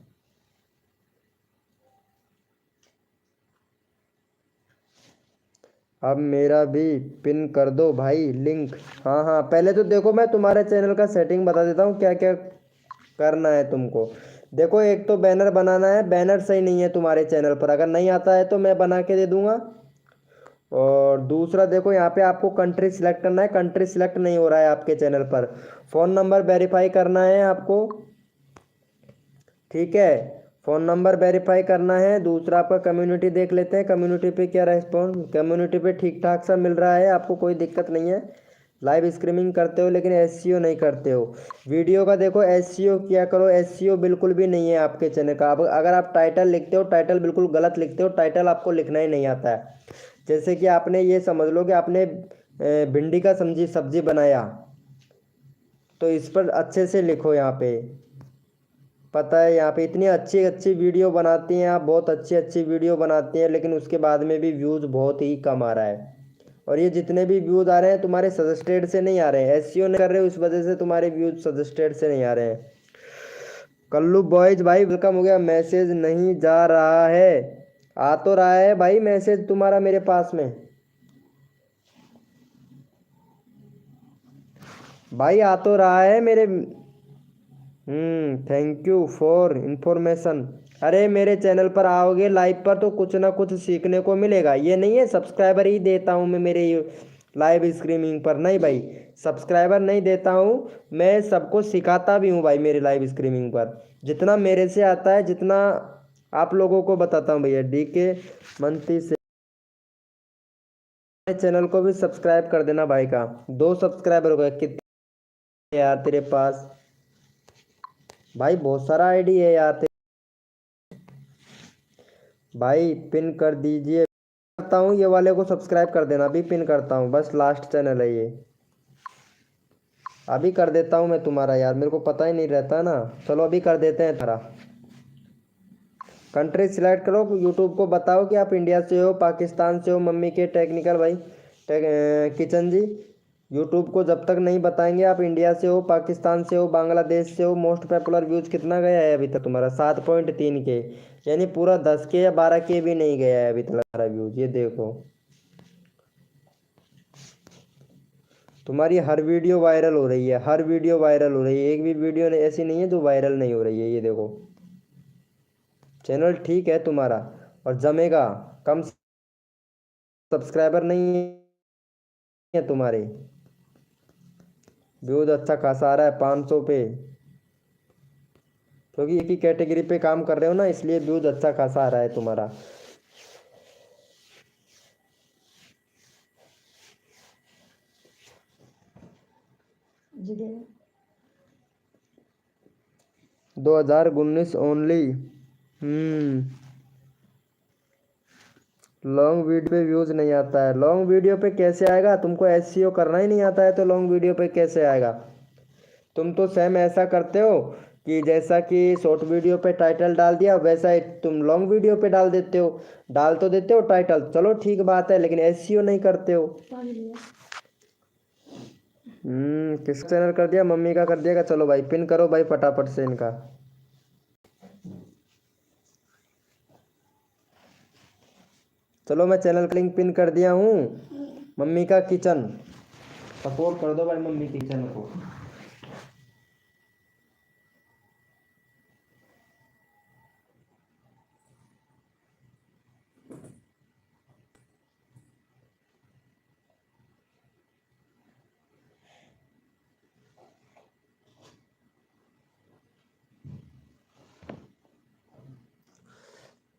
अब मेरा भी पिन कर दो भाई लिंक। हाँ हाँ, पहले तो देखो मैं तुम्हारे चैनल का सेटिंग बता देता हूँ क्या क्या करना है तुमको। देखो, एक तो बैनर बनाना है, बैनर सही नहीं है तुम्हारे चैनल पर, अगर नहीं आता है तो मैं बना के दे दूंगा। और दूसरा देखो, यहाँ पे आपको कंट्री सिलेक्ट करना है, कंट्री सिलेक्ट नहीं हो रहा है आपके चैनल पर। फ़ोन नंबर वेरीफाई करना है आपको, ठीक है। फ़ोन नंबर वेरीफाई करना है। दूसरा आपका कम्युनिटी देख लेते हैं, कम्युनिटी पे क्या रेस्पॉन्स, कम्युनिटी पे ठीक ठाक सा मिल रहा है आपको, कोई दिक्कत नहीं है। लाइव स्ट्रीमिंग करते हो लेकिन एसईओ नहीं करते हो। वीडियो का देखो एसईओ किया करो, एसईओ बिल्कुल भी नहीं है आपके चैनल का। अब अगर आप टाइटल लिखते हो, टाइटल बिल्कुल गलत लिखते हो, टाइटल आपको लिखना ही नहीं आता है। जैसे कि आपने ये समझ लो कि आपने भिंडी का सब्जी सब्जी बनाया, तो इस पर अच्छे से लिखो यहाँ पे। पता है यहाँ पे इतनी अच्छी अच्छी वीडियो बनाती हैं आप, बहुत अच्छी अच्छी वीडियो बनाती हैं, लेकिन उसके बाद में भी व्यूज़ बहुत ही कम आ रहा है। और ये जितने भी व्यूज़ आ रहे हैं तुम्हारे सजेस्टेड से नहीं आ रहे हैं, एसईओ नहीं कर रहे हो, इस वजह से तुम्हारे व्यूज़ सजेस्टेड से नहीं आ रहे हैं। कल्लू बॉयज भाई वेलकम हो गया। मैसेज नहीं जा रहा है, आ तो रहा है भाई मैसेज तुम्हारा मेरे पास में। भाई आ तो रहा है मेरे। Thank you for information. अरे मेरे चैनल पर आओगे लाइव पर तो कुछ ना कुछ सीखने को मिलेगा। ये नहीं है सब्सक्राइबर ही देता हूँ मैं मेरे लाइव स्ट्रीमिंग पर, नहीं भाई, सब्सक्राइबर नहीं देता हूँ, मैं सबको सिखाता भी हूँ भाई मेरे लाइव स्ट्रीमिंग पर। जितना मेरे से आता है, जितना आप लोगों को बताता हूँ भैया। डीके मंती से चैनल को भी सब्सक्राइब कर देना भाई का। 2 सब्सक्राइबर हो गए। कितने यार तेरे पास? भाई बहुत सारा आईडी है यार भाई, पिन कर दीजिए। करता हूँ, ये वाले को सब्सक्राइब कर देना, अभी पिन करता हूँ, बस लास्ट चैनल है ये। अभी कर देता हूँ मैं तुम्हारा यार, मेरे को पता ही नहीं रहता ना। चलो अभी कर देते हैं थारा। कंट्री सिलेक्ट करो, यूट्यूब को बताओ कि आप इंडिया से हो, पाकिस्तान से हो। मम्मी के टेक्निकल भाई किचन जी, यूट्यूब को जब तक नहीं बताएंगे आप इंडिया से हो, पाकिस्तान से हो, बांग्लादेश से हो। मोस्ट पॉपुलर व्यूज कितना गया है अभी तक तुम्हारा? 7.3 के, यानी पूरा 10 के या 12 के भी नहीं गया है अभी तक तुम्हारा व्यूज। ये देखो, तुम्हारी हर वीडियो वायरल हो रही है, हर वीडियो वायरल हो रही है, एक भी वीडियो ऐसी नहीं है जो वायरल नहीं हो रही है। ये देखो, चैनल ठीक है तुम्हारा और जमेगा। कम सब्सक्राइबर नहीं है तुम्हारे, व्यूज अच्छा खासा आ रहा है 500 पे, क्योंकि एक ही कैटेगरी पे काम कर रहे हो ना, इसलिए व्यूज अच्छा खासा आ रहा है तुम्हारा। जगह 2019 ओनली। लॉन्ग वीडियो पे व्यूज नहीं आता है। लॉन्ग वीडियो पे कैसे आएगा? तुमको एसईओ करना ही नहीं आता है तो लॉन्ग वीडियो पे कैसे आएगा? तुम तो सेम ऐसा करते हो कि जैसा कि शॉर्ट वीडियो पे टाइटल डाल दिया, वैसा ही तुम लॉन्ग वीडियो पे डाल देते हो। डाल तो देते हो टाइटल, चलो ठीक बात है, लेकिन एसईओ नहीं करते हो। पानी लिया। किस चैनल कर दिया? मम्मी का कर दिया। चलो भाई पिन करो भाई फटाफट से इनका। चलो मैं चैनल का लिंक पिन कर दिया हूँ। मम्मी का किचन, सपोर्ट कर दो भाई मम्मी किचन को।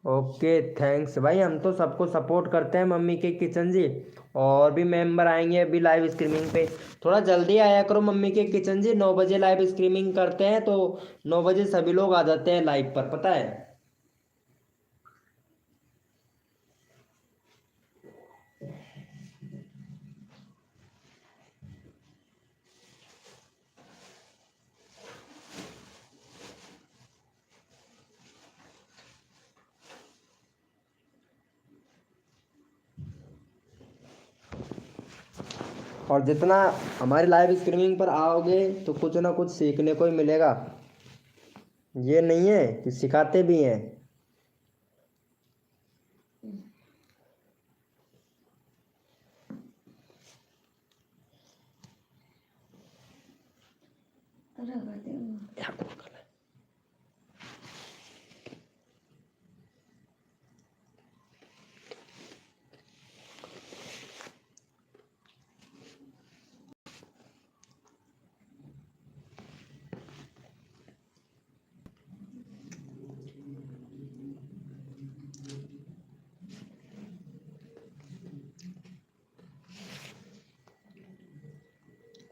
ओके थैंक्स भाई, हम तो सबको सपोर्ट करते हैं मम्मी के किचन जी। और भी मेंबर आएंगे अभी लाइव स्ट्रीमिंग पे, थोड़ा जल्दी आया करो मम्मी के किचन जी। 9 बजे लाइव स्ट्रीमिंग करते हैं तो 9 बजे सभी लोग आ जाते हैं लाइव पर, पता है। और जितना हमारे लाइव स्ट्रीमिंग पर आओगे तो कुछ ना कुछ सीखने को ही मिलेगा। ये नहीं है कि सिखाते भी हैं। रखा दे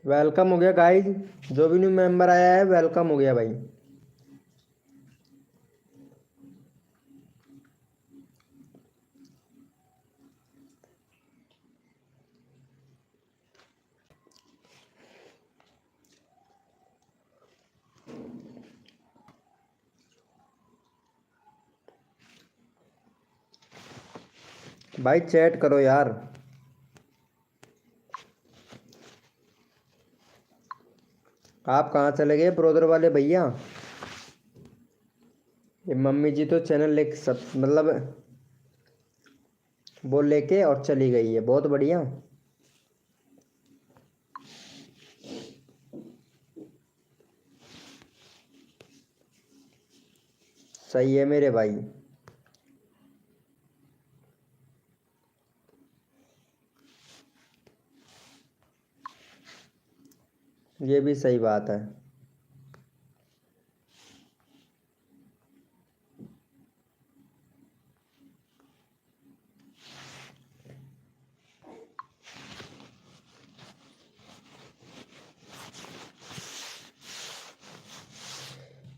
वेलकम हो गया गाइज, जो भी न्यू मेंबर आया है वेलकम हो गया भाई। भाई चैट करो यार। आप कहाँ चले गए ब्रोदर वाले भैया? ये मम्मी जी तो चैनल लेके सब मतलब वो लेके और चली गई है, बहुत बढ़िया। सही है मेरे भाई। ये भी सही बात है।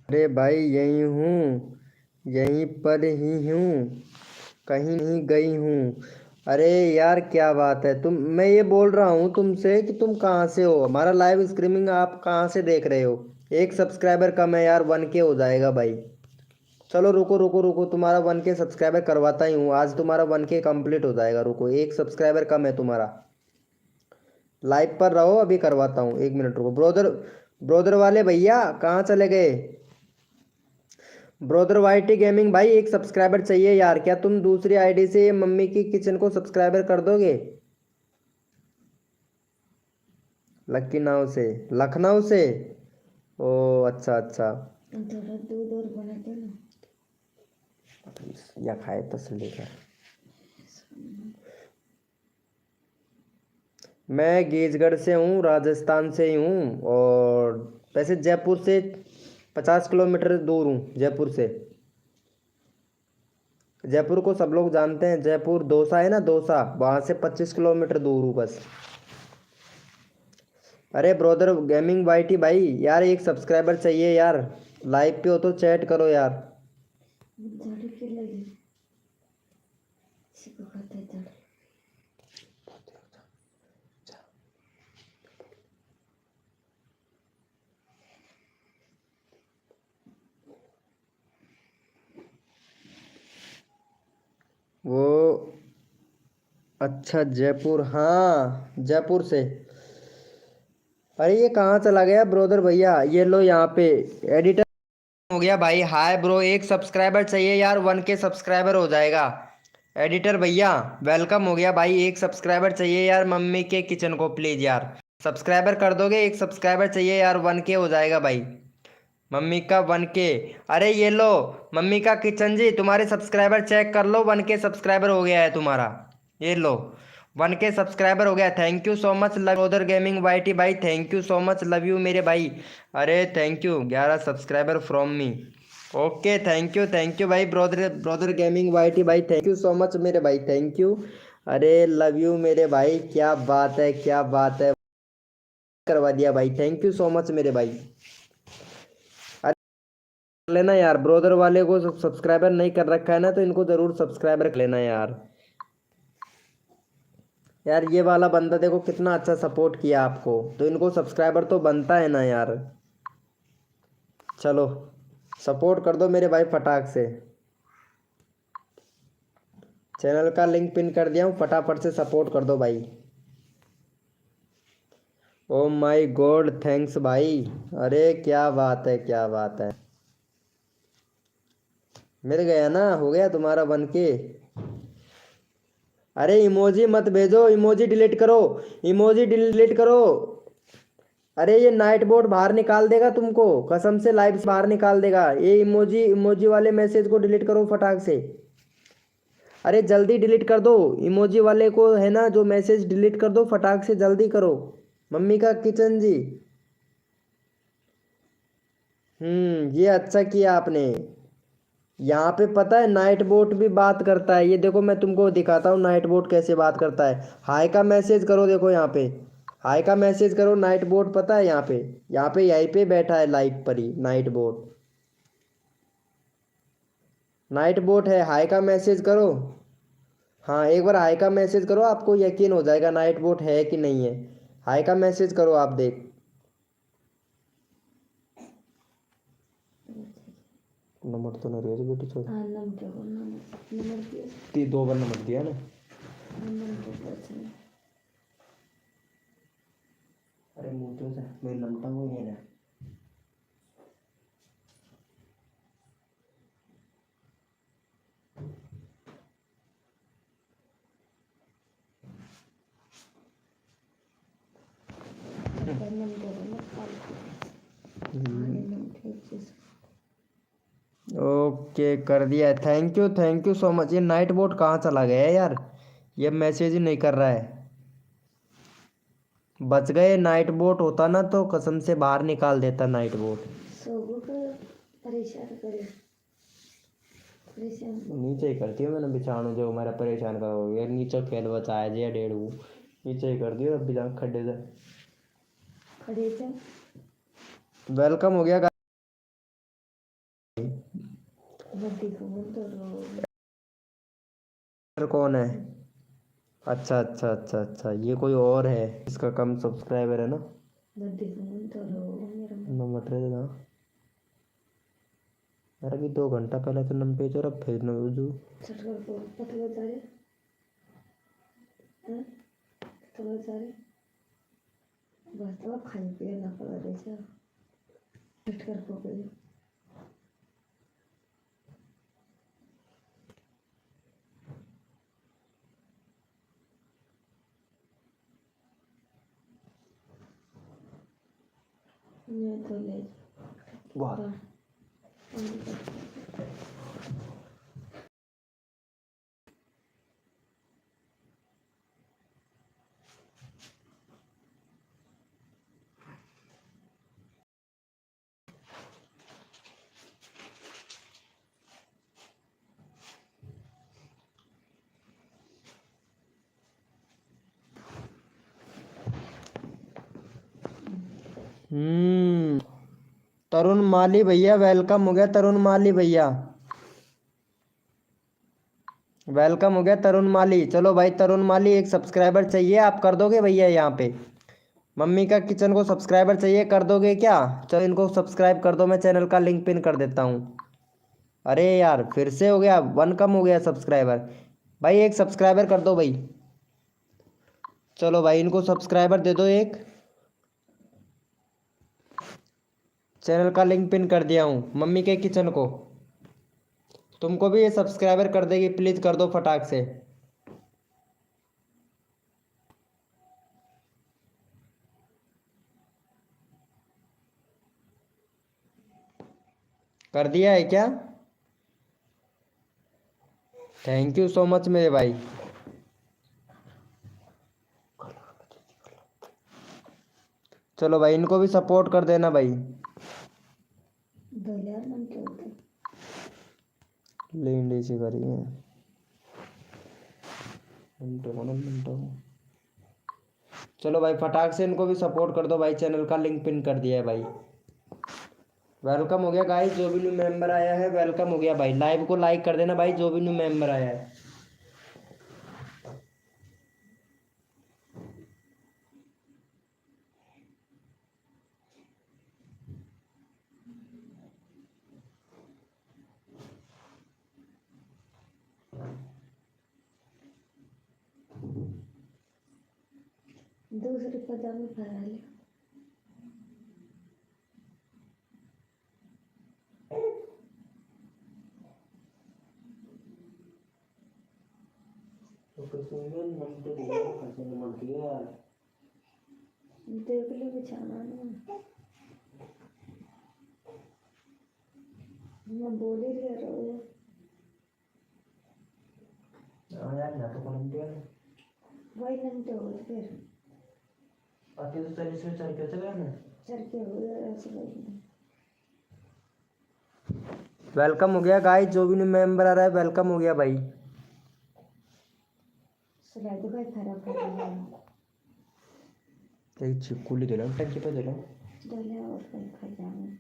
अरे भाई यही हूँ, यहीं पर ही हूँ, कहीं नहीं गई हूँ। अरे यार क्या बात है, तुम मैं ये बोल रहा हूँ तुमसे कि तुम कहाँ से हो, हमारा लाइव स्ट्रीमिंग आप कहाँ से देख रहे हो? एक सब्सक्राइबर कम है यार, 1K हो जाएगा भाई। चलो रुको रुको रुको, तुम्हारा 1K सब्सक्राइबर करवाता ही हूँ, आज तुम्हारा 1K कंप्लीट हो जाएगा। रुको, एक सब्सक्राइबर कम है तुम्हारा। लाइव पर रहो, अभी करवाता हूँ, 1 मिनट रुको। ब्रोदर ब्रोदर वाले भैया कहाँ चले गए? ब्रोदर वाईटी गेमिंग भाई, एक सब्सक्राइबर चाहिए यार। क्या तुम दूसरी आईडी से मम्मी की किचन को सब्सक्राइबर कर दोगे? लकी नाव से, लखनऊ से? ओ अच्छा अच्छा। थोड़ा दूध और बना दे ना। या खाए तसल्ली कर। मैं गेजगढ़ से हूँ, राजस्थान से ही हूँ, और वैसे जयपुर से 50 किलोमीटर दूर हूँ, जयपुर से। जयपुर को सब लोग जानते हैं, जयपुर दौसा है ना, दौसा, वहाँ से 25 किलोमीटर दूर हूँ बस। अरे ब्रोदर गेमिंग वाईटी भाई यार, एक सब्सक्राइबर चाहिए यार। लाइव पे हो तो चैट करो यार। दाढ़ी क्यों लगी? किसी को कहते हैं दाढ़ी। वो अच्छा जयपुर, हाँ जयपुर से। अरे ये कहाँ चला गया ब्रोदर भैया? ये लो यहाँ पे एडिटर हो गया भाई। हाय ब्रो, एक सब्सक्राइबर चाहिए यार, 1K सब्सक्राइबर हो जाएगा। एडिटर भैया वेलकम हो गया भाई, एक सब्सक्राइबर चाहिए यार मम्मी के किचन को, प्लीज यार सब्सक्राइबर कर दोगे? एक सब्सक्राइबर चाहिए यार, 1K हो जाएगा भाई। मम्मी का 1K। अरे ये लो मम्मी का किचन जी, तुम्हारे सब्सक्राइबर चेक कर लो, 1K सब्सक्राइबर हो गया है तुम्हारा। ये लो 1K सब्सक्राइबर हो गया। थैंक यू सो मच उधर गेमिंग वाईटी भाई, thank you so much, love you मेरे भाई। अरे thank you, 11 subscriber from me. Okay thank you भाई, ब्रोदर ब्रोदर गेमिंग वाईटी भाई, थैंक यू सो मच मेरे भाई, थैंक यू। अरे लव यू मेरे भाई, क्या बात है क्या बात है, करवा दिया भाई, थैंक यू सो मच मेरे भाई। कर लेना यार, ब्रोदर वाले को सब्सक्राइबर नहीं कर रखा है ना, तो इनको जरूर सब्सक्राइबर कर लेना यार। यार ये वाला बंदा देखो कितना अच्छा सपोर्ट किया आपको, तो इनको सब्सक्राइबर तो बनता है ना यार। चलो सपोर्ट कर दो मेरे भाई फटाक से। चैनल का लिंक पिन कर दिया हूँ, फटाफट से सपोर्ट कर दो भाई। माय गॉड, थैंक्स भाई। अरे क्या बात है, क्या बात है। मिल गया ना, हो गया तुम्हारा बन के। अरे इमोजी मत भेजो, इमोजी डिलीट करो, इमोजी डिलीट करो। अरे ये नाइट बोट बाहर निकाल देगा तुमको, कसम से लाइव से बाहर निकाल देगा। ये इमोजी इमोजी वाले मैसेज को डिलीट करो फटाक से। अरे जल्दी डिलीट कर दो, इमोजी वाले को है ना जो मैसेज, डिलीट कर दो फटाक से, जल्दी करो। मम्मी का किचन जी। ये अच्छा किया आपने। यहाँ पे पता है नाइट बोट भी बात करता है, ये देखो मैं तुमको दिखाता हूँ नाइट बोट कैसे बात करता है। हाय का मैसेज करो, देखो यहाँ पे हाय का मैसेज करो, नाइट बोट पता है यहाँ पे यहीं पे बैठा है लाइव पर ही नाइट बोट। नाइट बोट है, हाय का मैसेज करो। हाँ एक बार हाय का मैसेज करो, आपको यकीन हो जाएगा नाइट बोट है कि नहीं है। हाय का मैसेज करो आप देख। नंबर तो नहीं रही बेटी छोड़। हाँ नंबर नंबर नंबर दिया। दो बार नंबर दिया ना। नंबर बचा है। अरे मुँह तो से मेरे नंबर वो है ना। ओके कर दिया, थैंक यू सो मच। ये नाइट बोट कहाँ चला गया है यार, ये मैसेज ही नहीं कर रहा है। बच गए, नाइट बोट होता ना तो कसम से बाहर निकाल देता नाइट बोट। सोगो को परेशान करे, परेशान। नीचे ही करती हूँ मैंने बिछाणु, जो हमारा परेशान करो यार, नीचे खेल बचाया जी डेढ़ वो, नीचे ही कर दियो अब बिछाण खड्डे से। खड़े थे। वेलकम हो गया बड्डी को बोल तो कौन है? अच्छा अच्छा अच्छा अच्छा, ये कोई और है, इसका कम सब्सक्राइबर है ना। बड्डी को बोल तो मेरा नंबर दे देना यार, अभी 2 घंटा पहले तो नंबर भेजो, अब भेज ना भेजो। छटकर को पतला तारे हैं, पतला तारे बस तो खाई पिए ना पड़ा रहे छ। छटकर को बोले मैं तो ले वाह। तरुण माली भैया वेलकम हो गया, तरुण माली भैया वेलकम हो गया तरुण माली। चलो भाई तरुण माली, एक सब्सक्राइबर चाहिए, आप कर दोगे भैया यहाँ पे? मम्मी का किचन को सब्सक्राइबर चाहिए, कर दोगे क्या? चलो इनको सब्सक्राइब कर दो, मैं चैनल का लिंक पिन कर देता हूँ। अरे यार फिर से हो गया, 1 कम हो गया सब्सक्राइबर। भाई एक सब्सक्राइबर कर दो भाई। चलो भाई इनको सब्सक्राइबर दे दो एक। चैनल का लिंक पिन कर दिया हूँ मम्मी के किचन को। तुमको भी ये सब्सक्राइबर कर देगी, प्लीज़ कर दो फटाक से। कर दिया है क्या? थैंक यू सो मच मेरे भाई। चलो भाई इनको भी सपोर्ट कर देना भाई। दो यार मन के होते लेंडे से करिए मिनटों को ना मिनटों को। चलो भाई फटाक से इनको भी सपोर्ट कर दो भाई, चैनल का लिंक पिन कर दिया है भाई। वेलकम हो गया गाइस, जो भी न्यू मेंबर आया है वेलकम हो गया भाई। लाइव को लाइक कर देना भाई, जो भी न्यू मेंबर आया है। दूसरे पजामे फरा ले देख लो बिछाना ना, मैं बोल ही रहा हूँ। यार ना तो कौन दिया वही नमते हो गए फिर आते तो 40 में चल के चले ना। चल के हो गया ऐसे नहीं। वेलकम हो गया गाइस, जो भी न्यू मेंबर आ रहा है वेलकम हो गया भाई। सुनाई तो भाई खराब कर रहा है। एक चिपकुली दे लो, टंकी पे दे लो। डले और कहीं खा जाऊँ।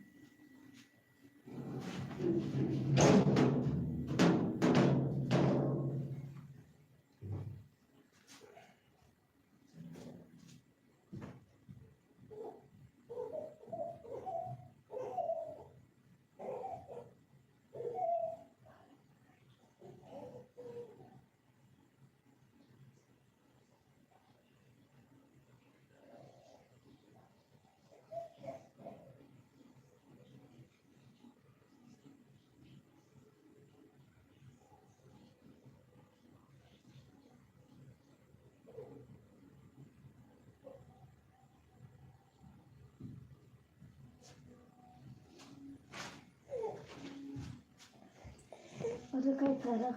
अरे काय खरा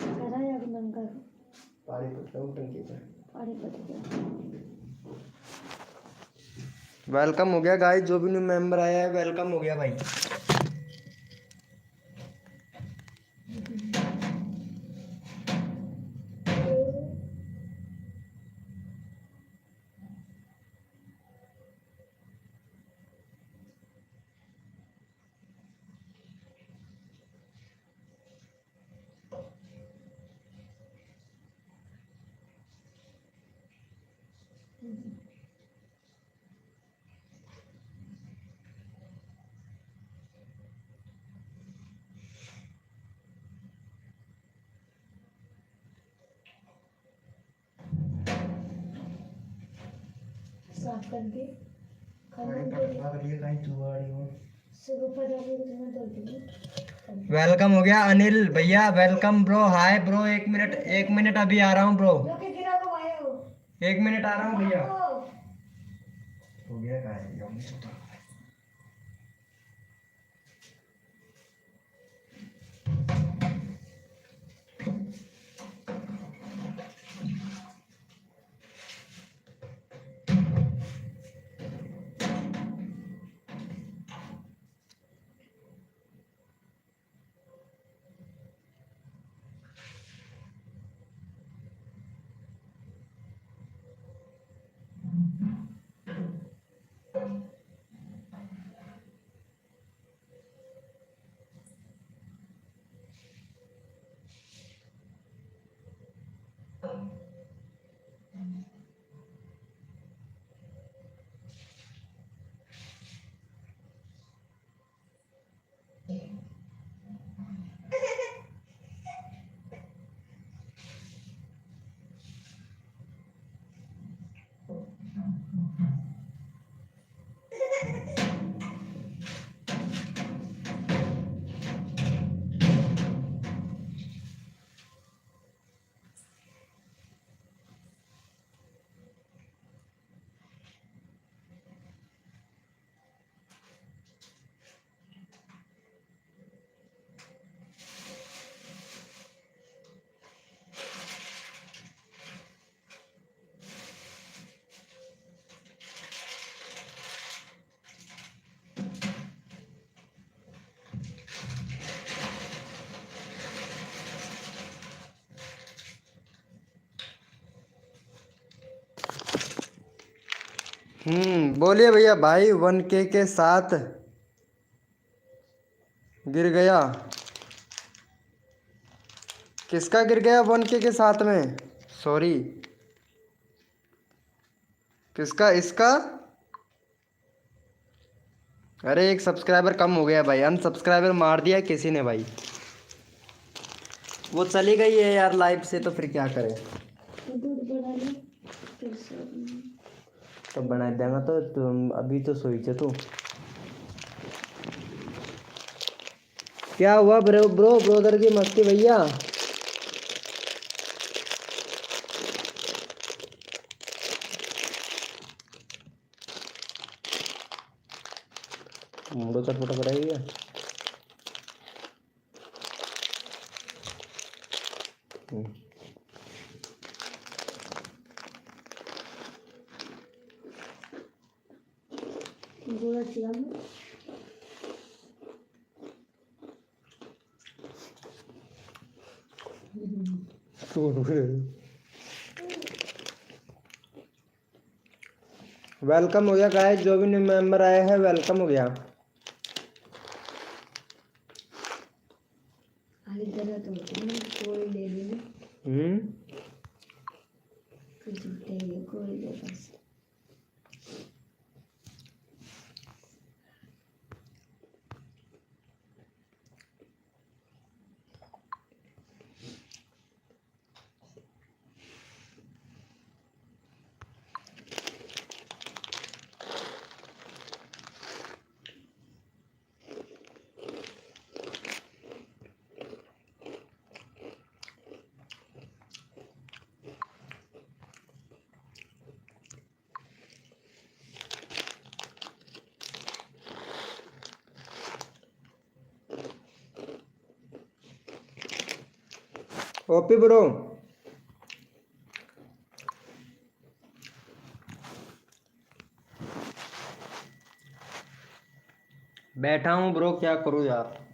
खरा या नंगा पानी पटलो टंकी पे। पानी पट गया। वेलकम हो गया गाइस, जो भी न्यू मेंबर आया है वेलकम हो गया भाई। साफ करके वेलकम हो गया अनिल भैया, वेलकम ब्रो। हाय ब्रो, एक मिनट अभी आ रहा हूँ ब्रो। 1 मिनट आ रहा हूँ भैया। हो गया गाइस। बोलिए भैया भाई। 1K के साथ गिर गया। किसका गिर गया 1K के साथ में? सॉरी, किसका? इसका? अरे एक सब्सक्राइबर कम हो गया भाई, अनसब्सक्राइबर मार दिया किसी ने भाई। वो चली गई है यार लाइव से, तो फिर क्या करें। दूध बना ले फिर से। तो बना देगा तो तुम अभी तो सोई थे तू। क्या हुआ ब्रो ब्रदर की मस्ती भैया? दो चटपटा कराएगी क्या? गोला चिया में वेलकम हो गया गाइस, जो भी न्यू मेंबर आए हैं वेलकम हो गया। आगे जरूरत होती है कोई ले लेना कुछ उठेगी कोई ले बस। ओपी ब्रो, बैठा हूँ ब्रो, क्या करूँ यार।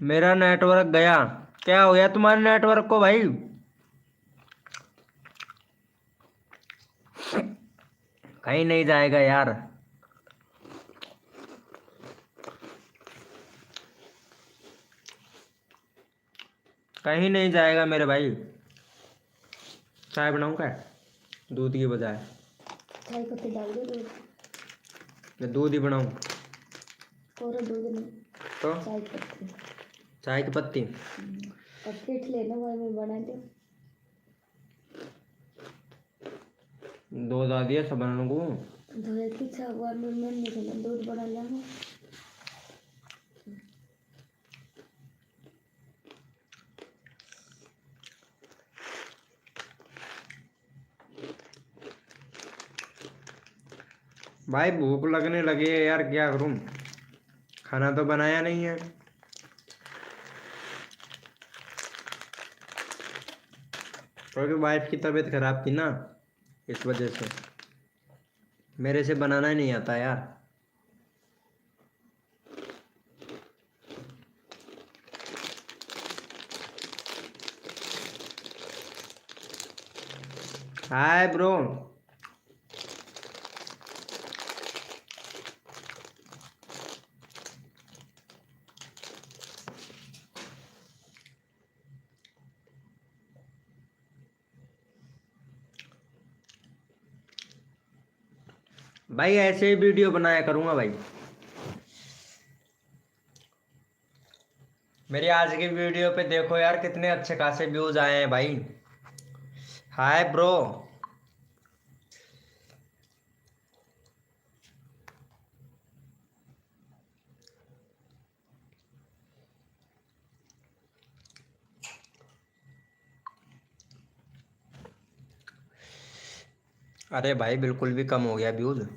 मेरा नेटवर्क गया। क्या हो गया तुम्हारे नेटवर्क को भाई? कहीं नहीं जाएगा यार। कहीं नहीं जाएगा मेरे भाई। चाय बनाऊं क्या दूध की बजाय? चाय पत्ती डाल दो दूध। मैं दूध ही बनाऊं और दूध नहीं तो? चाय पत्ती। चाय की पत्ती पैकेट लेना वही में बना दो। दूध आ दिया सब बनाने को। धोए की चावल में निकलना दूध बना लेना। भाई भूख लगने लगी है यार, क्या करूं? खाना तो बनाया नहीं है। क्योंकि वाइफ की तबीयत खराब थी ना, इस वजह से मेरे से बनाना ही नहीं आता यार। हाय ब्रो, भाई ऐसे ही वीडियो बनाया करूंगा भाई। मेरी आज की वीडियो पे देखो यार कितने अच्छे खासे व्यूज आए हैं भाई। हाय ब्रो, अरे भाई बिल्कुल भी कम हो गया व्यूज।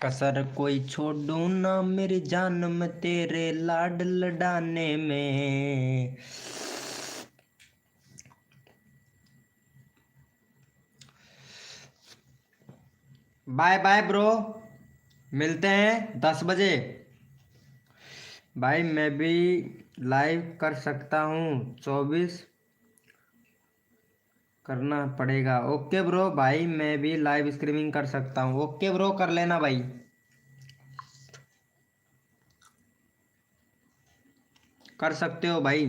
कसर कोई छोड़ू ना मेरी जान में तेरे लाड लडाने में। बाय बाय ब्रो, मिलते हैं 10 बजे। भाई मैं भी लाइव कर सकता हूँ 24 करना पड़ेगा। ओके ब्रो भाई, मैं भी लाइव स्ट्रीमिंग कर सकता हूँ। ओके ब्रो, कर लेना भाई, कर सकते हो भाई।